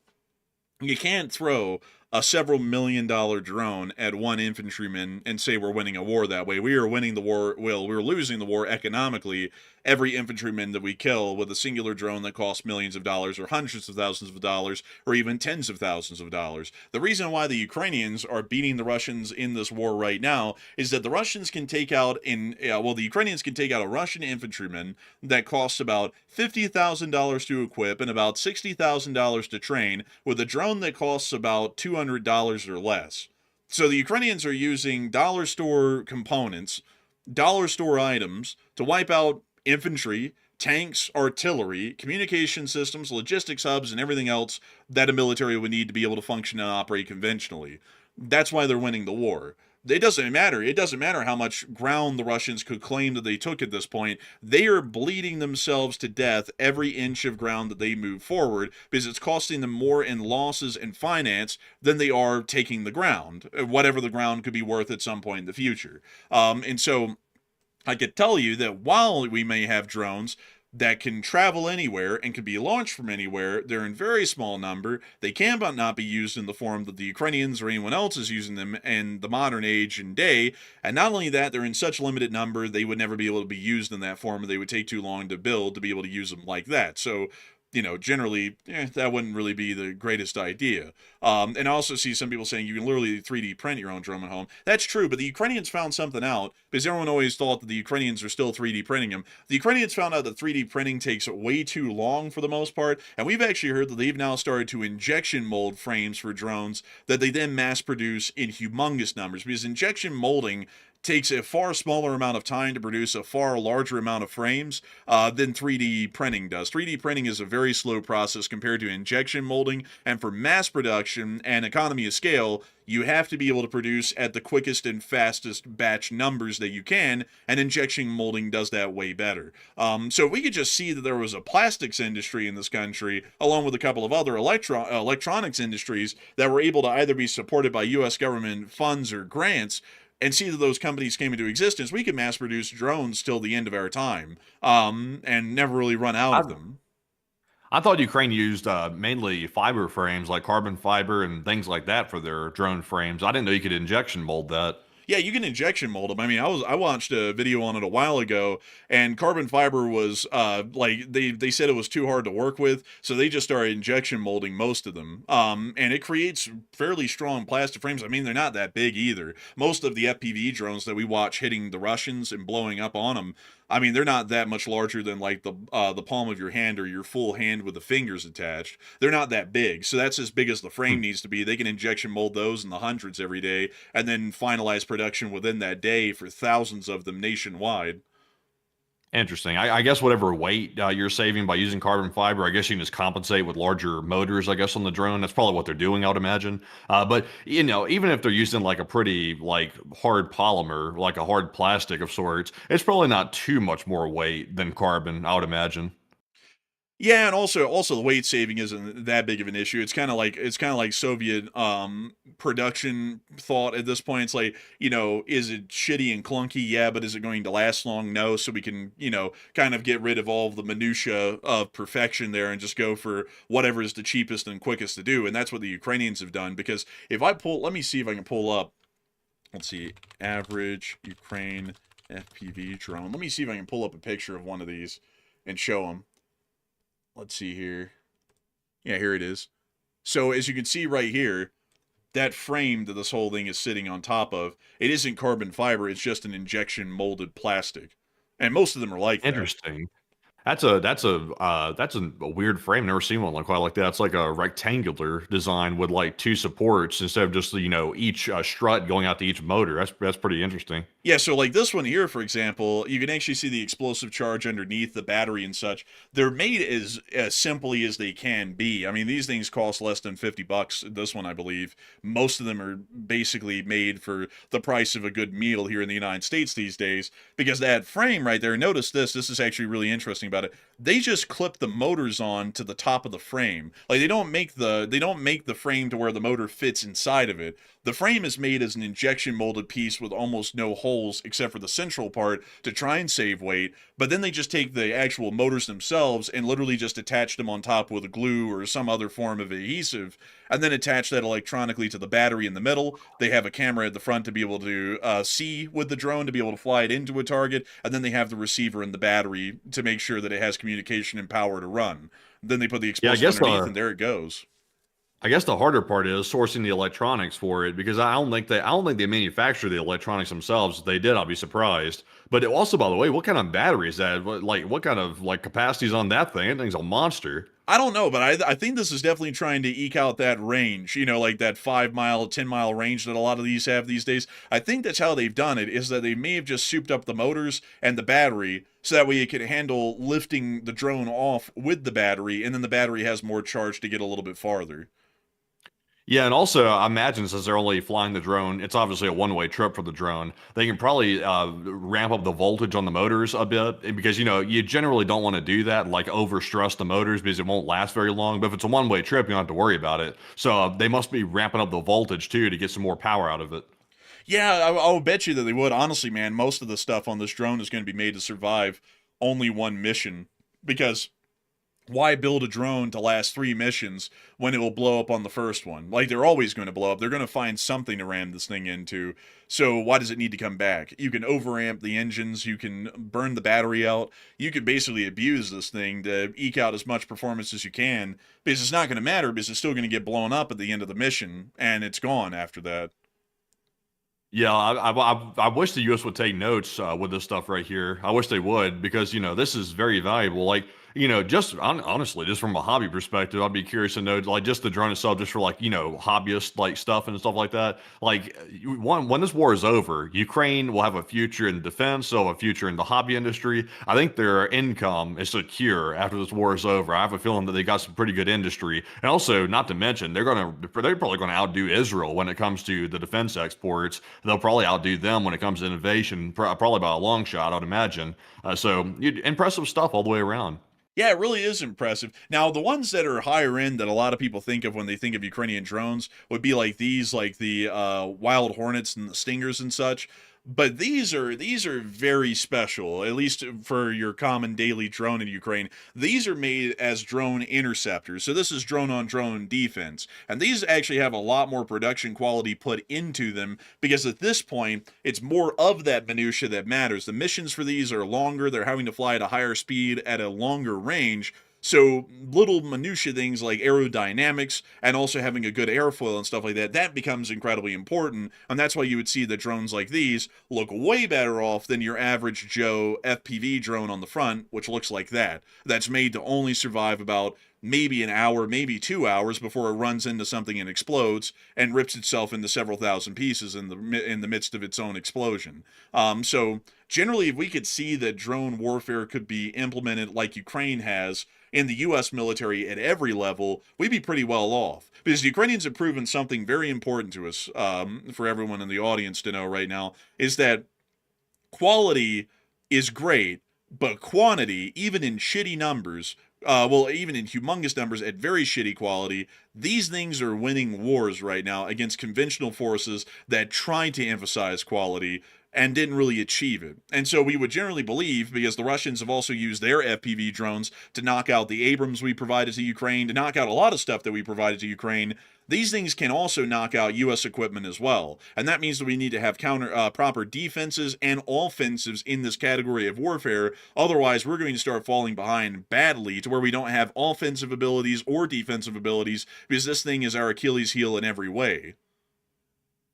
You can't throw a several $1,000,000 drone at one infantryman and say we're winning a war that way. We are winning the war. Well, we're losing the war economically. Every infantryman that we kill with a singular drone that costs millions of dollars or hundreds of thousands of dollars or even tens of thousands of dollars. The reason why the Ukrainians are beating the Russians in this war right now is that the Russians can take out the Ukrainians can take out a Russian infantryman that costs about $50,000 to equip and about $60,000 to train with a drone that costs about $200 or less. So the Ukrainians are using dollar store components, dollar store items to wipe out infantry, tanks, artillery, communication systems, logistics hubs, and everything else that a military would need to be able to function and operate conventionally. That's why they're winning the war. It doesn't matter. It doesn't matter how much ground the Russians could claim that they took at this point. They are bleeding themselves to death every inch of ground that they move forward because it's costing them more in losses and finance than they are taking the ground, whatever the ground could be worth at some point in the future. And so I could tell you that while we may have drones that can travel anywhere and can be launched from anywhere, they're in very small number. They can but not be used in the form that the Ukrainians or anyone else is using them in the modern age and day. And not only that, they're in such limited number, they would never be able to be used in that form. They would take too long to build to be able to use them like that. So, generally, that wouldn't really be the greatest idea. And I also see some people saying you can literally 3D print your own drone at home. That's true, but the Ukrainians found something out because everyone always thought that the Ukrainians are still 3D printing them. The Ukrainians found out that 3D printing takes way too long for the most part, and we've actually heard that they've now started to injection mold frames for drones that they then mass produce in humongous numbers because injection molding takes a far smaller amount of time to produce a far larger amount of frames than 3D printing does. 3D printing is a very slow process compared to injection molding, and for mass production and economy of scale, you have to be able to produce at the quickest and fastest batch numbers that you can, and injection molding does that way better. So we could just see that there was a plastics industry in this country, along with a couple of other electronics industries that were able to either be supported by U.S. government funds or grants, and see that those companies came into existence, we could mass produce drones till the end of our time, and never really run out of them. I thought Ukraine used mainly fiber frames like carbon fiber and things like that for their drone frames. I didn't know you could injection mold that. Yeah, you can injection mold them. I mean, I watched a video on it a while ago, and carbon fiber was like they said it was too hard to work with, so they just started injection molding most of them. And it creates fairly strong plastic frames. I mean, they're not that big either. Most of the FPV drones that we watch hitting the Russians and blowing up on them, I mean, they're not that much larger than like the palm of your hand or your full hand with the fingers attached. They're not that big, so that's as big as the frame needs to be. They can injection mold those in the hundreds every day, and then finalize production within that day for thousands of them nationwide. Interesting. I guess whatever weight you're saving by using carbon fiber, I guess you can just compensate with larger motors, I guess, on the drone. That's probably what they're doing, I would imagine. But, even if they're using like a pretty hard polymer, like a hard plastic of sorts, it's probably not too much more weight than carbon, I would imagine. Yeah, and also the weight saving isn't that big of an issue. It's kind of like Soviet production thought at this point. It's like, is it shitty and clunky? Yeah, but is it going to last long? No. So we can, kind of get rid of all of the minutia of perfection there and just go for whatever is the cheapest and quickest to do. And that's what the Ukrainians have done. Because let me see if I can pull up, let's see, average Ukraine FPV drone. Let me see if I can pull up a picture of one of these and show them. Let's see here. Yeah, here it is. So as you can see right here, that frame that this whole thing is sitting on top of, it isn't carbon fiber, it's just an injection molded plastic. And most of them are like that. Interesting. That's a weird frame. Never seen one quite like that. It's like a rectangular design with like two supports instead of just each strut going out to each motor. That's pretty interesting. Yeah, so like this one here, for example, you can actually see the explosive charge underneath the battery and such. They're made as simply as they can be. I mean, these things cost less than $50. This one, I believe, most of them are basically made for the price of a good meal here in the United States these days. Because that frame right there, notice this is actually really interesting about it. They just clip the motors on to the top of the frame. Like they don't make the frame to where the motor fits inside of it. The frame is made as an injection molded piece with almost no holes except for the central part to try and save weight, but then they just take the actual motors themselves and literally just attach them on top with glue or some other form of adhesive, and then attach that electronically to the battery in the middle. They have a camera at the front to be able to see with the drone to be able to fly it into a target, and then they have the receiver and the battery to make sure that it has communication and power to run. Then they put the explosive underneath, and there it goes. I guess the harder part is sourcing the electronics for it, because I don't think they manufacture the electronics themselves. If they did, I'll be surprised. But it also, by the way, what kind of battery is that? What kind of capacity is on that thing? That thing's a monster. I don't know, but I think this is definitely trying to eke out that range, like that 5 mile, 10 mile range that a lot of these have these days. I think that's how they've done it, is that they may have just souped up the motors and the battery so that way it can handle lifting the drone off with the battery, and then the battery has more charge to get a little bit farther. Yeah, and also I imagine since they're only flying the drone, it's obviously a one-way trip for the drone. They can probably ramp up the voltage on the motors a bit because you generally don't want to do that, like overstress the motors because it won't last very long. But if it's a one-way trip, you don't have to worry about it. So they must be ramping up the voltage too to get some more power out of it. Yeah, I'll bet you that they would. Honestly, man, most of the stuff on this drone is going to be made to survive only one mission, because why build a drone to last 3 missions when it will blow up on the first one? Like, they're always going to blow up. They're going to find something to ram this thing into. So why does it need to come back? You can overamp the engines. You can burn the battery out. You could basically abuse this thing to eke out as much performance as you can, because it's not going to matter, because it's still going to get blown up at the end of the mission, and it's gone after that. Yeah, I wish the U.S. would take notes with this stuff right here. I wish they would because this is very valuable. Like just honestly, just from a hobby perspective, I'd be curious to know like just the drone itself, just for like hobbyist like stuff and stuff like that. Like when this war is over, Ukraine will have a future in defense, they'll have a future in the hobby industry. I think their income is secure after this war is over. I have a feeling that they got some pretty good industry, and also not to mention they're probably gonna outdo Israel when it comes to the defense exports. They'll probably outdo them when it comes to innovation, probably by a long shot, I'd imagine. So impressive stuff all the way around. Yeah, it really is impressive. Now, the ones that are higher end that a lot of people think of when they think of Ukrainian drones would be like these, like the Wild Hornets and the Stingers and such. But these are very special, at least for your common daily drone in Ukraine. These are made as drone interceptors. So this is drone on drone defense. And these actually have a lot more production quality put into them, because at this point, it's more of that minutia that matters. The missions for these are longer. They're having to fly at a higher speed at a longer range. So little minutia things like aerodynamics and also having a good airfoil and stuff like that, that becomes incredibly important. And that's why you would see that drones like these look way better off than your average Joe FPV drone on the front, which looks like that. That's made to only survive about maybe an hour, maybe 2 hours before it runs into something and explodes and rips itself into several thousand pieces in the midst of its own explosion. So generally, if we could see that drone warfare could be implemented like Ukraine has in the U.S. military at every level, we'd be pretty well off. Because the Ukrainians have proven something very important to us, for everyone in the audience to know right now, is that quality is great, but quantity, even in shitty numbers, even in humongous numbers at very shitty quality, these things are winning wars right now against conventional forces that try to emphasize quality and didn't really achieve it. And so we would generally believe, because the Russians have also used their FPV drones to knock out the Abrams we provided to Ukraine, to knock out a lot of stuff that we provided to Ukraine, these things can also knock out U.S. equipment as well. And that means that we need to have proper defenses and offensives in this category of warfare. Otherwise, we're going to start falling behind badly to where we don't have offensive abilities or defensive abilities, because this thing is our Achilles heel in every way.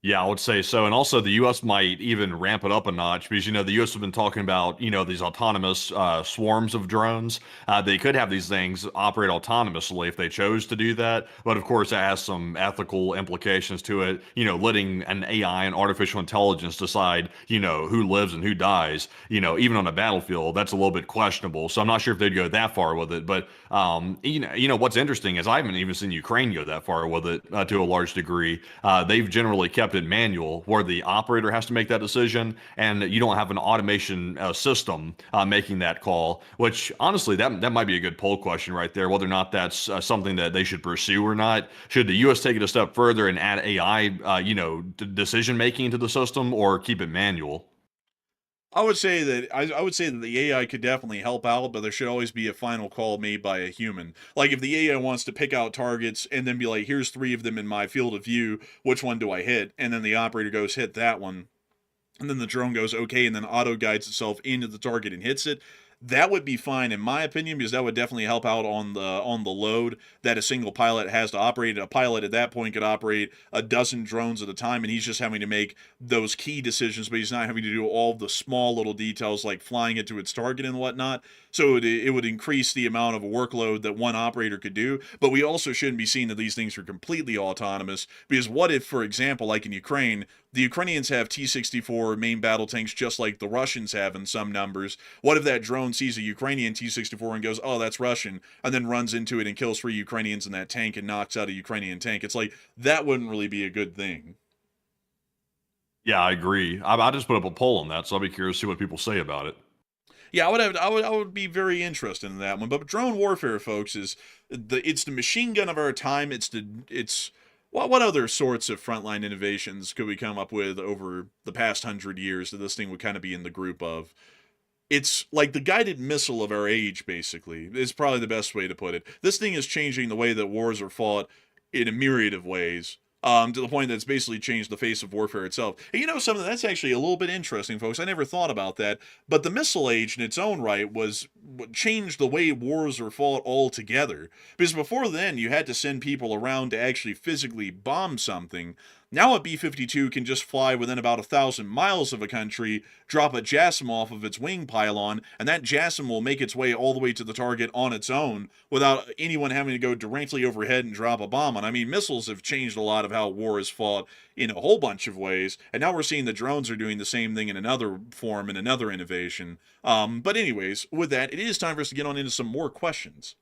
Yeah, I would say so. And also the U.S. might even ramp it up a notch because, the U.S. have been talking about, these autonomous swarms of drones. They could have these things operate autonomously if they chose to do that. But of course, it has some ethical implications to it, letting an AI and artificial intelligence decide, who lives and who dies, even on a battlefield, that's a little bit questionable. So I'm not sure if they'd go that far with it. But, what's interesting is I haven't even seen Ukraine go that far with it to a large degree. They've generally kept it manual where the operator has to make that decision and you don't have an automation system making that call, which honestly that might be a good poll question right there, whether or not that's something that they should pursue or not. Should the U.S. take it a step further and add AI decision making into the system, or keep it manual? I would say that I would say that the AI could definitely help out, but there should always be a final call made by a human. Like, if the AI wants to pick out targets and then be like, here's 3 of them in my field of view, which one do I hit? And then the operator goes, hit that one. And then the drone goes, okay, and then auto guides itself into the target and hits it. that would be fine in my opinion, because that would definitely help out on the load that a single pilot has to operate. A pilot at that point could operate a dozen drones at a time, and he's just having to make those key decisions, but he's not having to do all the small little details like flying it to its target and whatnot. So it would increase the amount of workload that one operator could do. But we also shouldn't be seeing that these things are completely autonomous, because what if, for example, like in Ukraine, the Ukrainians have T-64 main battle tanks just like the Russians have in some numbers. What if that drone sees a Ukrainian T-64 and goes, oh, that's Russian, and then runs into it and kills 3 Ukrainians in that tank and knocks out a Ukrainian tank? It's like, that wouldn't really be a good thing. Yeah, I agree. I just put up a poll on that, so I'll be curious to see what people say about it. Yeah, I would be very interested in that one. But drone warfare, folks, it's the machine gun of our time. What other sorts of frontline innovations could we come up with over the past 100 years that this thing would kind of be in the group of? It's like the guided missile of our age, basically, is probably the best way to put it. This thing is changing the way that wars are fought in a myriad of ways. To the point that it's basically changed the face of warfare itself. And something that's actually a little bit interesting, folks. I never thought about that, but the missile age in its own right was what changed the way wars are fought altogether. Because before then, you had to send people around to actually physically bomb something. Now a B-52 can just fly within about 1,000 miles of a country, drop a JASSM off of its wing pylon, and that JASSM will make its way all the way to the target on its own without anyone having to go directly overhead and drop a bomb on. I mean, missiles have changed a lot of how war is fought in a whole bunch of ways, and now we're seeing the drones are doing the same thing in another form and another innovation. But anyways, with that, it is time for us to get on into some more questions.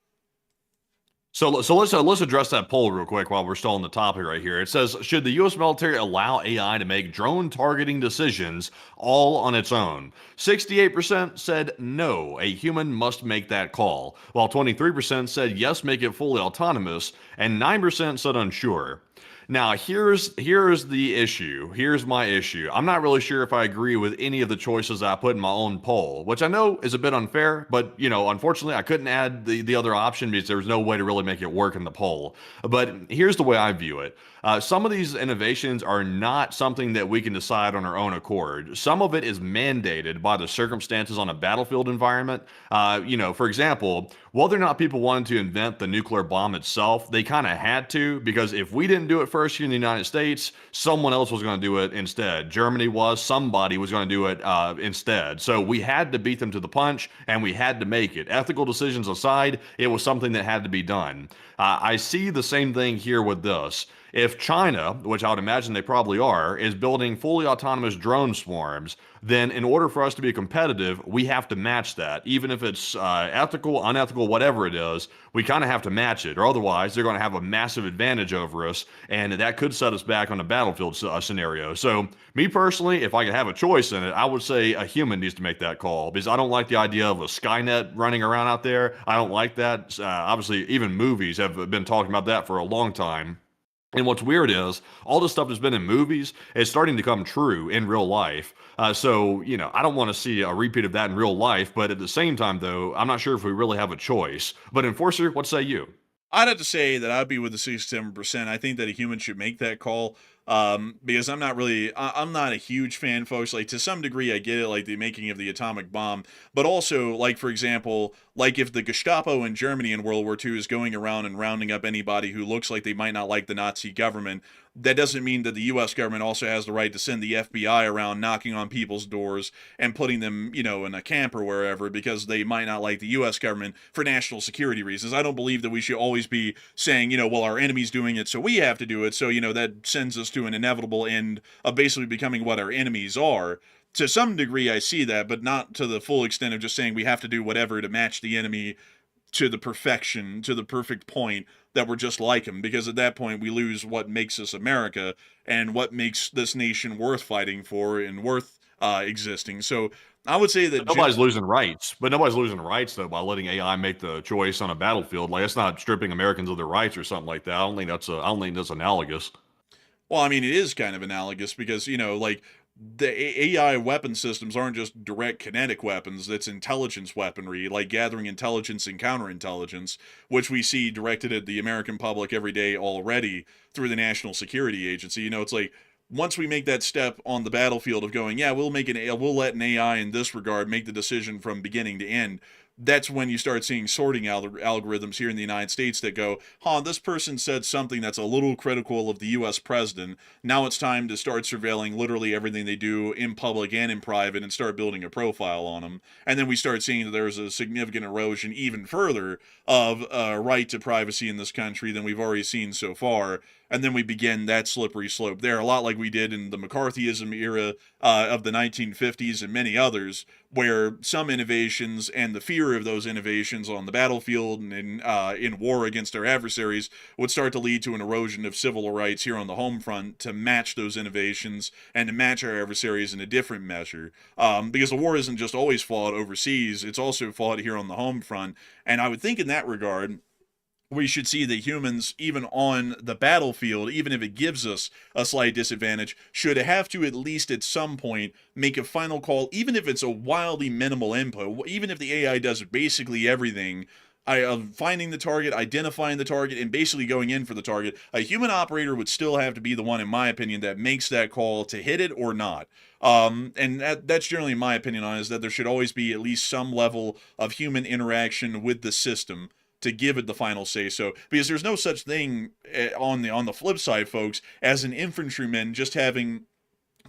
So let's address that poll real quick while we're still on the topic right here. It says, should the U.S. military allow AI to make drone targeting decisions all on its own? 68% said no, a human must make that call, while 23% said yes, make it fully autonomous, and 9% said unsure. Now, here's the issue. Here's my issue. I'm not really sure if I agree with any of the choices I put in my own poll, which I know is a bit unfair, but, unfortunately, I couldn't add the other option because there was no way to really make it work in the poll. But here's the way I view it. Some of these innovations are not something that we can decide on our own accord. Some of it is mandated by the circumstances on a battlefield environment. For example, whether or not people wanted to invent the nuclear bomb itself, they kind of had to, because if we didn't do it first here in the United States, someone else was going to do it instead. Somebody was going to do it instead. So we had to beat them to the punch, and we had to make it. Ethical decisions aside, it was something that had to be done. I see the same thing here with this. If China, which I would imagine they probably are, is building fully autonomous drone swarms, then in order for us to be competitive, we have to match that. Even if it's ethical, unethical, whatever it is, we kind of have to match it, or otherwise they're going to have a massive advantage over us, and that could set us back on a battlefield scenario. So me personally, if I could have a choice in it, I would say a human needs to make that call, because I don't like the idea of a Skynet running around out there. I don't like that. Obviously, even movies have been talking about that for a long time. And what's weird is all this stuff that's been in movies is starting to come true in real life. So, I don't want to see a repeat of that in real life. But at the same time, though, I'm not sure if we really have a choice. But Enforcer, what say you? I'd have to say that I'd be with the 67%. I think that a human should make that call. Because I'm not a huge fan, folks. Like, to some degree, I get it, like the making of the atomic bomb, but also, like, for example, like if the Gestapo in Germany in World War II is going around and rounding up anybody who looks like they might not like the Nazi government, that doesn't mean that the U.S. government also has the right to send the FBI around knocking on people's doors and putting them, in a camp or wherever because they might not like the U.S. government for national security reasons. I don't believe that we should always be saying, well, our enemy's doing it, so we have to do it. So, that sends us to an inevitable end of basically becoming what our enemies are. To some degree, I see that, but not to the full extent of just saying we have to do whatever to match the enemy to the perfection, to the perfect point that we're just like him, because at that point we lose what makes us America and what makes this nation worth fighting for and worth existing. So I would say that nobody's losing rights, but nobody's losing rights though by letting AI make the choice on a battlefield. Like, it's not stripping Americans of their rights or something like that. I don't think that's analogous. Well, I mean, it is kind of analogous because, like, the AI weapon systems aren't just direct kinetic weapons. That's intelligence weaponry, like gathering intelligence and counterintelligence, which we see directed at the American public every day already through the National Security Agency. It's like once we make that step on the battlefield of going, yeah, we'll let an AI in this regard make the decision from beginning to end. That's when you start seeing sorting algorithms here in the United States that go, this person said something that's a little critical of the U.S. president. Now it's time to start surveilling literally everything they do in public and in private and start building a profile on them. And then we start seeing that there's a significant erosion even further of right to privacy in this country than we've already seen so far. And then we begin that slippery slope there, a lot like we did in the McCarthyism era of the 1950s and many others, where some innovations and the fear of those innovations on the battlefield and in war against our adversaries would start to lead to an erosion of civil rights here on the home front to match those innovations and to match our adversaries in a different measure. Because the war isn't just always fought overseas, it's also fought here on the home front. And I would think in that regard, we should see that humans, even on the battlefield, even if it gives us a slight disadvantage, should have to at least at some point make a final call, even if it's a wildly minimal input, even if the AI does basically everything, finding the target, identifying the target, and basically going in for the target. A human operator would still have to be the one, in my opinion, that makes that call to hit it or not. And that's generally my opinion on it, is that there should always be at least some level of human interaction with the system to give it the final say so, because there's no such thing on the flip side, folks, as an infantryman just having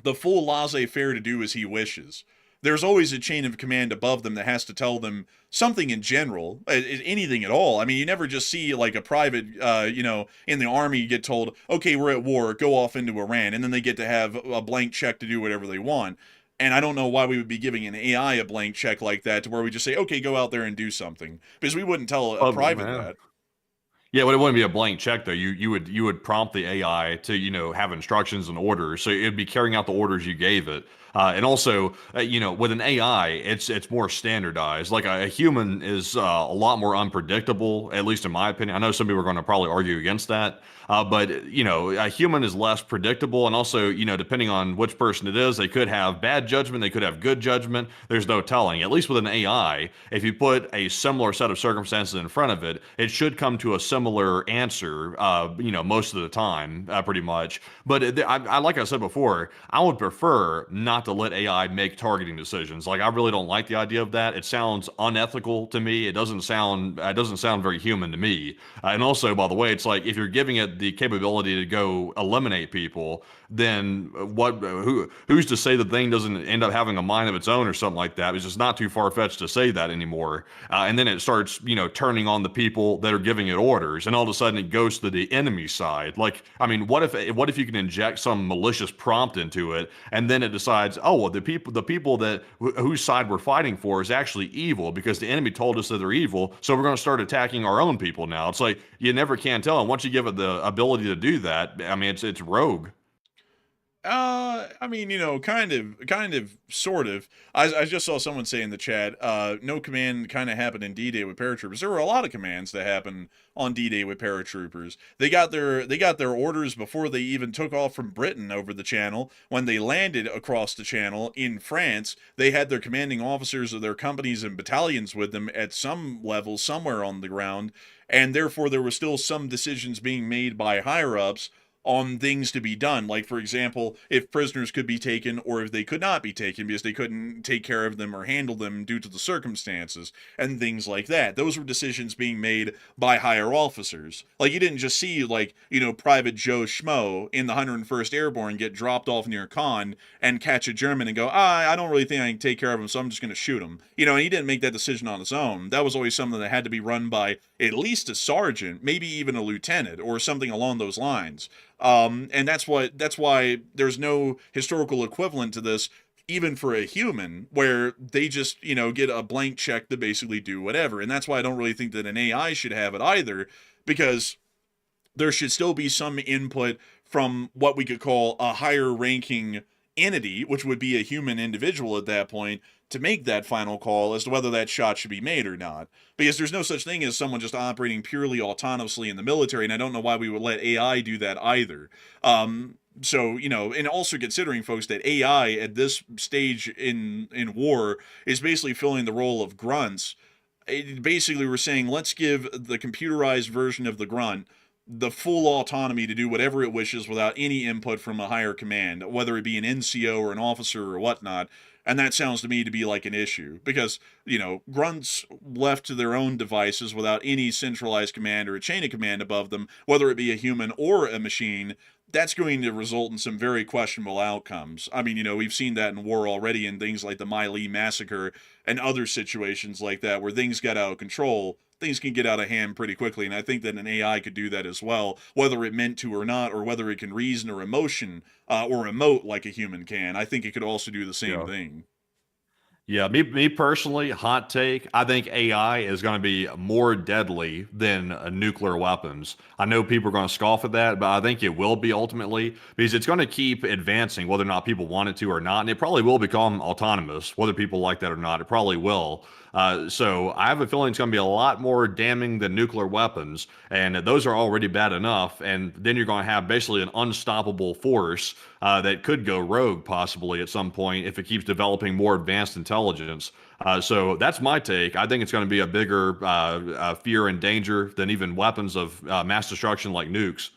the full laissez-faire to do as he wishes. There's always a chain of command above them that has to tell them something in general, anything at all. I mean, you never just see like a private, in the army, you get told, okay, we're at war, go off into Iran, and then they get to have a blank check to do whatever they want. And I don't know why we would be giving an AI a blank check like that, to where we just say, okay, go out there and do something. Because we wouldn't tell a private that. Yeah, but it wouldn't be a blank check though. You would prompt the AI to have instructions and orders, so it'd be carrying out the orders you gave it. And also, with an AI, it's more standardized. Like a human is a lot more unpredictable, at least in my opinion. I know some people are going to probably argue against that. But a human is less predictable, and also, depending on which person it is, they could have bad judgment, they could have good judgment. There's no telling. At least with an AI, if you put a similar set of circumstances in front of it, it should come to a similar answer. Most of the time, pretty much. But like I said before, I would prefer not to let AI make targeting decisions. Like, I really don't like the idea of that. It sounds unethical to me. It doesn't sound very human to me. And also, by the way, it's like if you're giving it the capability to go eliminate people, then who's to say the thing doesn't end up having a mind of its own or something like that? It's just not too far-fetched to say that anymore. And then it starts, turning on the people that are giving it orders, and all of a sudden it goes to the enemy side. Like, I mean, what if you can inject some malicious prompt into it, and then it decides, oh, well, the people that whose side we're fighting for is actually evil because the enemy told us that they're evil, so we're going to start attacking our own people now. It's like, you never can tell. And once you give it the ability to do that, I mean, it's rogue. Kind of, sort of. I just saw someone say in the chat, no command kind of happened in D-Day with paratroopers. There were a lot of commands that happened on D-Day with paratroopers. They got their orders before they even took off from Britain over the channel. When they landed across the channel in France, they had their commanding officers of their companies and battalions with them at some level somewhere on the ground, and therefore there were still some decisions being made by higher-ups on things to be done. Like, for example, if prisoners could be taken or if they could not be taken because they couldn't take care of them or handle them due to the circumstances and things like that. Those were decisions being made by higher officers. Like, you didn't just see, Private Joe Schmo in the 101st Airborne get dropped off near Caen and catch a German and go, I don't really think I can take care of him, so I'm just going to shoot him. And he didn't make that decision on his own. That was always something that had to be run by at least a sergeant, maybe even a lieutenant or something along those lines. And that's why there's no historical equivalent to this, even for a human, where they just, get a blank check to basically do whatever. And that's why I don't really think that an AI should have it either, because there should still be some input from what we could call a higher ranking entity, which would be a human individual at that point, to make that final call as to whether that shot should be made or not. Because there's no such thing as someone just operating purely autonomously in the military, and I don't know why we would let AI do that either. And also considering, folks, that AI at this stage in war is basically filling the role of grunts. Basically, we're saying, let's give the computerized version of the grunt the full autonomy to do whatever it wishes without any input from a higher command, whether it be an NCO or an officer or whatnot. And that sounds to me to be like an issue because, grunts left to their own devices without any centralized command or a chain of command above them, whether it be a human or a machine, that's going to result in some very questionable outcomes. I mean, we've seen that in war already in things like the Miley massacre and other situations like that where things got out of control. Things can get out of hand pretty quickly, and I think that an AI could do that as well, whether it meant to or not, or whether it can reason or or emote like a human can. I think it could also do the same Yeah. thing. Yeah, me personally, hot take. I think AI is going to be more deadly than nuclear weapons. I know people are going to scoff at that, but I think it will be ultimately because it's going to keep advancing, whether or not people want it to or not. And it probably will become autonomous, whether people like that or not. It probably will. So I have a feeling it's going to be a lot more damning than nuclear weapons, and those are already bad enough. And then you're going to have basically an unstoppable force that could go rogue possibly at some point if it keeps developing more advanced intelligence. So that's my take. I think it's going to be a bigger fear and danger than even weapons of mass destruction like nukes.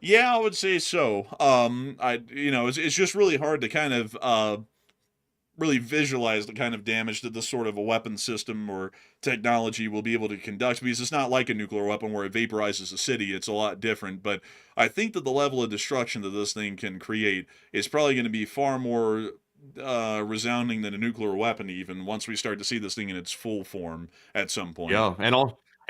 Yeah, I would say so. It's just really hard to kind of really visualize the kind of damage that this sort of a weapon system or technology will be able to conduct because it's not like a nuclear weapon where it vaporizes a city. It's a lot different. But I think that the level of destruction that this thing can create is probably going to be far more resounding than a nuclear weapon, even once we start to see this thing in its full form at some point. Yeah,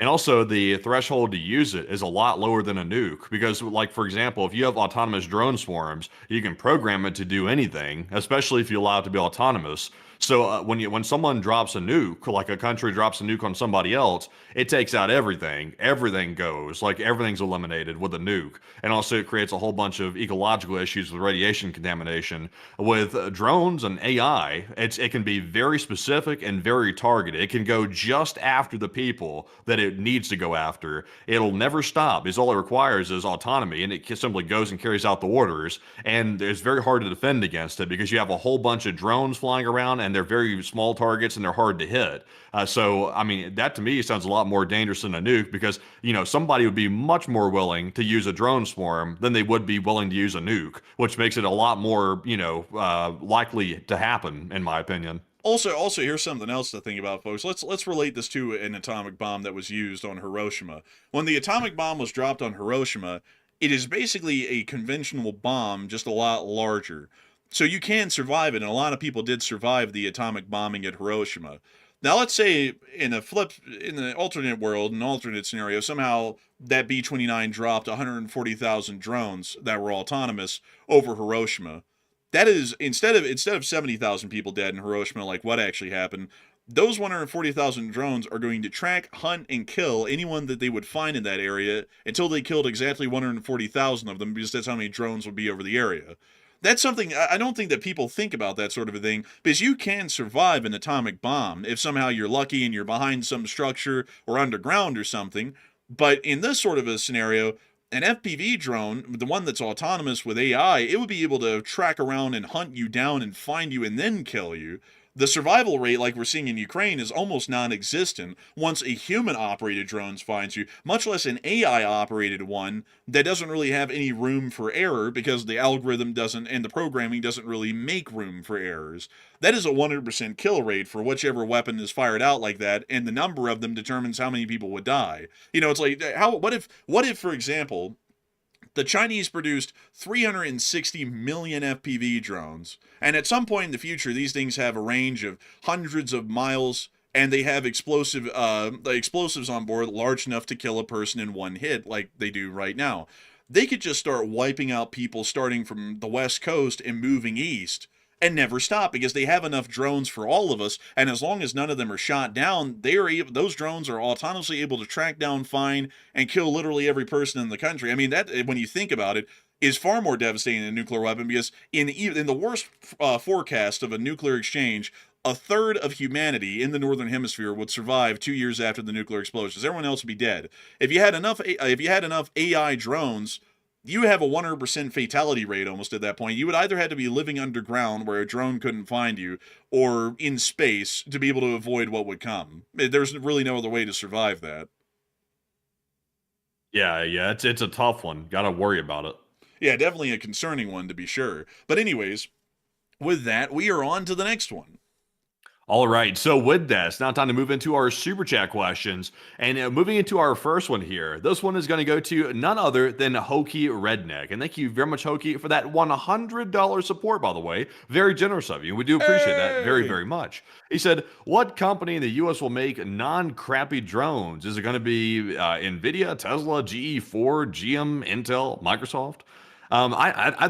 and also the threshold to use it is a lot lower than a nuke because, like for example, if you have autonomous drone swarms, you can program it to do anything, especially if you allow it to be autonomous. So when someone drops a nuke, like a country drops a nuke on somebody else, it takes out everything. Everything goes, like everything's eliminated with a nuke, and also it creates a whole bunch of ecological issues with radiation contamination. With drones and AI, it can be very specific and very targeted. It can go just after the people that it needs to go after. It'll never stop because all it requires is autonomy, and it simply goes and carries out the orders. And it's very hard to defend against it because you have a whole bunch of drones flying around, and they're very small targets and they're hard to hit. So, I mean, that to me sounds a lot more dangerous than a nuke because, somebody would be much more willing to use a drone swarm than they would be willing to use a nuke, which makes it a lot more, likely to happen, in my opinion. Also, here's something else to think about, folks. Let's relate this to an atomic bomb that was used on Hiroshima. When the atomic bomb was dropped on Hiroshima, it is basically a conventional bomb, just a lot larger. So you can survive it, and a lot of people did survive the atomic bombing at Hiroshima. Now, let's say in the alternate world, an alternate scenario, somehow that B-29 dropped 140,000 drones that were autonomous over Hiroshima. That is instead of 70,000 people dead in Hiroshima, like what actually happened. Those 140,000 drones are going to track, hunt, and kill anyone that they would find in that area until they killed exactly 140,000 of them, because that's how many drones would be over the area. That's something I don't think that people think about, that sort of a thing, because you can survive an atomic bomb if somehow you're lucky and you're behind some structure or underground or something. But in this sort of a scenario, an FPV drone, the one that's autonomous with AI, it would be able to track around and hunt you down and find you and then kill you. The survival rate, like we're seeing in Ukraine, is almost non-existent once a human-operated drone finds you, much less an AI-operated one that doesn't really have any room for error because the algorithm doesn't, and the programming doesn't really make room for errors. That is a 100% kill rate for whichever weapon is fired out like that, and the number of them determines how many people would die. It's like, what if, for example, the Chinese produced 360 million FPV drones, and at some point in the future, these things have a range of hundreds of miles, and they have explosives on board large enough to kill a person in one hit, like they do right now. They could just start wiping out people starting from the West Coast and moving east and never stop because they have enough drones for all of us, and as long as none of them are shot down, those drones are autonomously able to track down, find, and kill literally every person in the country. I mean, that, when you think about it, is far more devastating than a nuclear weapon because in the worst forecast of a nuclear exchange, a third of humanity in the northern hemisphere would survive 2 years after the nuclear explosions. Everyone else would be dead. If you had enough AI drones, you have a 100% fatality rate almost at that point. You would either have to be living underground where a drone couldn't find you, or in space to be able to avoid what would come. There's really no other way to survive that. Yeah, it's a tough one. Got to worry about it. Yeah, definitely a concerning one to be sure. But anyways, with that, we are on to the next one. All right. So with that, it's now time to move into our super chat questions. And moving into our first one here, this one is going to go to none other than Hokey Redneck. And thank you very much, Hokey, for that $100 support, by the way. Very generous of you. We do appreciate that very, Hey! very much. He said, what company in the U.S. will make non-crappy drones? Is it going to be NVIDIA, Tesla, GE, Ford, GM, Intel, Microsoft?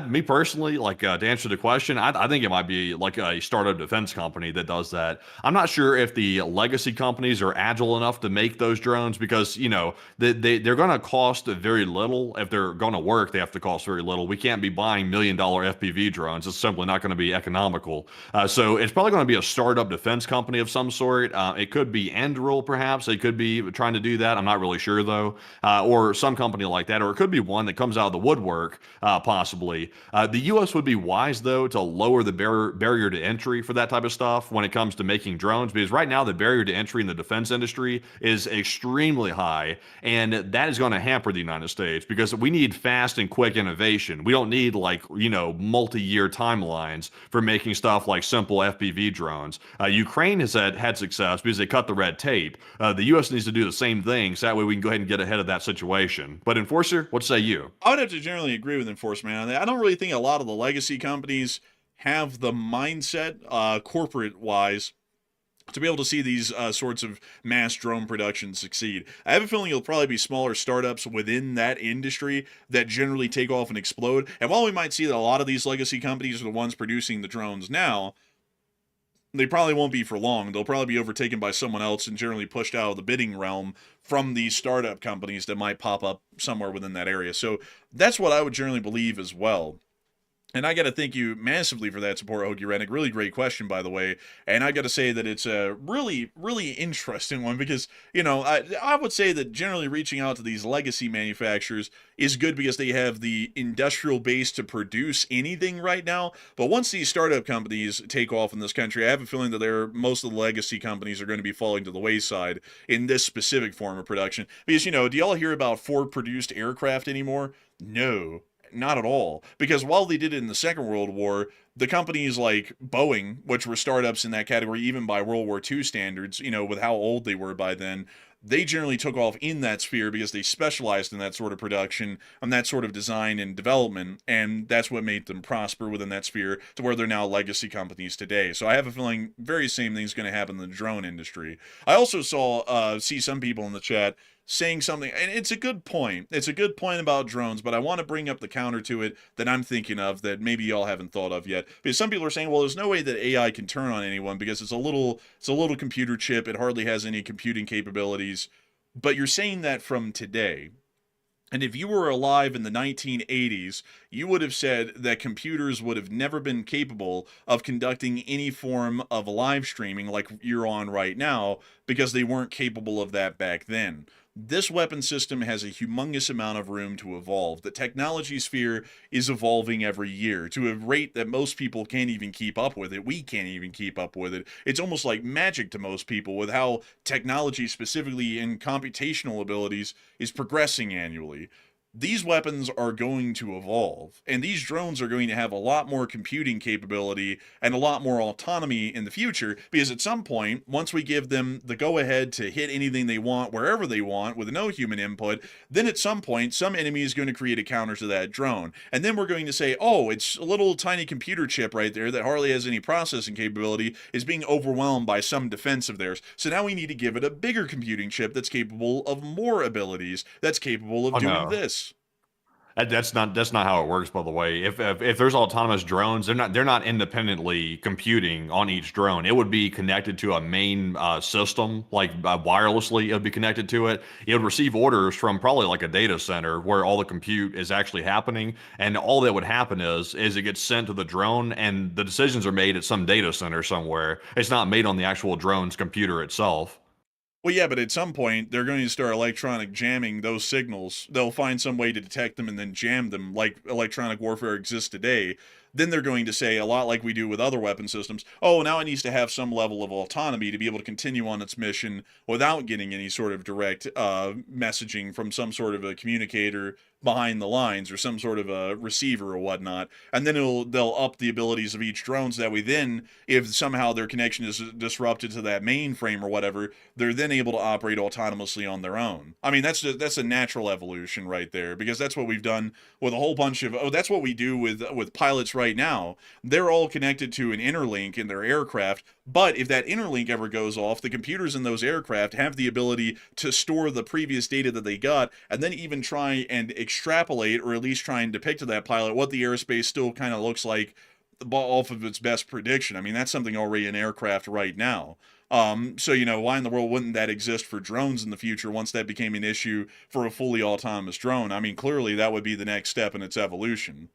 Me personally, like to answer the question, I think it might be like a startup defense company that does that. I'm not sure if the legacy companies are agile enough to make those drones because they're going to cost very little. If they're going to work, they have to cost very little. We can't be buying $1 million FPV drones. It's simply not going to be economical. So it's probably going to be a startup defense company of some sort. It could be Anduril, perhaps. It could be trying to do that. I'm not really sure though, or some company like that, or it could be one that comes out of the woodwork. Possibly. The U.S. would be wise, though, to lower the barrier to entry for that type of stuff when it comes to making drones, because right now the barrier to entry in the defense industry is extremely high, and that is going to hamper the United States because we need fast and quick innovation. We don't need, multi-year timelines for making stuff like simple FPV drones. Ukraine has had success because they cut the red tape. The U.S. needs to do the same thing, so that way we can go ahead and get ahead of that situation. But Enforcer, what say you? I would have to generally agree with Enforcement on that. I don't really think a lot of the legacy companies have the mindset, corporate wise, to be able to see these sorts of mass drone productions succeed. I have a feeling it'll probably be smaller startups within that industry that generally take off and explode. And while we might see that a lot of these legacy companies are the ones producing the drones now, they probably won't be for long. They'll probably be overtaken by someone else and generally pushed out of the bidding realm from these startup companies that might pop up somewhere within that area. So that's what I would generally believe as well. And I got to thank you massively for that support, Hoagie Reddick. Really great question, by the way. And I got to say that it's a really, really interesting one because, I would say that generally reaching out to these legacy manufacturers is good because they have the industrial base to produce anything right now. But once these startup companies take off in this country, I have a feeling that most of the legacy companies are going to be falling to the wayside in this specific form of production. Because, do y'all hear about Ford-produced aircraft anymore? No. Not at all. Because while they did it in the Second World War, the companies like Boeing, which were startups in that category even by World War II standards, with how old they were by then, they generally took off in that sphere because they specialized in that sort of production and that sort of design and development, and that's what made them prosper within that sphere to where they're now legacy companies today. So I have a feeling very same thing's going to happen in the drone industry. I also see some people in the chat saying something, and it's a good point. It's a good point about drones, but I want to bring up the counter to it that I'm thinking of that maybe y'all haven't thought of yet. Because some people are saying, well, there's no way that AI can turn on anyone because it's a little computer chip. It hardly has any computing capabilities. But you're saying that from today. And if you were alive in the 1980s, you would have said that computers would have never been capable of conducting any form of live streaming like you're on right now because they weren't capable of that back then. This weapon system has a humongous amount of room to evolve. The technology sphere is evolving every year to a rate that most people can't even keep up with it. We can't even keep up with it. It's almost like magic to most people with how technology, specifically in computational abilities, is progressing annually. These weapons are going to evolve, and these drones are going to have a lot more computing capability and a lot more autonomy in the future, because at some point, once we give them the go-ahead to hit anything they want, wherever they want, with no human input, then at some point, some enemy is going to create a counter to that drone. And then we're going to say, oh, it's a little tiny computer chip right there that hardly has any processing capability, is being overwhelmed by some defense of theirs. So now we need to give it a bigger computing chip that's capable of more abilities, that's capable of doing this. That's not how it works, by the way. If there's autonomous drones, they're not independently computing on each drone. It would be connected to a main system, wirelessly. It would be connected to it. It would receive orders from probably like a data center where all the compute is actually happening, and all that would happen is it gets sent to the drone, and the decisions are made at some data center somewhere. It's not made on the actual drone's computer itself. Well, yeah, but at some point, they're going to start electronic jamming those signals. They'll find some way to detect them and then jam them like electronic warfare exists today. then they're going to say, a lot like we do with other weapon systems, oh, now it needs to have some level of autonomy to be able to continue on its mission without getting any sort of direct messaging from some sort of a communicator behind the lines or some sort of a receiver or whatnot. And then they'll up the abilities of each drone so that way then, if somehow their connection is disrupted to that mainframe or whatever, they're then able to operate autonomously on their own. I mean, that's a natural evolution right there, because that's what we've done with a whole bunch of, that's what we do with pilots right now. They're all connected to an interlink in their aircraft, but if that interlink ever goes off, the computers in those aircraft have the ability to store the previous data that they got, and then even try and extrapolate, or at least try and depict to that pilot what the airspace still kind of looks like off of its best prediction. I mean, that's something already in aircraft right now. So, why in the world wouldn't that exist for drones in the future once that became an issue for a fully autonomous drone? I mean, clearly that would be the next step in its evolution.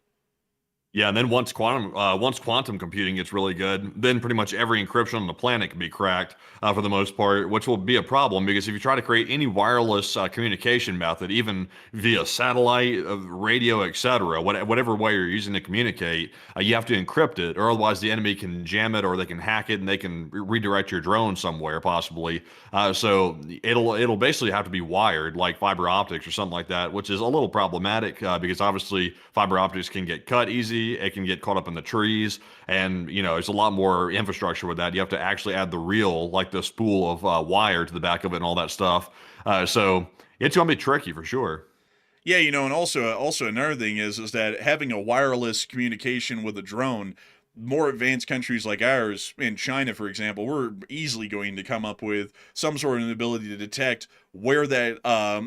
Yeah, and then once quantum computing gets really good, then pretty much every encryption on the planet can be cracked for the most part, which will be a problem because if you try to create any wireless communication method, even via satellite, radio, etc., whatever way you're using to communicate, you have to encrypt it, or otherwise the enemy can jam it, or they can hack it, and they can redirect your drone somewhere possibly. So it'll basically have to be wired like fiber optics or something like that, which is a little problematic because obviously fiber optics can get cut easy. It can get caught up in the trees, and there's a lot more infrastructure with that. You have to actually add the reel, like the spool of wire to the back of it and all that stuff. So it's gonna be tricky for sure. Yeah, and also another thing is that having a wireless communication with a drone, more advanced countries like ours, in China, for example, we're easily going to come up with some sort of ability to detect where that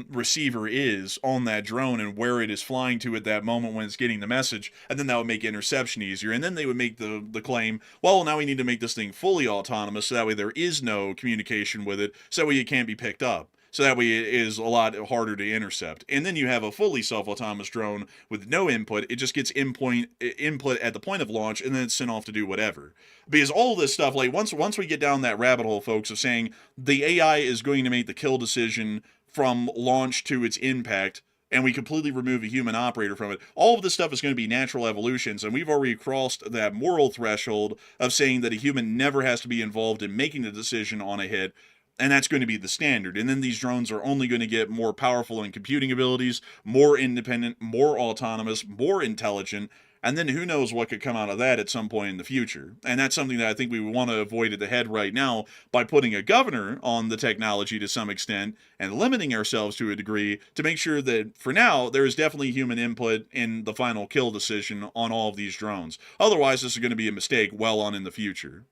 receiver is on that drone and where it is flying to at that moment when it's getting the message, and then that would make interception easier. And then they would make the claim, well, now we need to make this thing fully autonomous, so that way there is no communication with it, so that way it can't be picked up. So that way it is a lot harder to intercept. And then you have a fully self-autonomous drone with no input. It just gets input at the point of launch, and then it's sent off to do whatever. Because all this stuff, like once we get down that rabbit hole, folks, of saying the AI is going to make the kill decision from launch to its impact, and we completely remove a human operator from it, all of this stuff is going to be natural evolutions, and we've already crossed that moral threshold of saying that a human never has to be involved in making the decision on a hit. And that's going to be the standard. And then these drones are only going to get more powerful in computing abilities, more independent, more autonomous, more intelligent. And then who knows what could come out of that at some point in the future. And that's something that I think we want to avoid at the head right now by putting a governor on the technology to some extent and limiting ourselves to a degree to make sure that for now there is definitely human input in the final kill decision on all of these drones. Otherwise, this is going to be a mistake well on in the future.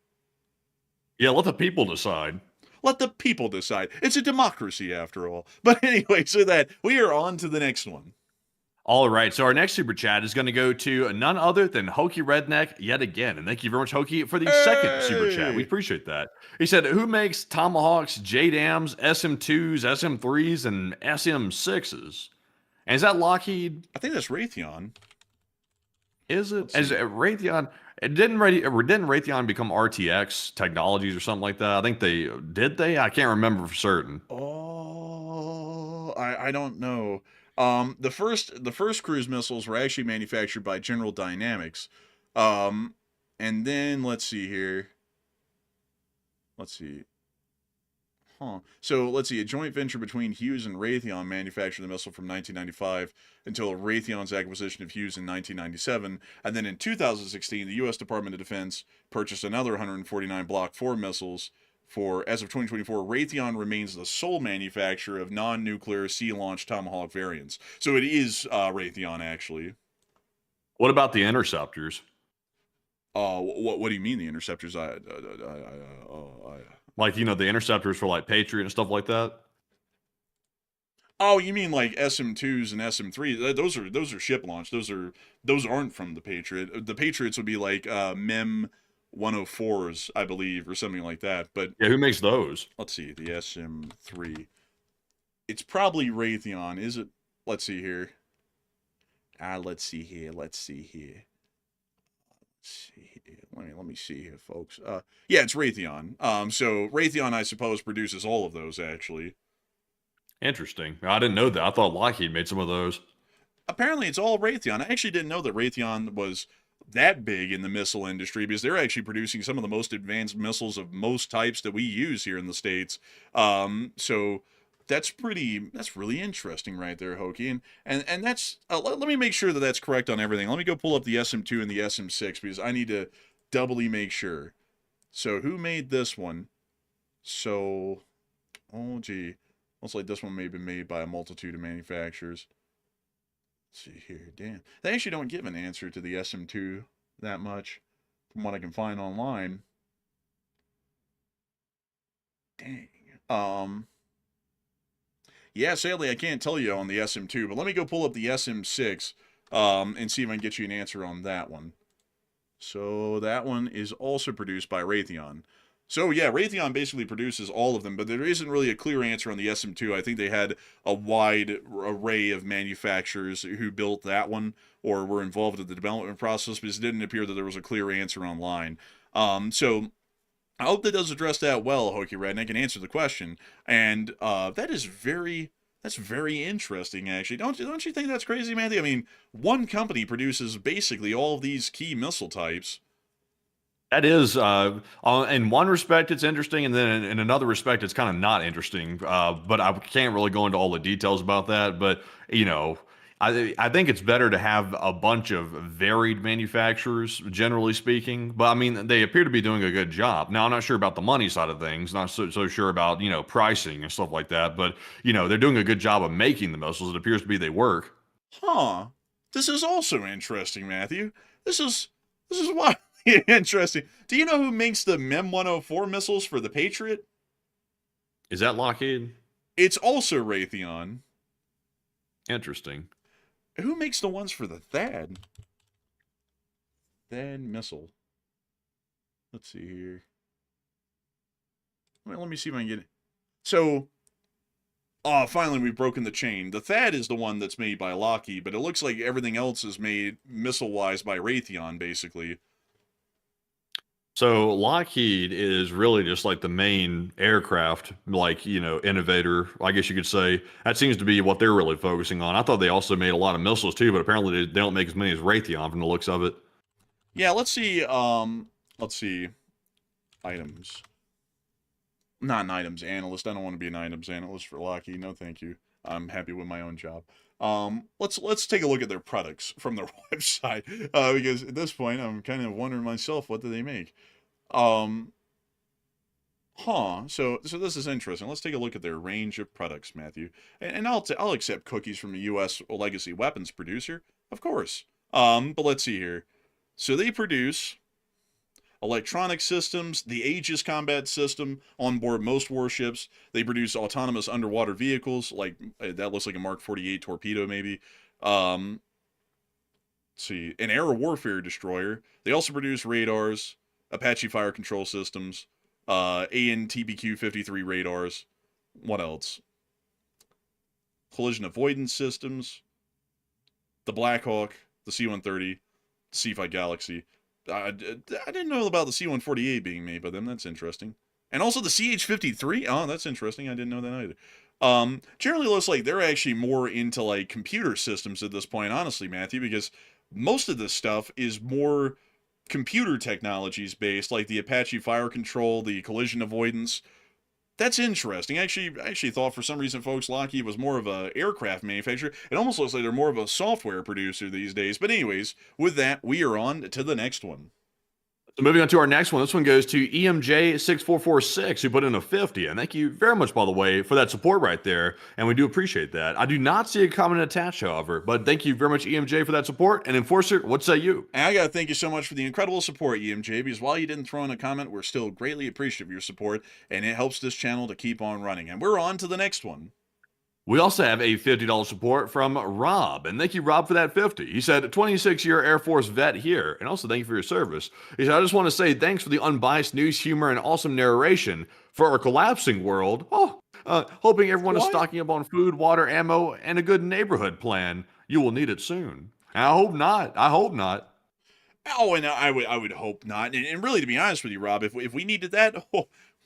Yeah, let the people decide. Let the people decide. It's a democracy, after all. But anyway, so that we are on to the next one. All right, so our next super chat is going to go to none other than Hokey Redneck yet again. And thank you very much, Hokey, for the second super chat. We appreciate that. He said, who makes Tomahawks, JDAMs, SM2s, SM3s, and SM6s? And is that Lockheed? I think that's Raytheon. Is it? Is it Raytheon? Didn't Raytheon become RTX Technologies or something like that? I think they did. I can't remember for certain. Oh, I don't know. The first cruise missiles were actually manufactured by General Dynamics, and then let's see here. Let's see. So let's see. A joint venture between Hughes and Raytheon manufactured the missile from 1995 until Raytheon's acquisition of Hughes in 1997. And then in 2016, the U.S. Department of Defense purchased another 149 Block 4 missiles. As of 2024, Raytheon remains the sole manufacturer of non-nuclear sea-launched Tomahawk variants. So it is Raytheon, actually. What about the interceptors? What do you mean the interceptors? Like, the interceptors for like Patriot and stuff like that? Oh, you mean like SM2s and SM3s? Those are ship launched. Those aren't from the Patriot. The Patriots would be like MEM 104s, I believe, or something like that. But yeah, who makes those? Let's see, the SM3. It's probably Raytheon, is it? Let's see here. Let's see here. Let me see here, folks. Yeah, it's Raytheon. So Raytheon, I suppose, produces all of those, actually. Interesting. I didn't know that. I thought Lockheed made some of those. Apparently, it's all Raytheon. I actually didn't know that Raytheon was that big in the missile industry because they're actually producing some of the most advanced missiles of most types that we use here in the States. So that's really interesting right there, Hokie. And that's, let me make sure that that's correct on everything. Let me go pull up the SM2 and the SM6 because I need to doubly make sure. So who made this one? So, oh gee, looks like this one may have been made by a multitude of manufacturers. Let's see here, damn. They actually don't give an answer to the SM2 that much from what I can find online. Dang. Yeah, sadly I can't tell you on the SM2, but let me go pull up the SM6 and see if I can get you an answer on that one. So that one is also produced by Raytheon. So yeah, Raytheon basically produces all of them, but there isn't really a clear answer on the SM2. I think they had a wide array of manufacturers who built that one or were involved in the development process, but it didn't appear that there was a clear answer online. So I hope that does address that well, Hokie Red, and I can answer the question. And that's very interesting, actually. Don't you think that's crazy, Matthew? I mean, one company produces basically all of these key missile types. That is, in one respect, it's interesting, and then in another respect, it's kind of not interesting. But I can't really go into all the details about that. But I think it's better to have a bunch of varied manufacturers, generally speaking. But I mean, they appear to be doing a good job. Now, I'm not sure about the money side of things, not so sure about pricing and stuff like that. But they're doing a good job of making the missiles. It appears to be they work. Huh. This is also interesting, Matthew. This is why. Interesting. Do you know who makes the MEM 104 missiles for the Patriot? Is that Lockheed? It's also Raytheon. Interesting. Who makes the ones for the THAAD? THAAD missile. Let's see here. Let me see if I can get it. So, finally we've broken the chain. The THAAD is the one that's made by Lockheed, but it looks like everything else is made missile-wise by Raytheon, basically. So Lockheed is really just like the main aircraft, innovator, I guess you could say. That seems to be what they're really focusing on. I thought they also made a lot of missiles too, but apparently they don't make as many as Raytheon from the looks of it. Yeah, let's see. Items. Not an items analyst. I don't want to be an items analyst for Lockheed. No, thank you. I'm happy with my own job. Let's take a look at their products from their website, because at this point I'm kind of wondering myself, what do they make? So this is interesting. Let's take a look at their range of products, Matthew, and I'll accept cookies from a U.S. legacy weapons producer, of course. But let's see here. So they produce electronic systems, the Aegis combat system on board most warships. They produce autonomous underwater vehicles, like that looks like a Mark 48 torpedo, maybe. Let's see, an air warfare destroyer. They also produce radars, Apache fire control systems, AN/TBQ-53 radars. What else? Collision avoidance systems, the Black Hawk, the C-130, the Seafight Galaxy. I didn't know about the C-148 being made by them. That's interesting. And also the CH-53. Oh, that's interesting. I didn't know that either. Generally looks like they're actually more into like computer systems at this point, honestly, Matthew, because most of this stuff is more computer technologies based, like the Apache fire control, the collision avoidance. That's interesting. I actually thought for some reason, folks, Lockheed was more of a aircraft manufacturer. It almost looks like they're more of a software producer these days. But anyways, with that, we are on to the next one. So moving on to our next one. This one goes to EMJ6446, who put in a 50. And thank you very much, by the way, for that support right there. And we do appreciate that. I do not see a comment attached, however. But thank you very much, EMJ, for that support. And Enforcer, what say you? And I got to thank you so much for the incredible support, EMJ, because while you didn't throw in a comment, we're still greatly appreciative of your support. And it helps this channel to keep on running. And we're on to the next one. We also have a $50 support from Rob, and thank you, Rob, for that 50. He said, 26-year Air Force vet here, and also thank you for your service. He said, I just want to say thanks for the unbiased news, humor, and awesome narration for our collapsing world. Hoping everyone is stocking up on food, water, ammo, and a good neighborhood plan. You will need it soon. I hope not. I hope not. Oh, and I would hope not. And really, to be honest with you, Rob, if we needed that,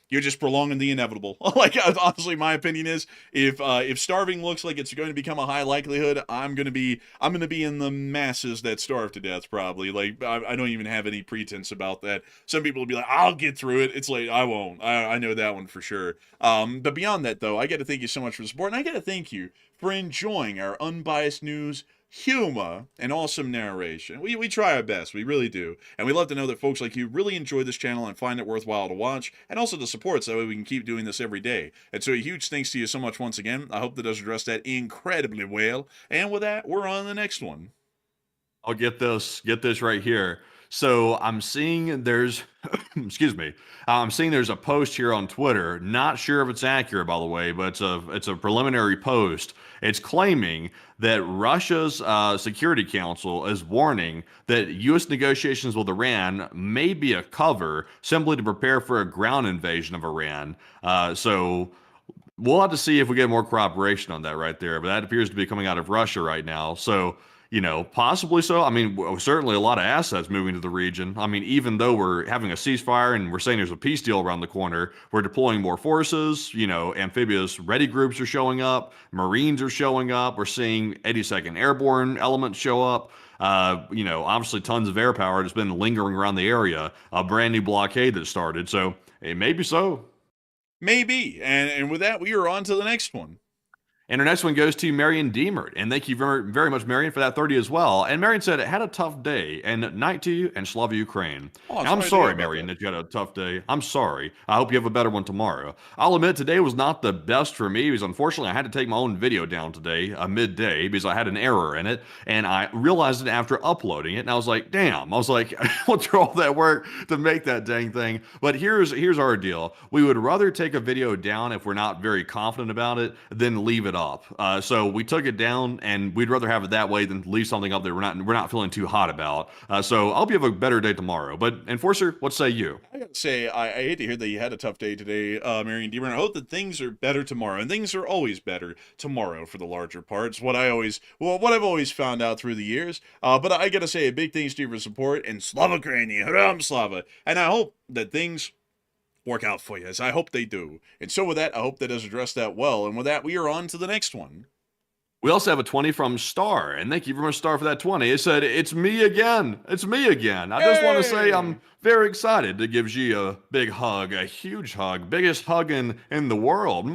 you're just prolonging the inevitable. Like, honestly, my opinion is, if starving looks like it's going to become a high likelihood, I'm gonna be in the masses that starve to death, probably. Like, I don't even have any pretense about that. Some people will be like, I'll get through it. It's like, I won't. I know that one for sure. But beyond that, though, I got to thank you so much for the support, and I got to thank you for enjoying our unbiased news, humor, and awesome narration. We try our best, we really do. And we love to know that folks like you really enjoy this channel and find it worthwhile to watch, and also to support, so that way we can keep doing this every day. And so a huge thanks to you so much once again. I hope that does address that incredibly well. And with that, we're on to the next one. I'll get this right here. So I'm seeing there's, excuse me, I'm seeing there's a post here on Twitter. Not sure if it's accurate, by the way, but it's a preliminary post. It's claiming that Russia's Security Council is warning that U.S. negotiations with Iran may be a cover simply to prepare for a ground invasion of Iran. So we'll have to see if we get more cooperation on that right there. But that appears to be coming out of Russia right now. So, possibly so. I mean, certainly a lot of assets moving to the region. I mean, even though we're having a ceasefire and we're saying there's a peace deal around the corner, we're deploying more forces. Amphibious ready groups are showing up. Marines are showing up. We're seeing 82nd Airborne elements show up. Obviously tons of air power that's been lingering around the area. A brand new blockade that started. So it may be so. Maybe. And with that, we are on to the next one. And our next one goes to Marion Deemert. And thank you very, very much, Marion, for that 30 as well. And Marion said, had a tough day. And night to you and Slava Ukraine. I'm sorry, Marion, that you had a tough day. I'm sorry. I hope you have a better one tomorrow. I'll admit today was not the best for me because unfortunately I had to take my own video down today, midday, because I had an error in it. And I realized it after uploading it. And I was like, damn. I was like, I went through all that work to make that dang thing. But here's our deal. We would rather take a video down if we're not very confident about it than leave it up. So we took it down, and we'd rather have it that way than leave something up that we're not feeling too hot about. So I hope you have a better day tomorrow. But Enforcer, what say you? I gotta say, I hate to hear that you had a tough day today, Marion Deemer. I hope that things are better tomorrow, and things are always better tomorrow for the larger parts. What I've always found out through the years. But I gotta say, a big thanks to your support, and Slava Ukraini, Hurram Slava, and I hope that things work out for you, as I hope they do. And so with that, I hope that does address that well. And with that, we are on to the next one. We also have a 20 from Star, and thank you very much, Star, for that 20. It said, it's me again. It's me again. I just want to say I'm very excited to give G a big hug, a huge hug, biggest hug in the world.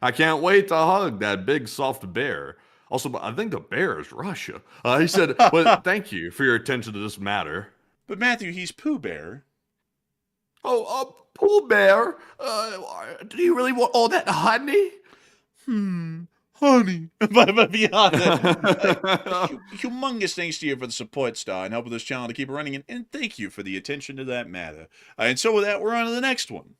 I can't wait to hug that big, soft bear. Also, I think the bear is Russia. He said, well, thank you for your attention to this matter. But Matthew, he's Pooh Bear. Oh, Pooh Bear, do you really want all that honey? Honey. But beyond that, humongous thanks to you for the support, Star, and helping this channel to keep it running, and thank you for the attention to that matter. And so with that, we're on to the next one.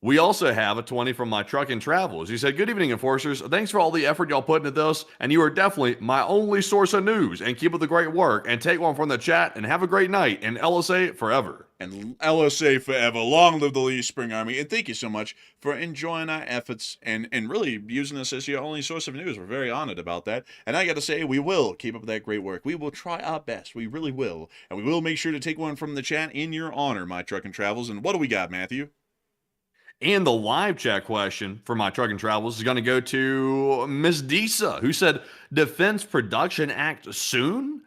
We also have a 20 from My Truck and Travels. He said, good evening, Enforcers. Thanks for all the effort y'all put into this, and you are definitely my only source of news. And keep up the great work, and take one from the chat, and have a great night, and LSA forever. And LSA forever. Long live the Lee Spring Army. And thank you so much for enjoying our efforts and really using this as your only source of news. We're very honored about that. And I got to say, we will keep up that great work. We will try our best. We really will. And we will make sure to take one from the chat in your honor, My Truck and Travels. And what do we got, Matthew? And the live chat question for My Truck and Travels is going to go to Miss Disa, who said, Defense Production Act soon?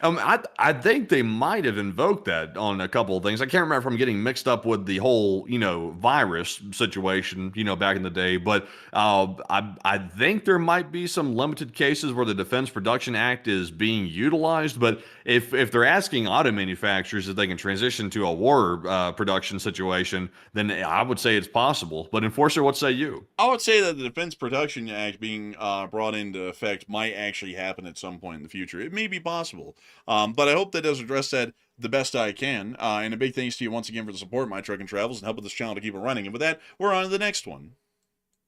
I think they might have invoked that on a couple of things. I can't remember if I'm getting mixed up with the whole, virus situation, back in the day. But I think there might be some limited cases where the Defense Production Act is being utilized. But if they're asking auto manufacturers if they can transition to a war production situation, then I would say it's possible. But Enforcer, what say you? I would say that the Defense Production Act being brought into effect might actually happen at some point in the future. It may be possible. But I hope that does address that the best I can. And a big thanks to you once again for the support, My Truck and Travels, and helping this channel to keep it running. And with that, we're on to the next one.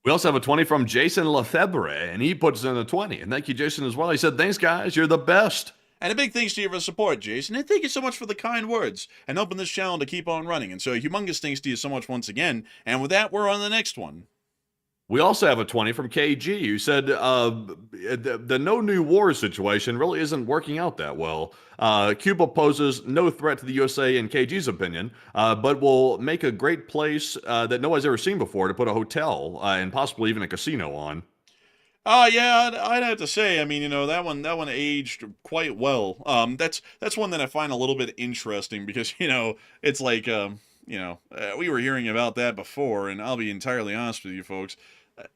We also have a 20 from Jason Lefebvre, and he puts in a 20. And thank you, Jason, as well. He said, thanks, guys. You're the best. And a big thanks to you for the support, Jason. And thank you so much for the kind words and helping this channel to keep on running. And so a humongous thanks to you so much once again. And with that, we're on to the next one. We also have a 20 from KG who said the no new wars situation really isn't working out that well. Cuba poses no threat to the USA in KG's opinion, but will make a great place that no one's ever seen before to put a hotel and possibly even a casino on. Yeah, I'd have to say, I mean, that one aged quite well. That's one that I find a little bit interesting because, it's like, we were hearing about that before, and I'll be entirely honest with you folks.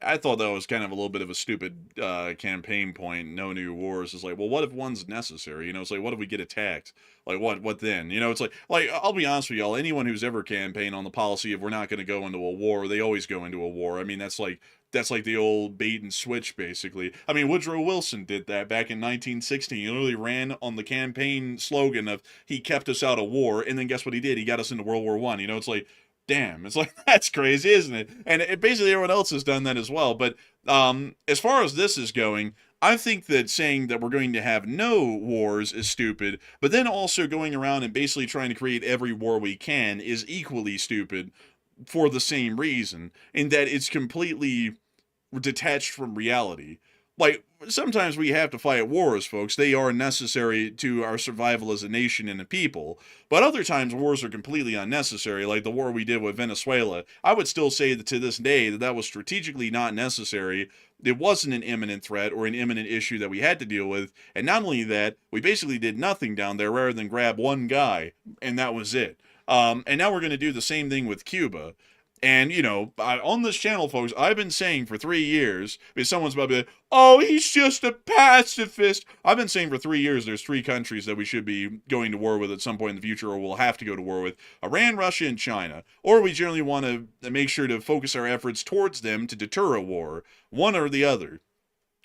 I thought that was kind of a little bit of a stupid campaign point. No new wars. It's like, well, what if one's necessary? It's like, what if we get attacked? Like, what then? It's like I'll be honest with y'all. Anyone who's ever campaigned on the policy of we're not going to go into a war, they always go into a war. I mean, that's like the old bait and switch, basically. I mean, Woodrow Wilson did that back in 1916. He literally ran on the campaign slogan of he kept us out of war, and then guess what he did? He got us into World War One. It's like, damn, it's like that's crazy, isn't it? And basically everyone else has done that as well. But as far as this is going, I think that saying that we're going to have no wars is stupid, but then also going around and basically trying to create every war we can is equally stupid for the same reason, in that it's completely detached from reality. Like, sometimes we have to fight wars, folks. They are necessary to our survival as a nation and a people. But other times, wars are completely unnecessary, like the war we did with Venezuela. I would still say that to this day that was strategically not necessary. It wasn't an imminent threat or an imminent issue that we had to deal with. And not only that, we basically did nothing down there rather than grab one guy, and that was it. And now we're going to do the same thing with Cuba. And, on this channel, folks, I've been saying for 3 years, because someone's about to be like, oh, he's just a pacifist. I've been saying for 3 years there's 3 countries that we should be going to war with at some point in the future, or we'll have to go to war with: Iran, Russia, and China. Or we generally want to make sure to focus our efforts towards them to deter a war, one or the other.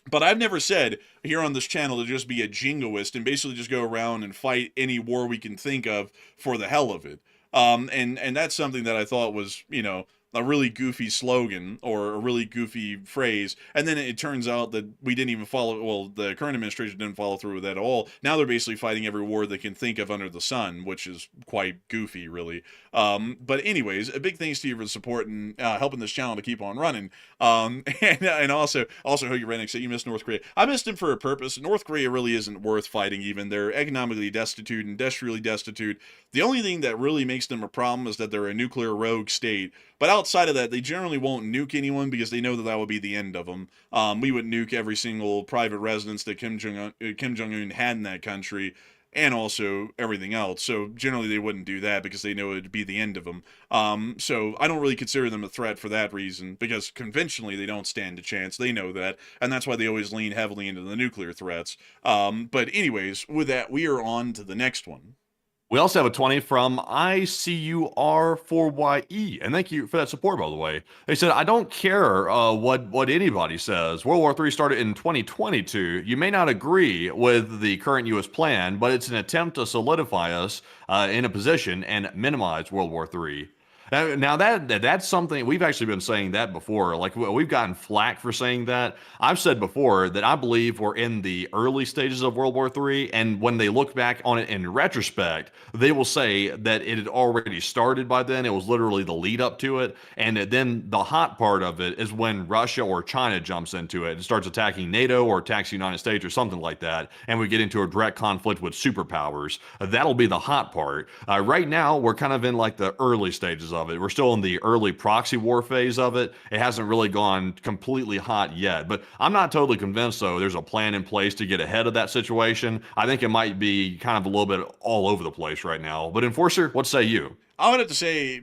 But I've never said here on this channel to just be a jingoist and basically just go around and fight any war we can think of for the hell of it. And that's something that I thought was, a really goofy slogan or a really goofy phrase. And then it turns out that we didn't even follow, well, the current administration didn't follow through with that at all. Now they're basically fighting every war they can think of under the sun, which is quite goofy, really. But anyways, a big thanks to you for the support and helping this channel to keep on running. And also Hoagie Redneck said you missed North Korea. I missed him for a purpose. North Korea really isn't worth fighting even. They're economically destitute, industrially destitute. The only thing that really makes them a problem is that they're a nuclear rogue state. But outside of that, they generally won't nuke anyone because they know that that would be the end of them. We would nuke every single private residence that Kim Jong-un had in that country, and also everything else. So generally they wouldn't do that because they know it would be the end of them. So I don't really consider them a threat for that reason, because conventionally they don't stand a chance. They know that, and that's why they always lean heavily into the nuclear threats. But anyways, with that, we are on to the next one. We also have a 20 from ICUR4YE, and thank you for that support, by the way. They said, I don't care what anybody says. World War III started in 2022. You may not agree with the current U.S. plan, but it's an attempt to solidify us in a position and minimize World War III. Now that's something we've actually been saying that before. Like, we've gotten flack for saying that. I've said before that I believe we're in the early stages of World War III, and when they look back on it in retrospect, they will say that it had already started by then. It was literally the lead up to it, and then the hot part of it is when Russia or China jumps into it and starts attacking NATO or attacks the United States or something like that, and we get into a direct conflict with superpowers. That'll be the hot part. Right now, we're kind of in like the early stages of it. We're still in the early proxy war phase of it. It hasn't really gone completely hot yet, but I'm not totally convinced, though, there's a plan in place to get ahead of that situation. I think it might be kind of a little bit all over the place right now. But Enforcer, what say you? I would have to say,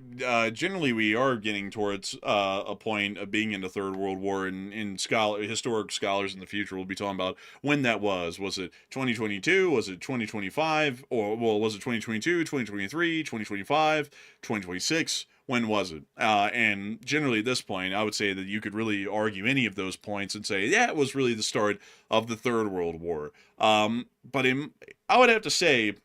generally, we are getting towards a point of being in the Third World War, and historic scholars in the future will be talking about when that was. Was it 2022? Was it 2025? Or, well, was it 2022, 2023, 2025, 2026? When was it? And generally at this point, I would say that you could really argue any of those points and say, yeah, it was really the start of the Third World War. But I would have to say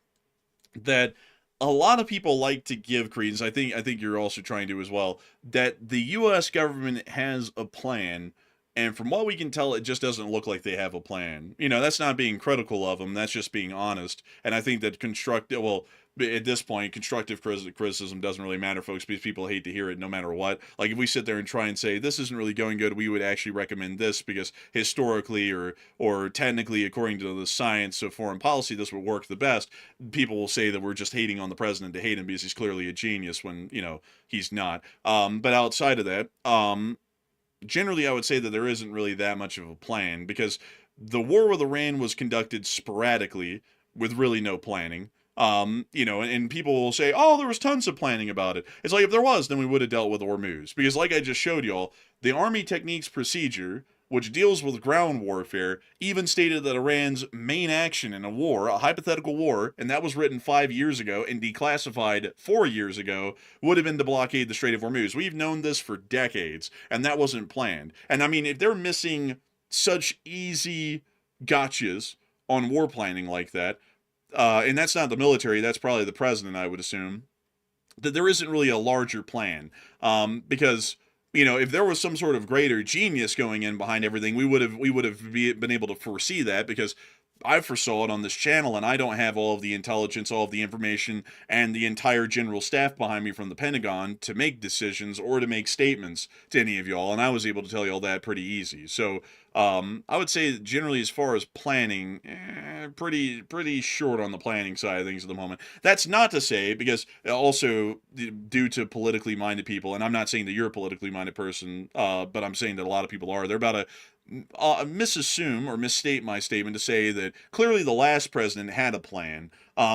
that a lot of people like to give credence, I think you're also trying to as well, that the U.S. government has a plan, and from what we can tell, it just doesn't look like they have a plan. That's not being critical of them, that's just being honest. And I think that at this point, constructive criticism doesn't really matter, folks, because people hate to hear it no matter what. Like, if we sit there and try and say this isn't really going good, we would actually recommend this because historically or technically, according to the science of foreign policy, this would work the best. People will say that we're just hating on the president to hate him because he's clearly a genius when, he's not. But outside of that, generally, I would say that there isn't really that much of a plan because the war with Iran was conducted sporadically with really no planning. And people will say, oh, there was tons of planning about it. It's like, if there was, then we would have dealt with Hormuz. Because like I just showed y'all, the Army Techniques Procedure, which deals with ground warfare, even stated that Iran's main action in a war, a hypothetical war, and that was written 5 years ago and declassified 4 years ago, would have been to blockade the Strait of Hormuz. We've known this for decades, and that wasn't planned. And I mean, if they're missing such easy gotchas on war planning like that, and that's not the military, that's probably the president, I would assume, that there isn't really a larger plan. Because, if there was some sort of greater genius going in behind everything, we would have been able to foresee that, because I foresaw it on this channel, and I don't have all of the intelligence, all of the information, and the entire general staff behind me from the Pentagon to make decisions or to make statements to any of y'all, and I was able to tell y'all that pretty easy. So, I would say generally as far as planning, pretty short on the planning side of things at the moment. That's not to say, because also due to politically minded people, and I'm not saying that you're a politically minded person, but I'm saying that a lot of people are, they're about to misassume or misstate my statement to say that clearly the last president had a plan,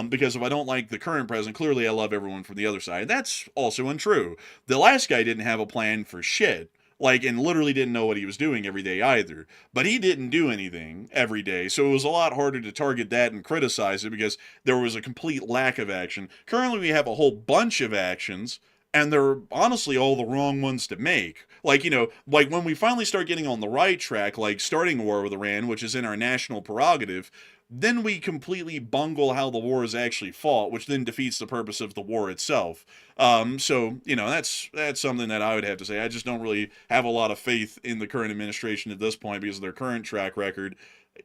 because if I don't like the current president, clearly I love everyone from the other side. That's also untrue. The last guy didn't have a plan for shit. And literally didn't know what he was doing every day either. But he didn't do anything every day, so it was a lot harder to target that and criticize it because there was a complete lack of action. Currently, we have a whole bunch of actions, and they're honestly all the wrong ones to make. Like when we finally start getting on the right track, like starting a war with Iran, which is in our national prerogative, then we completely bungle how the war is actually fought, which then defeats the purpose of the war itself. So that's something that I would have to say. I just don't really have a lot of faith in the current administration at this point because of their current track record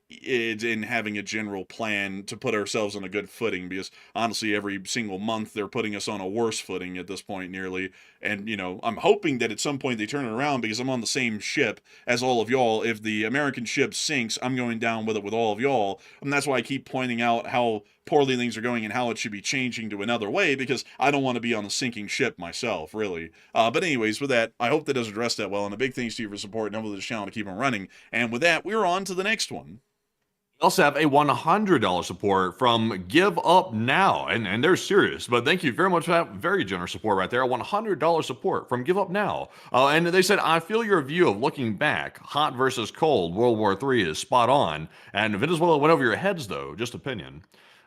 in having a general plan to put ourselves on a good footing, because honestly every single month they're putting us on a worse footing at this point nearly. And I'm hoping that at some point they turn it around, because I'm on the same ship as all of y'all. If the American ship sinks, I'm going down with it with all of y'all, and that's why I keep pointing out how poorly things are going and how it should be changing to another way, because I don't want to be on a sinking ship myself, really. But anyways, with that, I hope that does address that well, and a big thanks to you for supporting over this channel to keep on running. And with that, we're on to the next one. We also have a $100 support from Give Up Now, and they're serious, but thank you very much for that very generous support right there. A $100 support from Give Up Now. And they said, I feel your view of looking back, hot versus cold, World War III is spot on, and Venezuela went over your heads though, just opinion.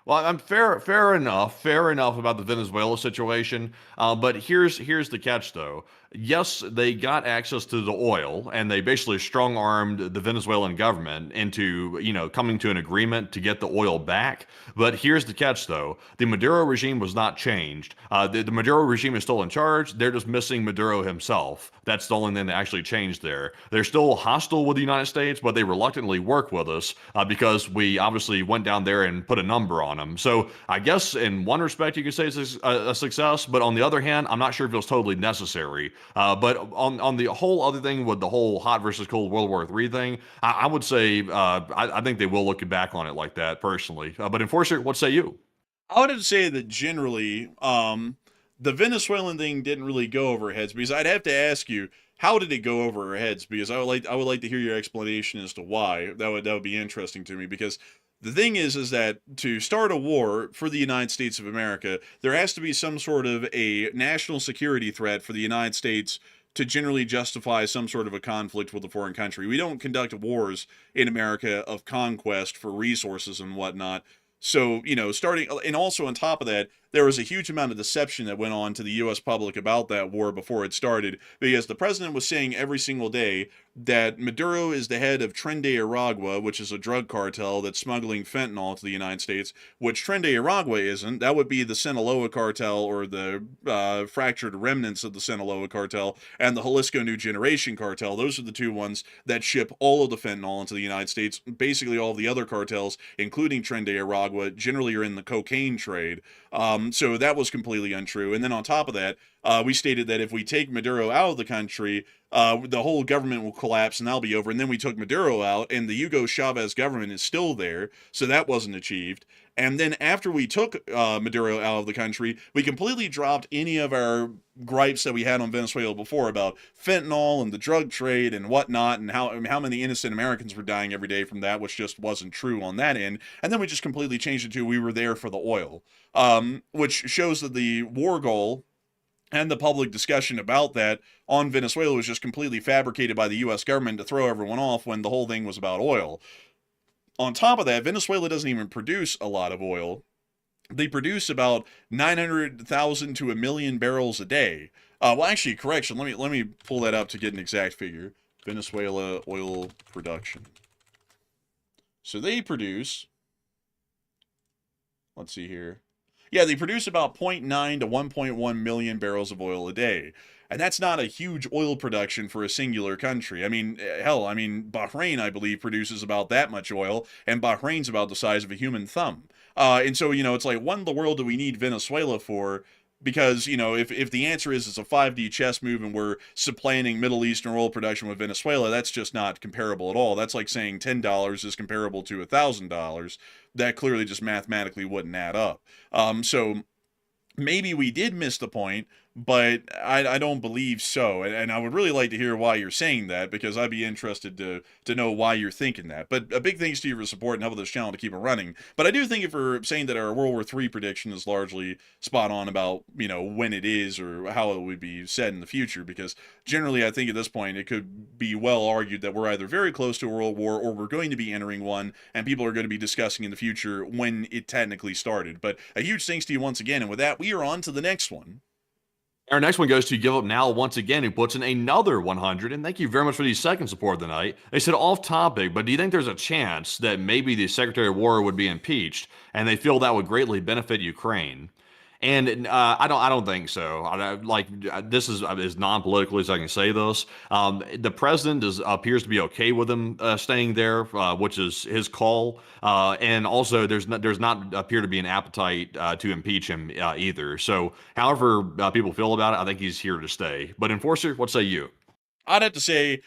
Well, I'm fair enough about the Venezuela situation, but here's the catch though. Yes, they got access to the oil, and they basically strong-armed the Venezuelan government into, coming to an agreement to get the oil back. But here's the catch, though. The Maduro regime was not changed. The Maduro regime is still in charge. They're just missing Maduro himself. That's the only thing that actually changed there. They're still hostile with the United States, but they reluctantly work with us because we obviously went down there and put a number on them. So I guess in one respect you could say it's a success, but on the other hand, I'm not sure if it was totally necessary. But on the whole other thing with the whole hot versus cold World War III thing, I would say I think they will look back on it like that personally. But Enforcer, what say you? I would have to say that generally, the Venezuelan thing didn't really go over our heads, because I'd have to ask you, how did it go over our heads? Because I would like to hear your explanation as to why. That would be interesting to me, because the thing is that to start a war for the United States of America, there has to be some sort of a national security threat for the United States to generally justify some sort of a conflict with a foreign country. We don't conduct wars in America of conquest for resources and whatnot. So, starting, and also on top of that, there was a huge amount of deception that went on to the U.S. public about that war before it started, because the president was saying every single day that Maduro is the head of Tren de Aragua, which is a drug cartel that's smuggling fentanyl to the United States, which Tren de Aragua isn't. That would be the Sinaloa cartel, or the fractured remnants of the Sinaloa cartel, and the Jalisco New Generation cartel. Those are the two ones that ship all of the fentanyl into the United States. Basically, all of the other cartels, including Tren de Aragua, generally are in the cocaine trade. So that was completely untrue. And then on top of that, we stated that if we take Maduro out of the country, the whole government will collapse and that'll be over. And then we took Maduro out, and the Hugo Chavez government is still there, so that wasn't achieved. And then after we took Maduro out of the country, we completely dropped any of our gripes that we had on Venezuela before about fentanyl and the drug trade and whatnot, and how many innocent Americans were dying every day from that, which just wasn't true on that end. And then we just completely changed it to we were there for the oil, which shows that the war goal and the public discussion about that on Venezuela was just completely fabricated by the U.S. government to throw everyone off when the whole thing was about oil. On top of that, Venezuela doesn't even produce a lot of oil. They produce about 900,000 to 1 million barrels a day. Well, actually, correction. Let me pull that up to get an exact figure. Venezuela oil production. So they produce. Let's see here. Yeah, they produce about 0.9 to 1.1 million barrels of oil a day. And that's not a huge oil production for a singular country. I mean, hell, Bahrain, I believe, produces about that much oil, and Bahrain's about the size of a human thumb. And so, it's like, what in the world do we need Venezuela for? Because, if the answer is it's a 5D chess move and we're supplanting Middle Eastern oil production with Venezuela, that's just not comparable at all. That's like saying $10 is comparable to $1,000. That clearly just mathematically wouldn't add up. So maybe we did miss the point, but I don't believe so. And I would really like to hear why you're saying that, because I'd be interested to know why you're thinking that. But a big thanks to you for support and helping this channel to keep it running. But I do think if we're saying that our World War III prediction is largely spot on about, when it is or how it would be said in the future, because generally I think at this point it could be well argued that we're either very close to a world war or we're going to be entering one, and people are going to be discussing in the future when it technically started. But a huge thanks to you once again, and with that, we are on to the next one. Our next one goes to Give Up Now once again, who puts in another 100. And thank you very much for the second support of the night. They said off topic, but do you think there's a chance that maybe the Secretary of War would be impeached, and they feel that would greatly benefit Ukraine? And I don't think so. This is as non-political as I can say this. The president appears to be okay with him staying there, which is his call. And also, there's not appear to be an appetite to impeach him either. So, however people feel about it, I think he's here to stay. But Enforcer, what say you? I'd have to say,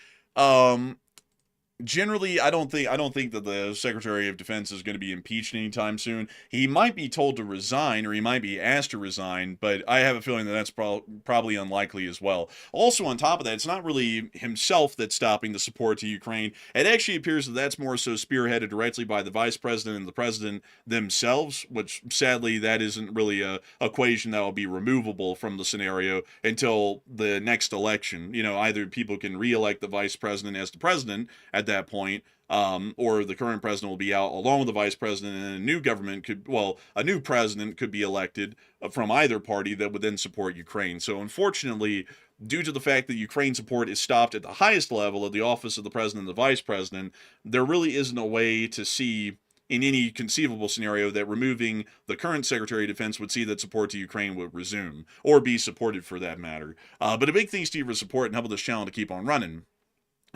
generally, I don't think that the Secretary of Defense is going to be impeached anytime soon. He might be told to resign, or he might be asked to resign, but I have a feeling that that's probably unlikely as well. Also, on top of that, it's not really himself that's stopping the support to Ukraine. It actually appears that that's more so spearheaded directly by the Vice President and the President themselves, which sadly that isn't really a equation that will be removable from the scenario until the next election. Either people can re-elect the Vice President as the President at that point, or the current president will be out along with the vice president, and a new president could be elected from either party that would then support Ukraine. So unfortunately, due to the fact that Ukraine support is stopped at the highest level of the office of the president and the vice president, there really isn't a way to see in any conceivable scenario that removing the current Secretary of Defense would see that support to Ukraine would resume, or be supported for that matter. But a big thanks to you for support and helping this channel to keep on running.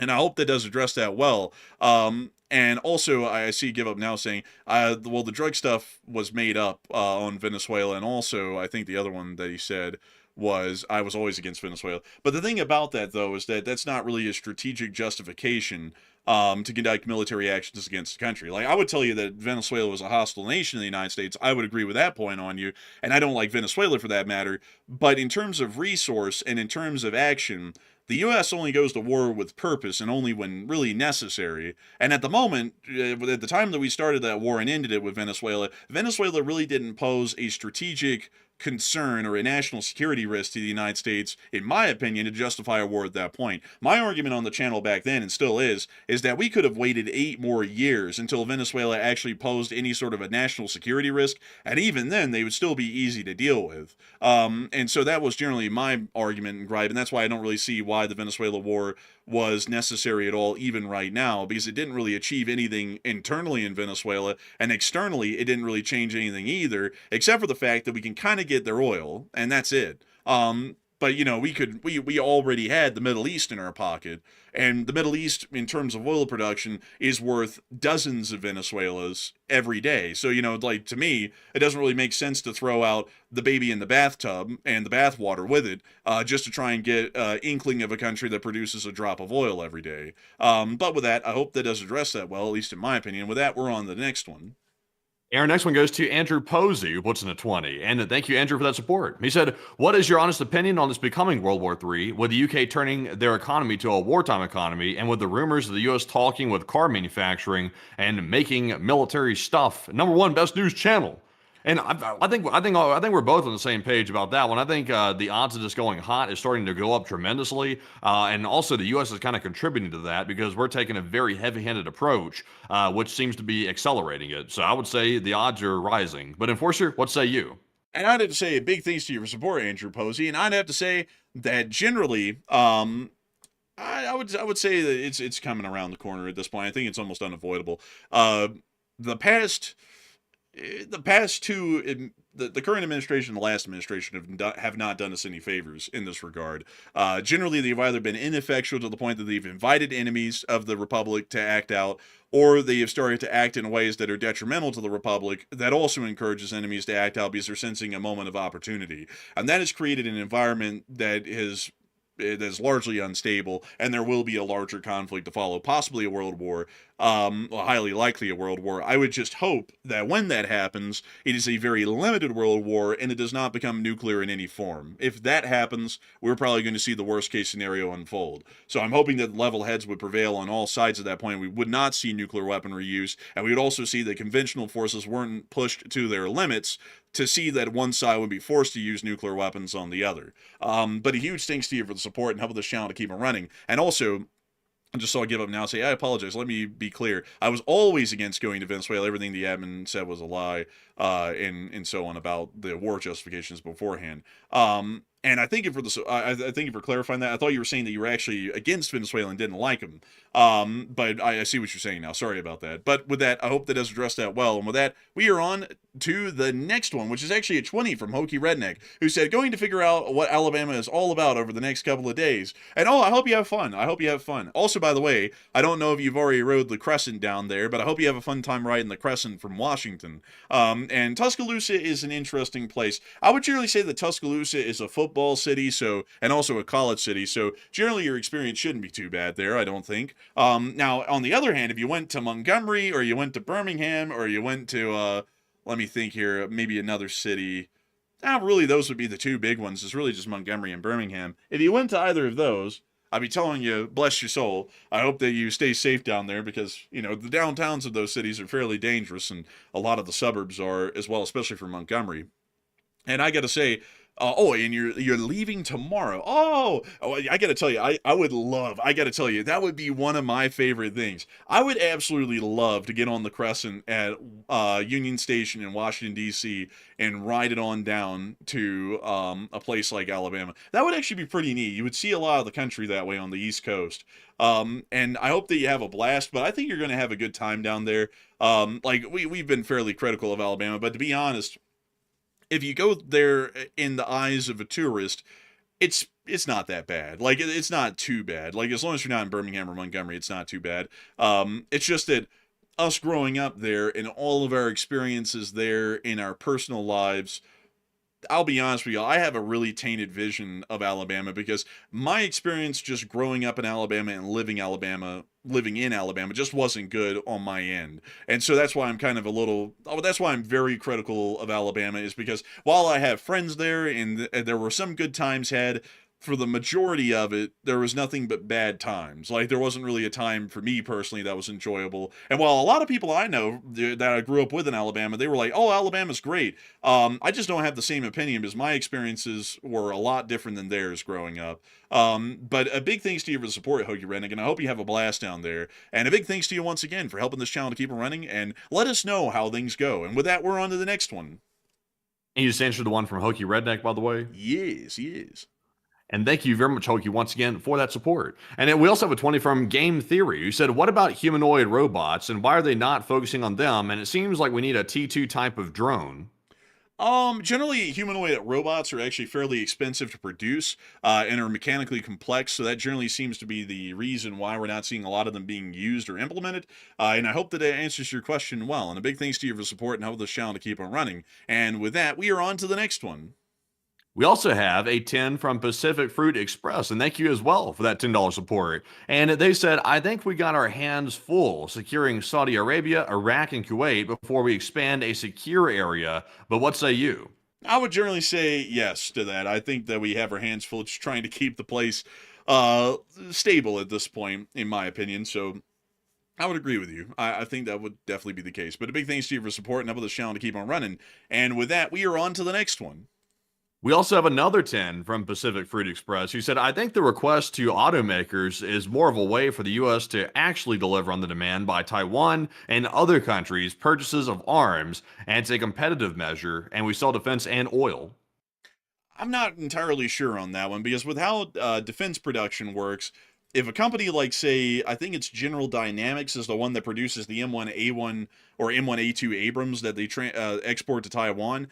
And I hope that does address that well. And also, I see Give Up Now saying, the drug stuff was made up on Venezuela. And also, I think the other one that he said was, I was always against Venezuela. But the thing about that, though, is that that's not really a strategic justification to conduct military actions against the country. Like, I would tell you that Venezuela was a hostile nation in the United States. I would agree with that point on you. And I don't like Venezuela for that matter. But in terms of resource and in terms of action, the U.S. only goes to war with purpose and only when really necessary. And at the moment, at the time that we started that war and ended it with Venezuela, Venezuela really didn't pose a strategic concern or a national security risk to the United States, in my opinion, to justify a war at that point. My argument on the channel back then, and still is that we could have waited 8 more years until Venezuela actually posed any sort of a national security risk, and even then, they would still be easy to deal with. And so that was generally my argument and gripe, and that's why I don't really see why the Venezuela war was necessary at all, even right now, because it didn't really achieve anything internally in Venezuela, and externally, it didn't really change anything either, except for the fact that we can kind of get their oil, and that's it. But we already had the Middle East in our pocket, and the Middle East, in terms of oil production, is worth dozens of Venezuelas every day. So like, to me, it doesn't really make sense to throw out the baby in the bathtub and the bathwater with it, just to try and get inkling of a country that produces a drop of oil every day. But with that, I hope that does address that well, at least in my opinion. With that, we're on to the next one. Our next one goes to Andrew Posey, who puts in a 20. And thank you, Andrew, for that support. He said, what is your honest opinion on this becoming World War III, with the UK turning their economy to a wartime economy, and with the rumors of the US talking with car manufacturing and making military stuff? Number one best news channel. And I think we're both on the same page about that one. I think the odds of this going hot is starting to go up tremendously, and also the U.S. is kind of contributing to that because we're taking a very heavy-handed approach, which seems to be accelerating it. So I would say the odds are rising. But Enforcer, what say you? And I'd have to say big thanks to you for support, Andrew Posey. And I'd have to say that generally, I would say that it's coming around the corner at this point. I think it's almost unavoidable. The past two, the current administration and the last administration have not done us any favors in this regard. Generally, they've either been ineffectual to the point that they've invited enemies of the Republic to act out, or they have started to act in ways that are detrimental to the Republic that also encourages enemies to act out because they're sensing a moment of opportunity. And that has created an environment that is largely unstable, and there will be a larger conflict to follow, possibly a world war, highly likely a world war. I would just hope that when that happens, it is a very limited world war and it does not become nuclear in any form. If that happens, we're probably going to see the worst case scenario unfold. So I'm hoping that level heads would prevail on all sides at that point. We would not see nuclear weaponry use, and we would also see that conventional forces weren't pushed to their limits to see that one side would be forced to use nuclear weapons on the other. But a huge thanks to you for the support and helping this channel to keep it running. And also, just so I give up now, say, I apologize. Let me be clear. I was always against going to Venezuela. Everything the admin said was a lie, and so on about the war justifications beforehand. And I thank you for I thank you for clarifying that. I thought you were saying that you were actually against Venezuela and didn't like them. But I see what you're saying now. Sorry about that. But with that, I hope that has addressed that well. And with that, we are on to the next one, which is actually a 20 from Hokey Redneck, who said, going to figure out what Alabama is all about over the next couple of days. And I hope you have fun. I hope you have fun. Also, by the way, I don't know if you've already rode the Crescent down there, but I hope you have a fun time riding the Crescent from Washington. And Tuscaloosa is an interesting place. I would generally say that Tuscaloosa is a football city, and also a college city, so generally your experience shouldn't be too bad there, I don't think. Now, on the other hand, if you went to Montgomery, or you went to Birmingham, or you went to, let me think here, maybe another city, really those would be the two big ones. It's really just Montgomery and Birmingham. If you went to either of those, I'd be telling you, bless your soul. I hope that you stay safe down there because, the downtowns of those cities are fairly dangerous, and a lot of the suburbs are as well, especially for Montgomery. And I got to say, and you're leaving tomorrow. I gotta tell you, I gotta tell you, that would be one of my favorite things. I would absolutely love to get on the Crescent at Union Station in Washington, D.C. and ride it on down to a place like Alabama. That would actually be pretty neat. You would see a lot of the country that way on the East Coast. And I hope that you have a blast, but I think you're going to have a good time down there. We've been fairly critical of Alabama, but to be honest, if you go there in the eyes of a tourist, it's not that bad. It's not too bad. As long as you're not in Birmingham or Montgomery, it's not too bad. It's just that us growing up there and all of our experiences there in our personal lives, I'll be honest with you, I have a really tainted vision of Alabama because my experience just growing up in Alabama and living in Alabama just wasn't good on my end. And so that's why I'm that's why I'm very critical of Alabama, is because while I have friends there and there were some good times had, for the majority of it, there was nothing but bad times. There wasn't really a time for me personally that was enjoyable. And while a lot of people I know that I grew up with in Alabama, they were like, oh, Alabama's great. I just don't have the same opinion because my experiences were a lot different than theirs growing up. But a big thanks to you for the support, Hokey Redneck, and I hope you have a blast down there. And a big thanks to you once again for helping this channel to keep it running, and let us know how things go. And with that, we're on to the next one. And you just answered the one from Hokey Redneck, by the way? Yes. And thank you very much, Hokey, once again for that support. And then we also have a 20 from Game Theory, who said, what about humanoid robots, and why are they not focusing on them? And it seems like we need a T2 type of drone. Generally, humanoid robots are actually fairly expensive to produce, and are mechanically complex, so that generally seems to be the reason why we're not seeing a lot of them being used or implemented. And I hope that answers your question well. And a big thanks to you for support and help this channel to keep on running. And with that, we are on to the next one. We also have a 10 from Pacific Fruit Express, and thank you as well for that $10 support. And they said, I think we got our hands full securing Saudi Arabia, Iraq, and Kuwait before we expand a secure area. But what say you? I would generally say yes to that. I think that we have our hands full just trying to keep the place stable at this point, in my opinion. So I would agree with you. I think that would definitely be the case. But a big thanks to you for support and helping this channel to keep on running. And with that, we are on to the next one. We also have another 10 from Pacific Fruit Express who said, I think the request to automakers is more of a way for the U.S. to actually deliver on the demand by Taiwan and other countries' purchases of arms, and it's a competitive measure, and we sell defense and oil. I'm not entirely sure on that one because with how defense production works, if a company like, say, I think it's General Dynamics is the one that produces the M1A1 or M1A2 Abrams that they export to Taiwan,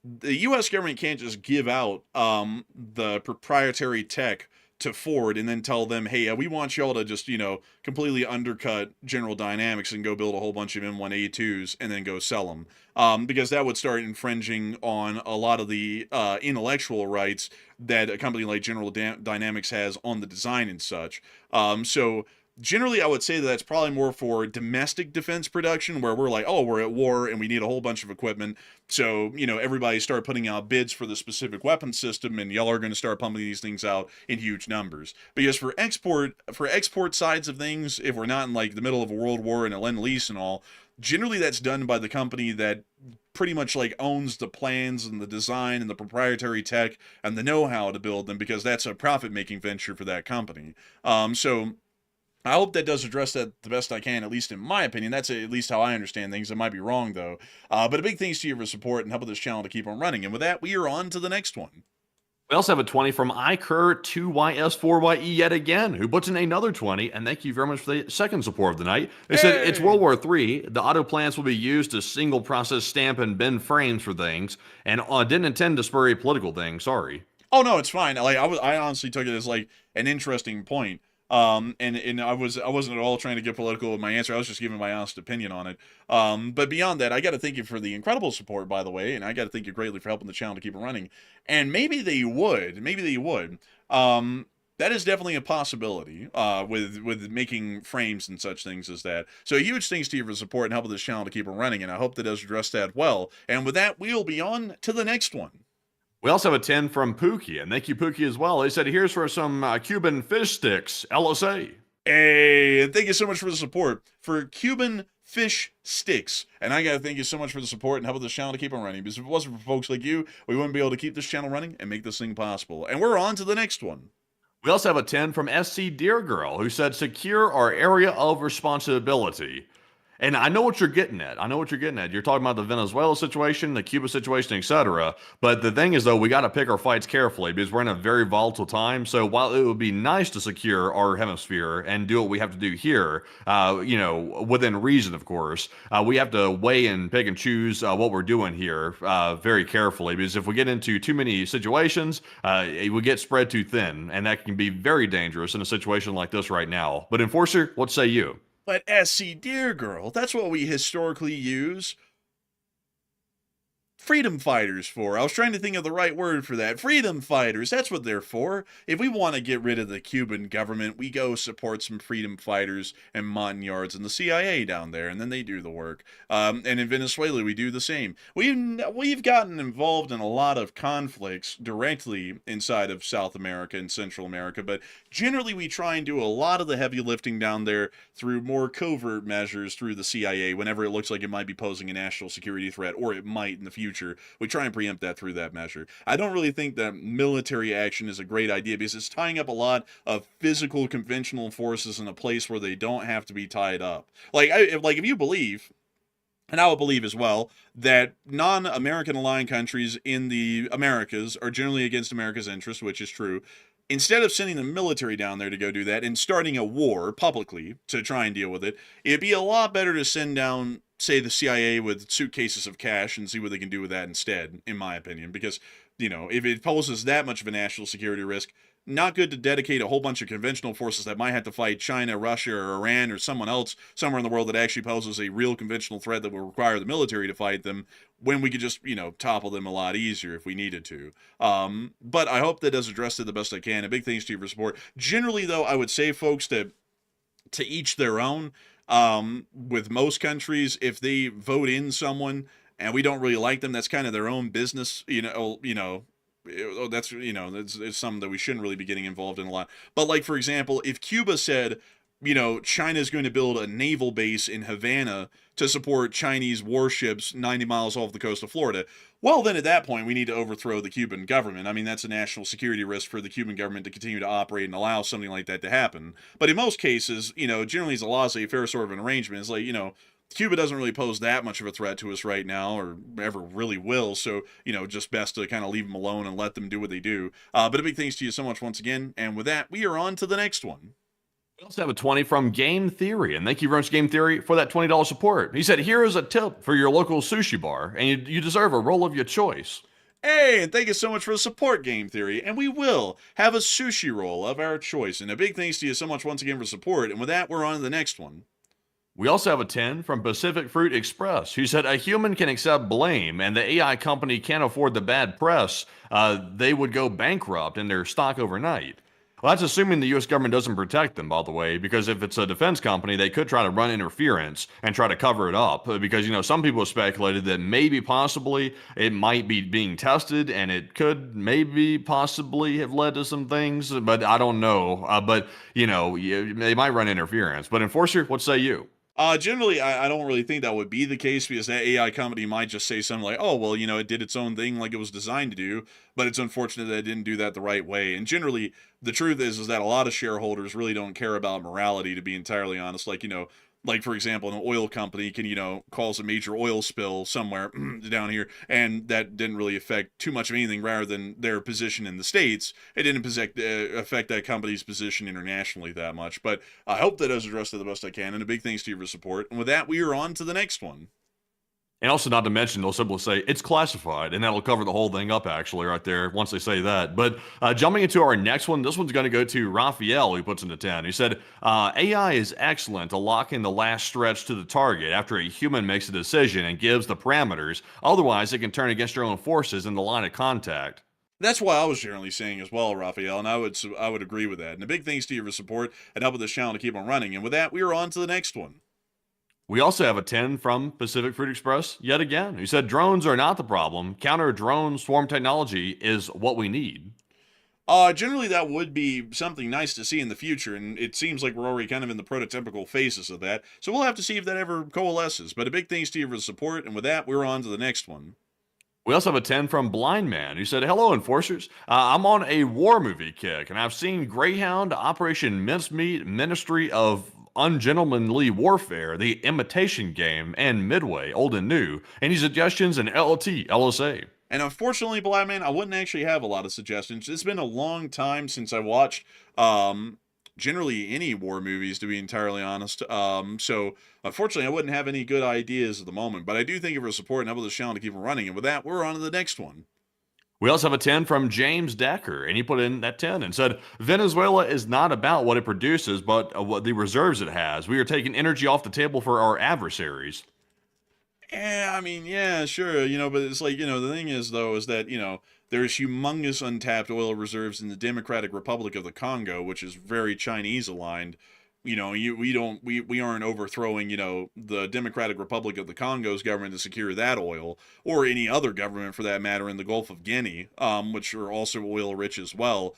the U.S. government can't just give out the proprietary tech to Ford and then tell them, hey, we want y'all to just, completely undercut General Dynamics and go build a whole bunch of M1A2s and then go sell them. Because that would start infringing on a lot of the intellectual rights that a company like General Dynamics has on the design and such. So generally, I would say that that's probably more for domestic defense production, where we're like, oh, we're at war and we need a whole bunch of equipment. So, everybody start putting out bids for the specific weapon system, and y'all are going to start pumping these things out in huge numbers. Because for export sides of things, if we're not in like the middle of a world war and a Lend-Lease and all, generally that's done by the company that pretty much like owns the plans and the design and the proprietary tech and the know-how to build them, because that's a profit-making venture for that company. So I hope that does address that the best I can, at least in my opinion. That's at least how I understand things. I might be wrong, though. But a big thanks to you for support and helping this channel to keep on running. And with that, we are on to the next one. We also have a 20 from ICUR2YS4YE yet again, who puts in another 20, and thank you very much for the second support of the night. They said, it's World War III. The auto plants will be used to single process stamp and bend frames for things, and didn't intend to spur a political thing, sorry. Oh, no, it's fine. I honestly took it as like an interesting point. And I wasn't at all trying to get political with my answer. I was just giving my honest opinion on it. But beyond that, I got to thank you for the incredible support, by the way, and I got to thank you greatly for helping the channel to keep it running. And maybe they would. That is definitely a possibility, with making frames and such things as that. So huge thanks to you for support and helping this channel to keep it running, and I hope that does address that well. And with that, we'll be on to the next one. We also have a 10 from Pookie, and thank you, Pookie, as well. They said, here's for some Cuban fish sticks, LSA. Hey, and thank you so much for the support for Cuban fish sticks. And I got to thank you so much for the support and helping this channel to keep on running. Because if it wasn't for folks like you, we wouldn't be able to keep this channel running and make this thing possible. And we're on to the next one. We also have a 10 from SC Dear Girl, who said, secure our area of responsibility. And I know what you're getting at. You're talking about the Venezuela situation, the Cuba situation, etc. But the thing is, though, we got to pick our fights carefully because we're in a very volatile time. So while it would be nice to secure our hemisphere and do what we have to do here, within reason, of course, we have to weigh and pick and choose what we're doing here very carefully. Because if we get into too many situations, it would get spread too thin, and that can be very dangerous in a situation like this right now. But Enforcer, what say you? But SC Dear Girl, that's what we historically use freedom fighters for. I was trying to think of the right word for that. Freedom fighters, that's what they're for. If we want to get rid of the Cuban government, we go support some freedom fighters and Montagnards and the CIA down there, and then they do the work. And in Venezuela, we do the same. We've gotten involved in a lot of conflicts directly inside of South America and Central America, but generally we try and do a lot of the heavy lifting down there through more covert measures through the CIA whenever it looks like it might be posing a national security threat, or it might in the future. We try and preempt that through that measure. I don't really think that military action is a great idea because it's tying up a lot of physical conventional forces in a place where they don't have to be tied up. If you believe, and I would believe as well, that non-American aligned countries in the Americas are generally against America's interests, which is true. Instead of sending the military down there to go do that and starting a war publicly to try and deal with it, it'd be a lot better to send down say, the CIA with suitcases of cash and see what they can do with that instead, in my opinion. Because, if it poses that much of a national security risk, not good to dedicate a whole bunch of conventional forces that might have to fight China, Russia, or Iran, or someone else somewhere in the world that actually poses a real conventional threat that will require the military to fight them, when we could just, topple them a lot easier if we needed to. But I hope that does address it the best I can. A big thanks to you for support. Generally, though, I would say, folks, to each their own. With most countries, if they vote in someone and we don't really like them, that's kind of their own business. That's it's something that we shouldn't really be getting involved in a lot. But like, for example, if Cuba said, China's going to build a naval base in Havana to support Chinese warships 90 miles off the coast of Florida, well, then at that point, we need to overthrow the Cuban government. I mean, that's a national security risk for the Cuban government to continue to operate and allow something like that to happen. But in most cases, generally it's a laissez-faire sort of an arrangement. It's like, Cuba doesn't really pose that much of a threat to us right now, or ever really will. So, just best to kind of leave them alone and let them do what they do. But a big thanks to you so much once again. And with that, we are on to the next one. We also have a 20 from Game Theory, and thank you very much, Game Theory, for that $20 support. He said, here is a tip for your local sushi bar, and you deserve a roll of your choice. Hey, and thank you so much for the support, Game Theory. And we will have a sushi roll of our choice. And a big thanks to you so much once again for support. And with that, we're on to the next one. We also have a 10 from Pacific Fruit Express, who said, a human can accept blame, and the AI company can't afford the bad press. They would go bankrupt in their stock overnight. Well, that's assuming the U.S. government doesn't protect them, by the way, because if it's a defense company, they could try to run interference and try to cover it up. Because, some people have speculated that maybe, possibly, it might be being tested, and it could maybe, possibly have led to some things, but I don't know. They might run interference. But Enforcer, what say you? Generally, I don't really think that would be the case, because that AI company might just say something like, oh, well, it did its own thing like it was designed to do, but it's unfortunate that it didn't do that the right way. And generally, the truth is that a lot of shareholders really don't care about morality, to be entirely honest. Like, for example, an oil company can, cause a major oil spill somewhere down here, and that didn't really affect too much of anything rather than their position in the States. It didn't affect that company's position internationally that much. But I hope that does address it the best I can, and a big thanks to you for support. And with that, we are on to the next one. And also, not to mention, they'll simply say, it's classified, and that'll cover the whole thing up, actually, right there, once they say that. But jumping into our next one, this one's going to go to Raphael, who puts in the 10. He said, AI is excellent to lock in the last stretch to the target after a human makes a decision and gives the parameters. Otherwise, it can turn against your own forces in the line of contact. That's why I was generally saying as well, Raphael, and I would agree with that. And a big thanks to you for support and helping this channel to keep on running. And with that, we are on to the next one. We also have a 10 from Pacific Fruit Express yet again, who said drones are not the problem. Counter-drone swarm technology is what we need. Generally, that would be something nice to see in the future, and it seems like we're already kind of in the prototypical phases of that, so we'll have to see if that ever coalesces. But a big thanks to you for the support, and with that, we're on to the next one. We also have a 10 from Blind Man, who said, hello, Enforcers. I'm on a war movie kick, and I've seen Greyhound, Operation Mincemeat, Ministry of Ungentlemanly Warfare, The Imitation Game, and Midway, Old and New. Any suggestions in LLT, LSA? And unfortunately, Blind Man, I wouldn't actually have a lot of suggestions. It's been a long time since I watched generally any war movies, to be entirely honest. So unfortunately, I wouldn't have any good ideas at the moment. But I do thank you for support and helping this channel to keep it running. And with that, we're on to the next one. We also have a 10 from James Decker, and he put in that 10 and said, Venezuela is not about what it produces, but what the reserves it has. We are taking energy off the table for our adversaries. Yeah, I mean, yeah, sure, but it's like, the thing is, though, is that, there's humongous untapped oil reserves in the Democratic Republic of the Congo, which is very Chinese aligned. We aren't overthrowing, the Democratic Republic of the Congo's government to secure that oil, or any other government for that matter in the Gulf of Guinea, which are also oil rich as well.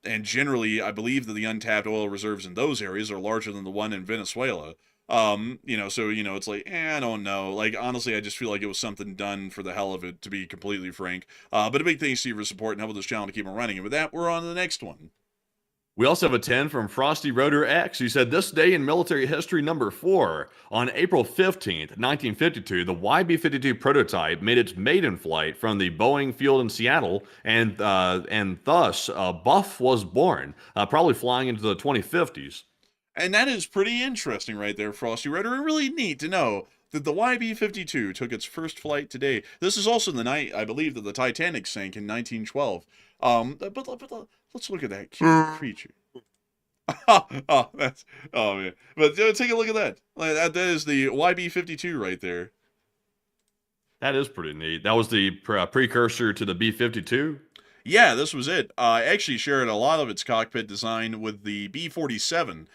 And generally, I believe that the untapped oil reserves in those areas are larger than the one in Venezuela. So, it's like, I don't know. Like, honestly, I just feel like it was something done for the hell of it, to be completely frank. But a big thanks to you for support and helping this channel to keep on running. And with that, we're on to the next one. We also have a 10 from Frosty Rotor X, who said, this day in military history number 4. On April 15th, 1952, the YB-52 prototype made its maiden flight from the Boeing field in Seattle, and thus Buff was born, probably flying into the 2050s. And that is pretty interesting right there, Frosty Rotor. Really neat to know that the YB-52 took its first flight today. This is also the night, I believe, that the Titanic sank in 1912. But let's look at that cute creature. Oh, that's man! But take a look at that. Like, that is the YB-52 right there. That is pretty neat. That was the precursor to the B-52. Yeah, this was it. Actually shared a lot of its cockpit design with the B-47,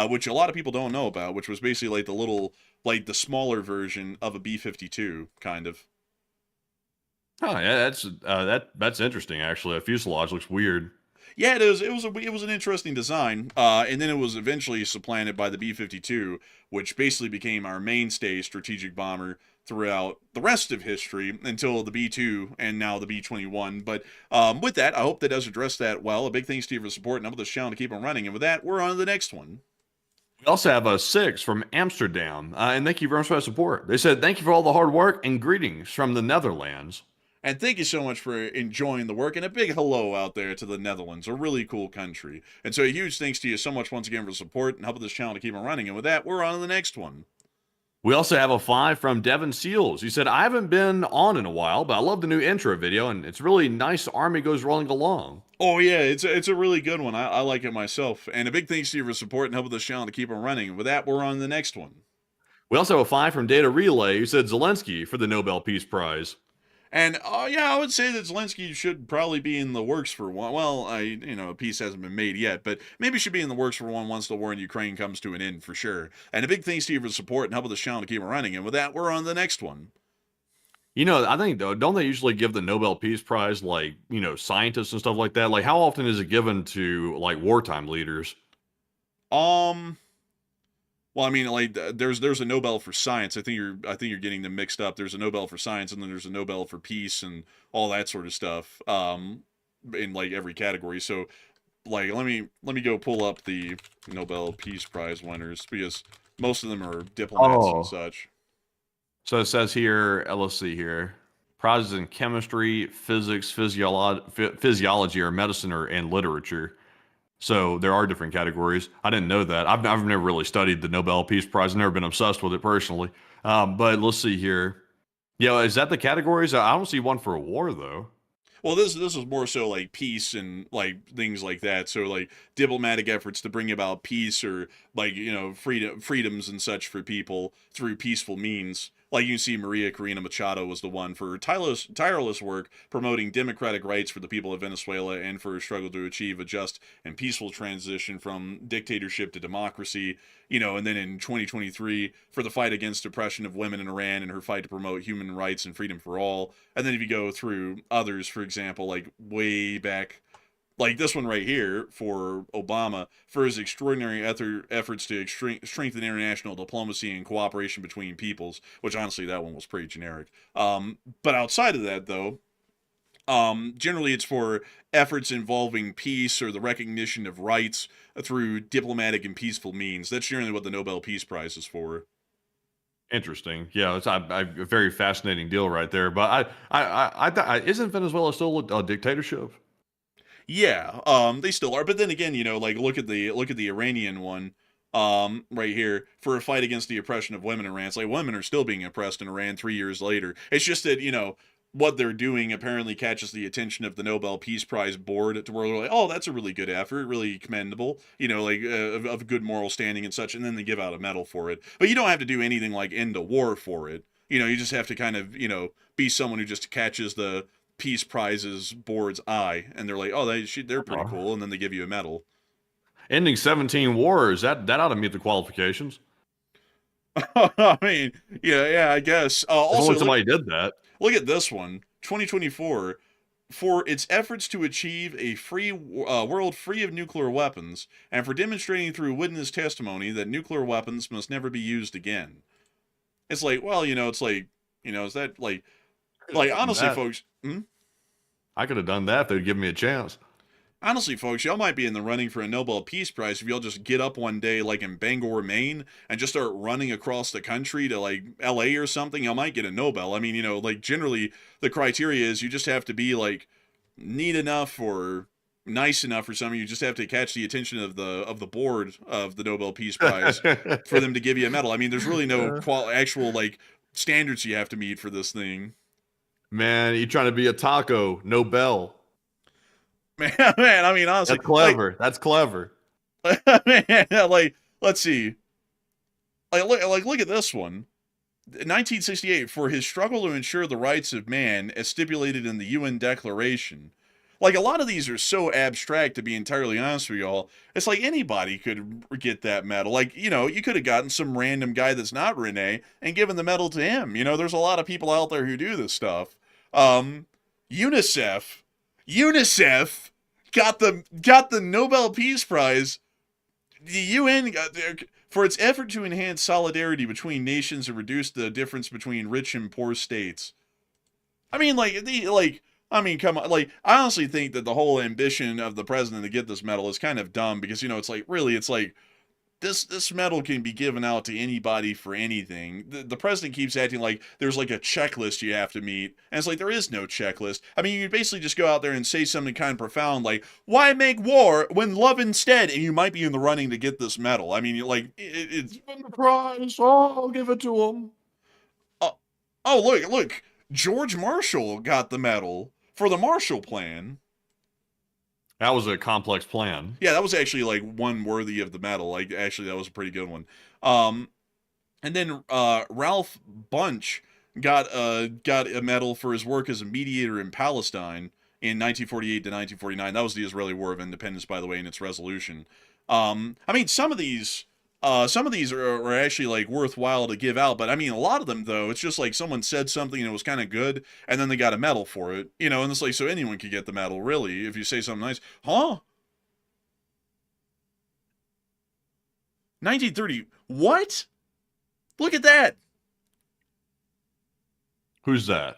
which a lot of people don't know about, which was basically like the smaller version of a B-52, kind of. Oh, yeah, that's interesting. Actually, a fuselage looks weird. Yeah, it is. It was an interesting design, and then it was eventually supplanted by the B-52, which basically became our mainstay strategic bomber throughout the rest of history until the B-2 and now the B-21. But with that, I hope that does address that well. A big thanks to you for support and helping this channel to keep on running. And with that, we're on to the next one. We also have a 6 from Amsterdam, and thank you very much for that support. They said, thank you for all the hard work and greetings from the Netherlands. And thank you so much for enjoying the work, and a big hello out there to the Netherlands, a really cool country. And so a huge thanks to you so much once again for support and helping this channel to keep on running. And with that, we're on to the next one. We also have a 5 from Devin Seals. He said, I haven't been on in a while, but I love the new intro video, and it's really nice. Army goes rolling along. Oh, yeah, it's a really good one. I like it myself. And a big thanks to you for support and helping this channel to keep on running. And with that, we're on to the next one. We also have a 5 from Data Relay, who said Zelensky for the Nobel Peace Prize. And yeah, I would say that Zelensky should probably be in the works for one. Well, peace hasn't been made yet, but maybe should be in the works for one once the war in Ukraine comes to an end for sure. And a big thanks to you for support and helping this channel to keep it running. And with that, we're on to the next one. You know, I think, though, don't they usually give the Nobel Peace Prize, like, scientists and stuff like that? Like, how often is it given to, like, wartime leaders? Well, I mean, like, there's a Nobel for science. I think you're getting them mixed up. There's a Nobel for science, and then there's a Nobel for peace and all that sort of stuff. In like every category. So, like, let me go pull up the Nobel Peace Prize winners, because most of them are diplomats and such. So it says here, let's see here, prizes in chemistry, physics, physiology, or medicine, and literature. So there are different categories. I didn't know that. I've never really studied the Nobel Peace Prize. I've never been obsessed with it personally. But let's see here. Yeah, is that the categories? I don't see one for a war, though. Well, this is more so like peace and like things like that. So like diplomatic efforts to bring about peace, or like, freedoms and such for people through peaceful means. Like you see, Maria Corina Machado was the one for tireless work promoting democratic rights for the people of Venezuela and for a struggle to achieve a just and peaceful transition from dictatorship to democracy. And then in 2023 for the fight against oppression of women in Iran and her fight to promote human rights and freedom for all. And then if you go through others, for example, like way back, like this one right here for Obama, for his extraordinary efforts to strengthen international diplomacy and cooperation between peoples, which honestly, that one was pretty generic. But outside of that, though, generally it's for efforts involving peace or the recognition of rights through diplomatic and peaceful means. That's generally what the Nobel Peace Prize is for. Interesting. Yeah, it's a very fascinating deal right there. But isn't Venezuela still a dictatorship? Yeah, they still are. But then again, like look at the Iranian one, right here for a fight against the oppression of women in Iran. It's like women are still being oppressed in Iran 3 years later. It's just that, what they're doing apparently catches the attention of the Nobel Peace Prize board, to where they're like, oh, that's a really good effort, really commendable, like of good moral standing and such. And then they give out a medal for it. But you don't have to do anything like end a war for it. You just have to kind of, be someone who just catches the Peace Prizes board's eye, and they're like, oh, they're pretty cool, and then they give you a medal. Ending 17 wars, that ought to meet the qualifications. I mean, yeah, I guess. Also, somebody did that. Look at this one, 2024, for its efforts to achieve a free world free of nuclear weapons, and for demonstrating through witness testimony that nuclear weapons must never be used again. It's like, well, it's like, is that like honestly, folks. I could have done that if they'd given me a chance. Honestly, folks, y'all might be in the running for a Nobel Peace Prize if y'all just get up one day, like in Bangor, Maine, and just start running across the country to like LA or something. Y'all might get a Nobel. I mean, like generally the criteria is you just have to be like neat enough, or nice enough for some of you. Just have to catch the attention of the board of the Nobel Peace Prize for them to give you a medal. I mean, there's really no actual like standards you have to meet for this thing. Man, you trying to be a taco, Nobel. Man, I mean, honestly, That's clever. That's clever. Man, like, let's see. Look at this one. 1968, for his struggle to ensure the rights of man as stipulated in the UN Declaration. Like, a lot of these are so abstract, to be entirely honest with y'all. It's like anybody could get that medal. Like, you know, you could have gotten some random guy that's not Rene and given the medal to him. You know, there's a lot of people out there who do this stuff. UNICEF got the Nobel Peace Prize. The UN for its effort to enhance solidarity between nations and reduce the difference between rich and poor states. I mean, come on. Like, I honestly think that the whole ambition of the president to get this medal is kind of dumb because, you know, it's like, really, it's like, this medal can be given out to anybody for anything. The president keeps acting like there's like a checklist you have to meet. And it's like, there is no checklist. I mean, you basically just go out there and say something kind of profound like, why make war when love instead? And you might be in the running to get this medal. I mean, like, it's the prize. Oh, I'll give it to him. Oh, look. George Marshall got the medal for the Marshall Plan. That was a complex plan. Yeah, that was actually like one worthy of the medal. Like, actually, that was a pretty good one. And then Ralph Bunche got a medal for his work as a mediator in Palestine in 1948 to 1949. That was the Israeli War of Independence, by the way, in its resolution. I mean, some of these are actually like worthwhile to give out, but I mean, a lot of them though, it's just like someone said something and it was kind of good, and then they got a medal for it, you know, and it's like, so anyone could get the medal, really, if you say something nice. 1930, what? Look at that. Who's that?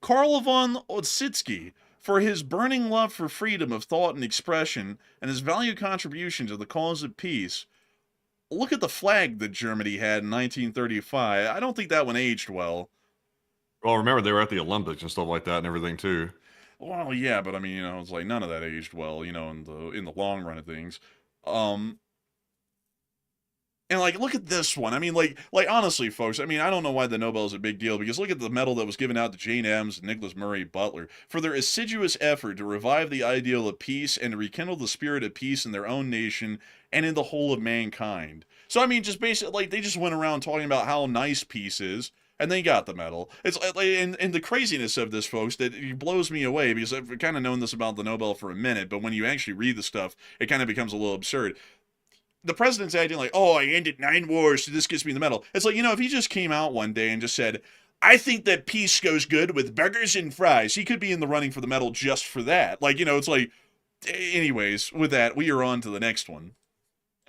Karl von Ossietzky, for his burning love for freedom of thought and expression, and his valued contribution to the cause of peace. Look at the flag that Germany had in 1935. I don't think that one aged well. Well, remember, they were at the Olympics and stuff like that and everything, too. Well, yeah, but I mean, you know, it's like none of that aged well, you know, in the long run of things. And like, look at this one. I mean, like honestly, folks, I mean, I don't know why the Nobel is a big deal, because look at the medal that was given out to Jane Addams and Nicholas Murray Butler for their assiduous effort to revive the ideal of peace and to rekindle the spirit of peace in their own nation and in the whole of mankind. So, I mean, just basically, like, they just went around talking about how nice peace is, and they got the medal. It's and the craziness of this, folks, that it blows me away, because I've kind of known this about the Nobel for a minute, but when you actually read the stuff, it kind of becomes a little absurd. The president's acting like, oh, I ended 9 wars, so this gives me the medal. It's like, you know, if he just came out one day and just said, I think that peace goes good with burgers and fries, he could be in the running for the medal just for that. Like, you know, it's like, anyways, with that, we are on to the next one.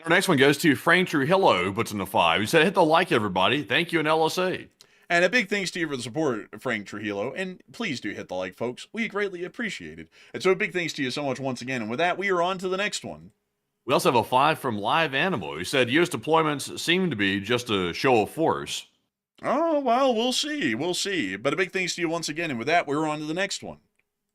Our next one goes to Frank Trujillo, who puts in a 5. He said, hit the like, everybody. Thank you, and LSA. And a big thanks to you for the support, Frank Trujillo. And please do hit the like, folks. We greatly appreciate it. And so a big thanks to you so much once again. And with that, we are on to the next one. We also have a 5 from Live Animal. He said, U.S. deployments seem to be just a show of force. Oh, well, we'll see. We'll see. But a big thanks to you once again. And with that, we're on to the next one.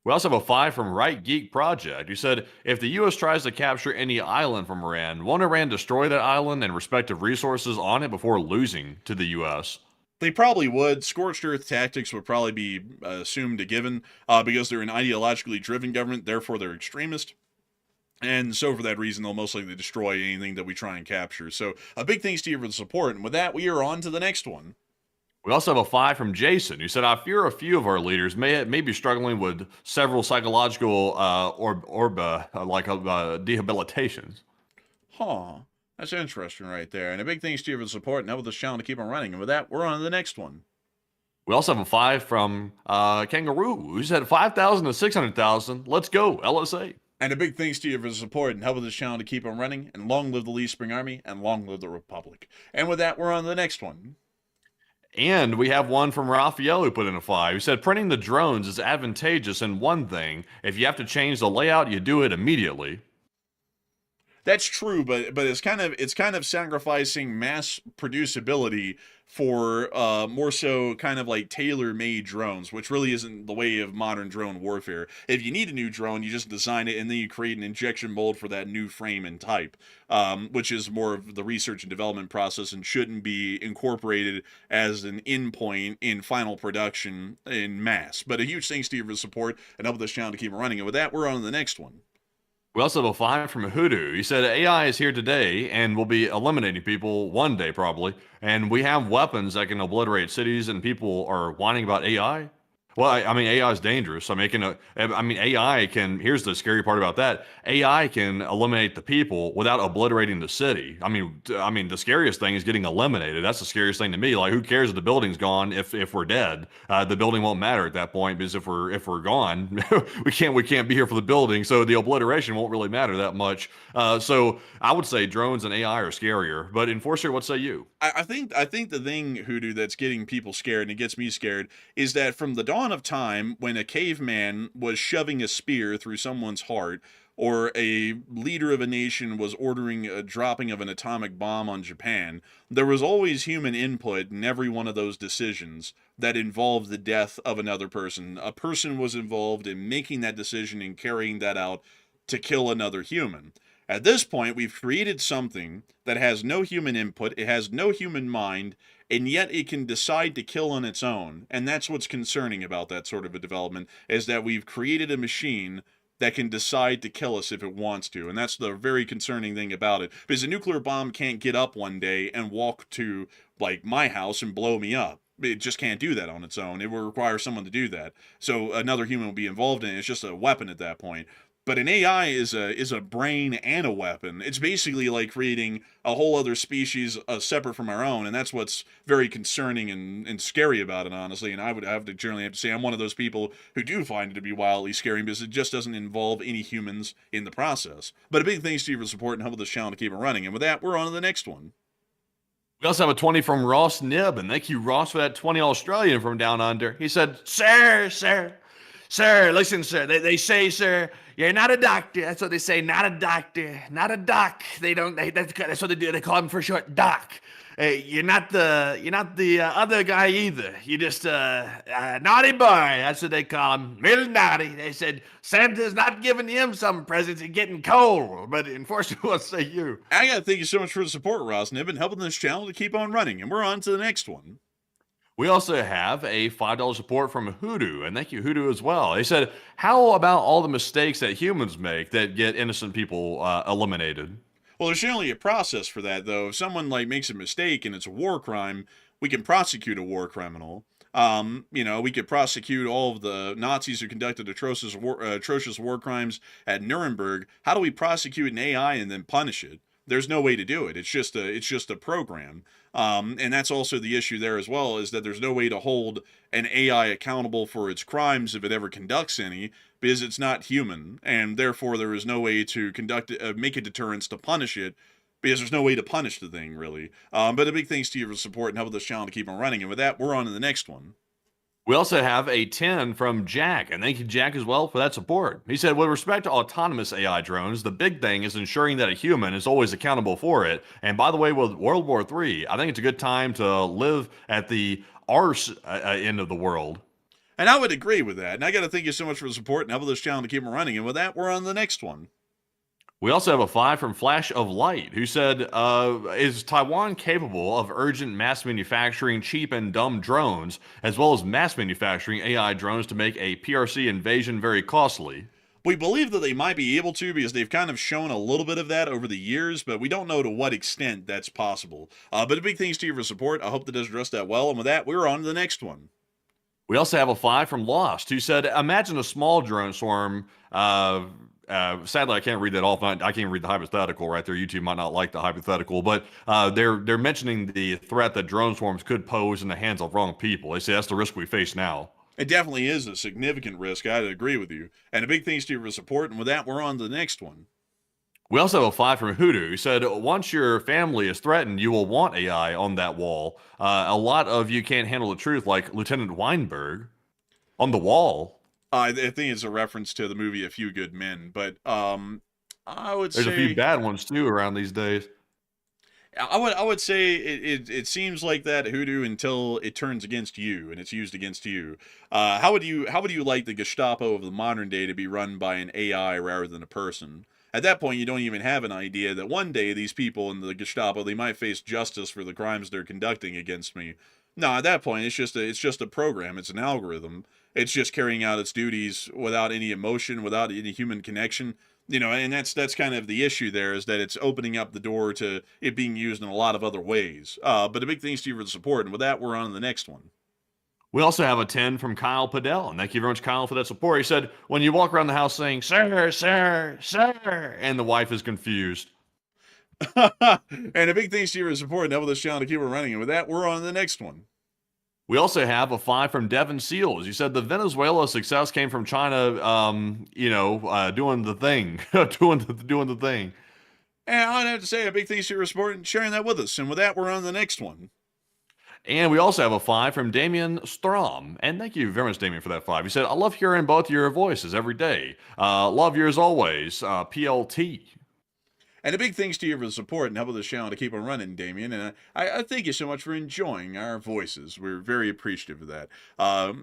We also have a 5 from Right Geek Project, who said, if the U.S. tries to capture any island from Iran, won't Iran destroy that island and respective resources on it before losing to the U.S.? They probably would. Scorched earth tactics would probably be assumed a given because they're an ideologically driven government, therefore they're extremist. And so for that reason, they'll most likely destroy anything that we try and capture. So a big thanks to you for the support. And with that, we are on to the next one. We also have a 5 from Jason, who said, I fear a few of our leaders may be struggling with several psychological rehabilitations. Huh. That's interesting right there. And a big thanks to you for the support and help with this channel to keep on running. And with that, we're on to the next one. We also have a 5 from Kangaroo, who said 5,000 to 600,000. Let's go, LSA. And a big thanks to you for the support and help with this channel to keep on running. And long live the Lee Spring Army and long live the Republic. And with that, we're on to the next one. And we have one from Raphael who put in a 5. He said, printing the drones is advantageous in one thing. If you have to change the layout, you do it immediately. That's true, but it's kind of sacrificing mass producibility for more so kind of like tailor-made drones, which really isn't the way of modern drone warfare. If you need a new drone, you just design it and then you create an injection mold for that new frame and type, which is more of the research and development process and shouldn't be incorporated as an endpoint in final production in mass. But a huge thanks to you for the support and help this channel to keep running. And with that, we're on to the next one. We also have a five from Hoodoo. He said AI is here today and will be eliminating people one day probably. And we have weapons that can obliterate cities, and people are whining about AI. Well, I mean, AI is dangerous. AI can, here's the scary part about that. AI can eliminate the people without obliterating the city. The scariest thing is getting eliminated. That's the scariest thing to me. Like, who cares if the building's gone if we're dead? The building won't matter at that point, because if we're gone, we can't be here for the building. So the obliteration won't really matter that much. So I would say drones and AI are scarier. But Enforcer, what say you? I think the thing, Hoodoo, that's getting people scared, and it gets me scared, is that from the dawn of time, when a caveman was shoving a spear through someone's heart, or a leader of a nation was ordering a dropping of an atomic bomb on Japan, there was always human input in every one of those decisions that involved the death of another person. A person was involved in making that decision and carrying that out to kill another human. At this point, we've created something that has no human input, it has no human mind, and yet it can decide to kill on its own. And that's what's concerning about that sort of a development, is that we've created a machine that can decide to kill us if it wants to. And that's the very concerning thing about it. Because a nuclear bomb can't get up one day and walk to, like, my house and blow me up. It just can't do that on its own. It will require someone to do that. So another human will be involved in it. It's just a weapon at that point. But an AI is a brain and a weapon. It's basically like creating a whole other species separate from our own, and that's what's very concerning and scary about it, honestly. And I have to generally have to say I'm one of those people who do find it to be wildly scary, because it just doesn't involve any humans in the process. But a big thanks to you for support and helping this channel to keep it running. And with that, we're on to the next one. We also have a 20 from Ross Nib, and thank you, Ross, for that 20 Australian from down under. He said, Sir, listen, sir. They say, sir, you're not a doctor. That's what they say. Not a doctor. Not a doc. That's what they do. They call him for short, doc. You're not the other guy either. You're just a naughty boy. That's what they call him. Real naughty. They said Santa's not giving him some presents. He's getting cold. But unfortunately, what say you? I gotta thank you so much for the support, Ross Nib, and helping this channel to keep on running. And we're on to the next one. We also have a $5 support from Hoodoo, and thank you, Hoodoo, as well. They said, how about all the mistakes that humans make that get innocent people eliminated? Well, there's generally a process for that, though. If someone makes a mistake and it's a war crime, we can prosecute a war criminal. We could prosecute all of the Nazis who conducted atrocious war crimes at Nuremberg. How do we prosecute an AI and then punish it? There's no way to do it. It's just a program. And that's also the issue there as well, is that there's no way to hold an AI accountable for its crimes if it ever conducts any, because it's not human, and therefore there is no way to make a deterrence to punish it, because there's no way to punish the thing, really. But a big thanks to you for support and helping this channel to keep on running. And with that, we're on to the next one. We also have a 10 from Jack, and thank you, Jack, as well, for that support. He said, with respect to autonomous AI drones, the big thing is ensuring that a human is always accountable for it. And by the way, with World War III, I think it's a good time to live at the arse end of the world. And I would agree with that. And I got to thank you so much for the support and helping this channel to keep on running. And with that, we're on to the next one. We also have a 5 from Flash of Light, who said, is Taiwan capable of urgent mass manufacturing cheap and dumb drones, as well as mass manufacturing AI drones to make a PRC invasion very costly? We believe that they might be able to, because they've kind of shown a little bit of that over the years, but we don't know to what extent that's possible. But a big thanks to you for support. I hope that does address that well. And with that, we're on to the next one. We also have a 5 from Lost, who said, imagine a small drone swarm. Sadly, I can't read that off. I can't read the hypothetical right there. YouTube might not like the hypothetical, but they're mentioning the threat that drone swarms could pose in the hands of wrong people. They say that's the risk we face now. It definitely is a significant risk. I'd agree with you. And a big thanks to you for support. And with that, we're on to the next one. We also have a 5 from Hoodoo, who said, once your family is threatened, you will want AI on that wall. A lot of you can't handle the truth, like Lieutenant Weinberg on the wall. I think it's a reference to the movie A Few Good Men, but I would There's a few say bad ones too around these days. I would say it seems like that hoodoo until it turns against you and it's used against you. How would you like the Gestapo of the modern day to be run by an AI rather than a person? At that point, you don't even have an idea that one day these people in the Gestapo they might face justice for the crimes they're conducting against me. No, at that point, it's just a program. It's an algorithm. It's just carrying out its duties without any emotion, without any human connection. And that's kind of the issue there is that it's opening up the door to it being used in a lot of other ways. But a big thanks to you for the support, and with that, we're on to the next one. We also have a 10 from Kyle Padell. And thank you very much, Kyle, for that support. He said, when you walk around the house saying, sir, sir, sir, and the wife is confused. And a big thanks to you for the support, and help this channel to keep it running. And with that, we're on to the next one. We also have a 5 from Devin Seals. You said the Venezuela success came from China, doing the thing, doing the thing. And I'd have to say a big thanks to your support and sharing that with us. And with that, we're on to the next one. And we also have a 5 from Damian Strom. And thank you very much, Damian, for that 5. He said, I love hearing both your voices every day. Love you as always, PLT. And a big thanks to you for the support and helping this channel to keep on running, Damien. And I thank you so much for enjoying our voices. We're very appreciative of that.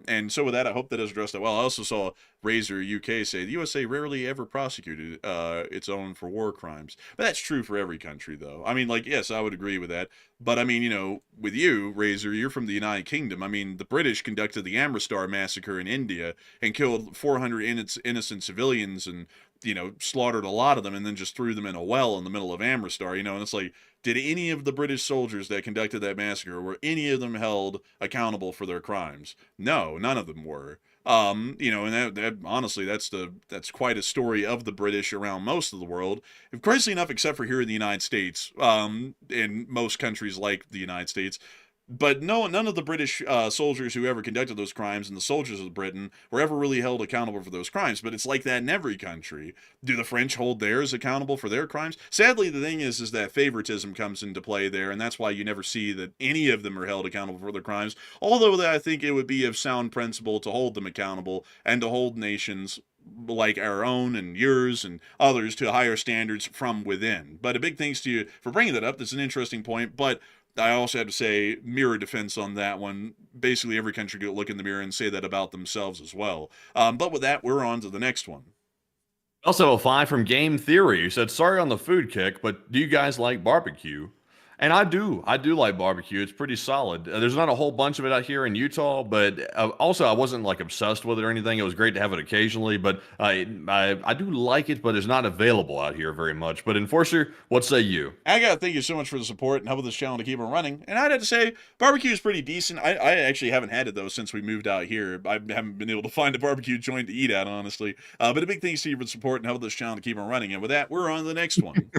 And so with that, I hope that has addressed that well. I also saw Razor UK say the USA rarely ever prosecuted its own for war crimes. But that's true for every country, though. I mean, yes, I would agree with that. But I mean, with you, Razor, you're from the United Kingdom. I mean, the British conducted the Amritsar massacre in India and killed 400 innocent civilians and slaughtered a lot of them and then just threw them in a well in the middle of Amritsar, and it's like, did any of the British soldiers that conducted that massacre, were any of them held accountable for their crimes? No, none of them were. And that honestly, that's quite a story of the British around most of the world. Crazily enough, except for here in the United States, in most countries like the United States. But no, none of the British soldiers who ever conducted those crimes and the soldiers of Britain were ever really held accountable for those crimes. But it's like that in every country. Do the French hold theirs accountable for their crimes? Sadly, the thing is that favoritism comes into play there, and that's why you never see that any of them are held accountable for their crimes. Although I think it would be of sound principle to hold them accountable and to hold nations like our own and yours and others to higher standards from within. But a big thanks to you for bringing that up. That's an interesting point, but I also have to say mirror defense on that one. Basically, every country could look in the mirror and say that about themselves as well. But with that, we're on to the next one. Also, a 5 from Game Theory, who said, sorry on the food kick, but do you guys like barbecue? And I do like barbecue. It's pretty solid. There's not a whole bunch of it out here in Utah, but also I wasn't like obsessed with it or anything. It was great to have it occasionally, but I do like it, but it's not available out here very much. But Enforcer, what say you? I gotta thank you so much for the support and helping this channel to keep it running. And I'd have to say, barbecue is pretty decent. I actually haven't had it though since we moved out here. I haven't been able to find a barbecue joint to eat at, honestly. But a big thanks to you for the support and helping this channel to keep it running. And with that, we're on to the next one.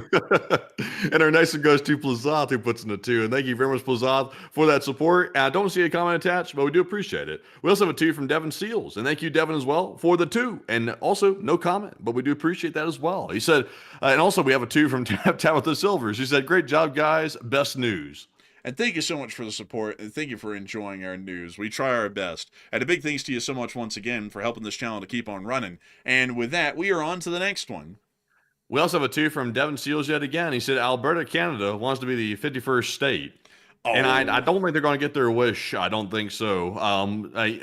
And our next one goes to Plazat, who puts in a 2. And thank you very much, Plazat, for that support. I don't see a comment attached, but we do appreciate it. We also have a 2 from Devin Seals. And thank you, Devin, as well, for the 2. And also, no comment, but we do appreciate that as well. He said, and also we have a 2 from Tabitha Silvers. She said, great job, guys. Best news. And thank you so much for the support, and thank you for enjoying our news. We try our best. And a big thanks to you so much once again for helping this channel to keep on running. And with that, we are on to the next one. We also have a 2 from Devin Seals yet again. He said, Alberta, Canada wants to be the 51st state. And I don't think they're going to get their wish. I don't think so.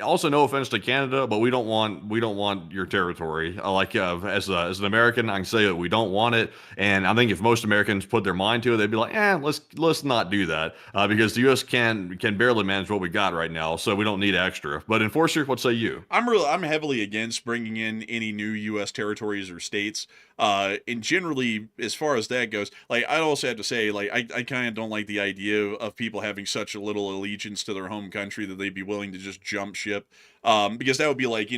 Also, no offense to Canada, but we don't want your territory. As an American, I can say that we don't want it. And I think if most Americans put their mind to it, they'd be like, let's not do that because the U.S. can barely manage what we got right now, so we don't need extra. But Enforcer, what say you? I'm heavily against bringing in any new U.S. territories or states. And generally, as far as that goes, I also have to say, I kind of don't like the idea of people having such a little allegiance to their home country that they'd be willing to just jump ship. Because that would be like,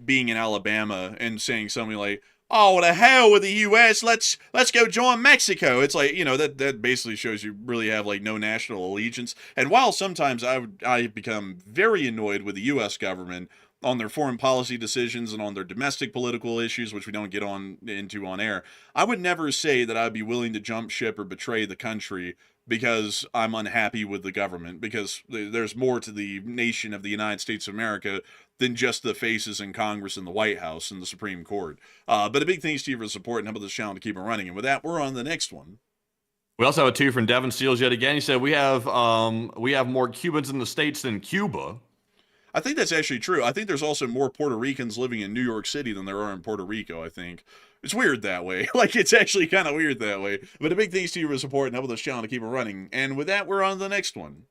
being in Alabama and saying something like, oh, the hell with the U.S., let's go join Mexico. It's like, that basically shows you really have no national allegiance. And while sometimes I become very annoyed with the U.S. government on their foreign policy decisions and on their domestic political issues, which we don't get into on air, I would never say that I'd be willing to jump ship or betray the country because I'm unhappy with the government, because there's more to the nation of the United States of America than just the faces in Congress and the White House and the Supreme Court. But a big thanks to you for support and helping this channel to keep it running. And with that, we're on the next one. We also have a 2 from Devin Seals yet again. He said, we have more Cubans in the States than Cuba. I think that's actually true. I think there's also more Puerto Ricans living in New York City than there are in Puerto Rico, I think. It's weird that way. Like, it's actually kind of weird that way. But a big thanks to you for support and helping this channel to keep it running. And with that, we're on to the next one.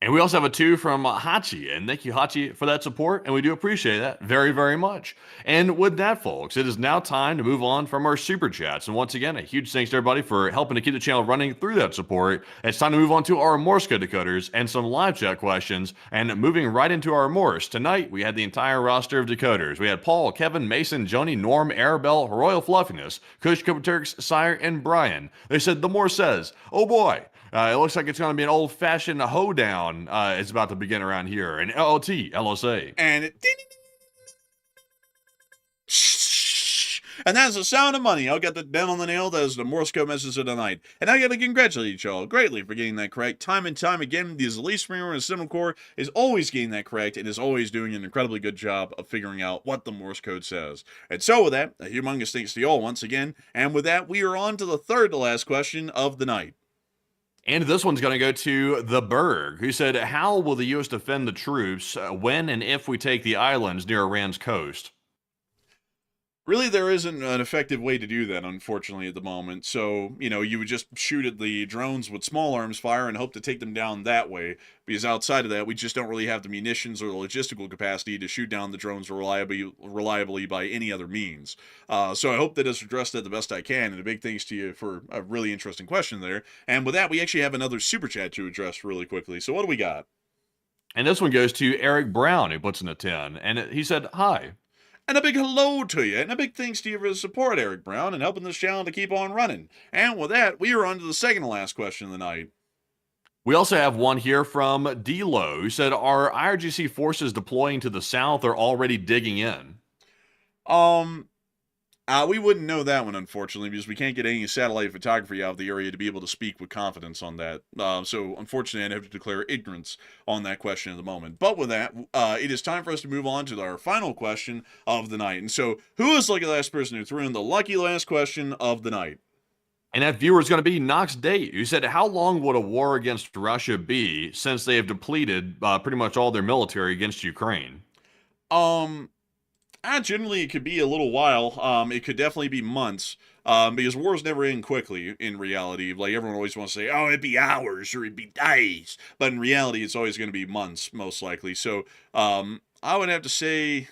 And we also have a 2 from Hachi, and thank you, Hachi, for that support, and we do appreciate that very, very much. And with that, folks, it is now time to move on from our super chats. And once again, a huge thanks to everybody for helping to keep the channel running through that support. It's time to move on to our Morse code decoders and some live chat questions. And moving right into our Morse, tonight we had the entire roster of decoders. We had Paul, Kevin, Mason, Joni, Norm, Arabelle, Royal Fluffiness, Kush, Cooper Turks, Sire, and Brian. They said, the Morse says, oh boy, it looks like it's going to be an old-fashioned hoedown. It's about to begin around here. And LLT, LSA. And that's the sound of money. I'll get the down on the nail. That is the Morse code message of the night. And I got to congratulate y'all greatly for getting that correct. Time and time again, the Elite Springer and Signal Corps is always getting that correct and is always doing an incredibly good job of figuring out what the Morse code says. And so with that, a humongous thanks to y'all once again. And with that, we are on to the third to last question of the night. And this one's going to go to the Berg, who said, how will the U.S. defend the troops when and if we take the islands near Iran's coast? Really, there isn't an effective way to do that, unfortunately, at the moment. So, you would just shoot at the drones with small arms fire and hope to take them down that way. Because outside of that, we just don't really have the munitions or the logistical capacity to shoot down the drones reliably by any other means. So I hope that has addressed that the best I can. And a big thanks to you for a really interesting question there. And with that, we actually have another super chat to address really quickly. So what do we got? And this one goes to Eric Brown, who puts in a 10. And he said, hi. And a big hello to you, and a big thanks to you for the support, Eric Brown, and helping this channel to keep on running. And with that, we are on to the second to last question of the night. We also have one here from D-Lo, who said, are IRGC forces deploying to the south or already digging in? We wouldn't know that one, unfortunately, because we can't get any satellite photography out of the area to be able to speak with confidence on that. So, unfortunately, I'd have to declare ignorance on that question at the moment. But with that, it is time for us to move on to our final question of the night. And so, who is the lucky last person who threw in the lucky last question of the night? And that viewer is going to be Knox Date, who said, how long would a war against Russia be since they have depleted pretty much all their military against Ukraine? Generally, it could be a little while. It could definitely be months, because wars never end quickly, in reality. Like, everyone always wants to say, oh, it'd be hours, or it'd be days. But in reality, it's always going to be months, most likely. So, I would have to say,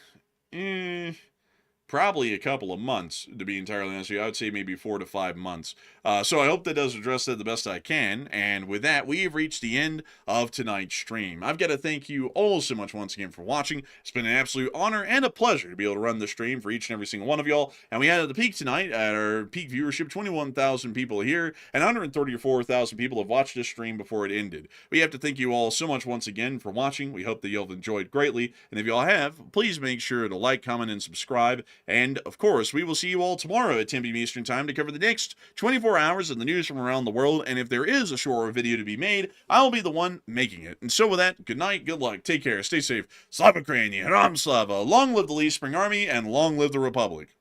probably a couple of months, to be entirely honest with you. I would say maybe 4 to 5 months. So I hope that does address that the best I can. And with that, we have reached the end of tonight's stream. I've got to thank you all so much once again for watching. It's been an absolute honor and a pleasure to be able to run the stream for each and every single one of y'all. And we had at the peak tonight, at our peak viewership, 21,000 people here, and 134,000 people have watched this stream before it ended. We have to thank you all so much once again for watching. We hope that you'll have enjoyed greatly. And if y'all have, please make sure to like, comment, and subscribe. And, of course, we will see you all tomorrow at 10 p.m. Eastern Time to cover the next 24 hours of the news from around the world. And if there is a shorter video to be made, I'll be the one making it. And so with that, good night, good luck, take care, stay safe. Slava Ukraini, Haram Slava, long live the Leaf Spring Army, and long live the Republic.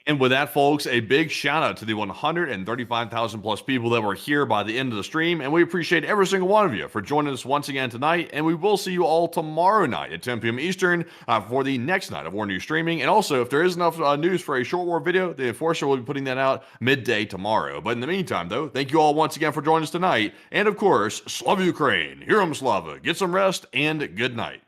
And with that, folks, a big shout out to the 135,000 plus people that were here by the end of the stream. And we appreciate every single one of you for joining us once again tonight. And we will see you all tomorrow night at 10 p.m. Eastern for the next night of War News streaming. And also, if there is enough news for a short war video, the Enforcer will be putting that out midday tomorrow. But in the meantime, though, thank you all once again for joining us tonight. And of course, Slava Ukraine, Hiram Slava, get some rest, and good night.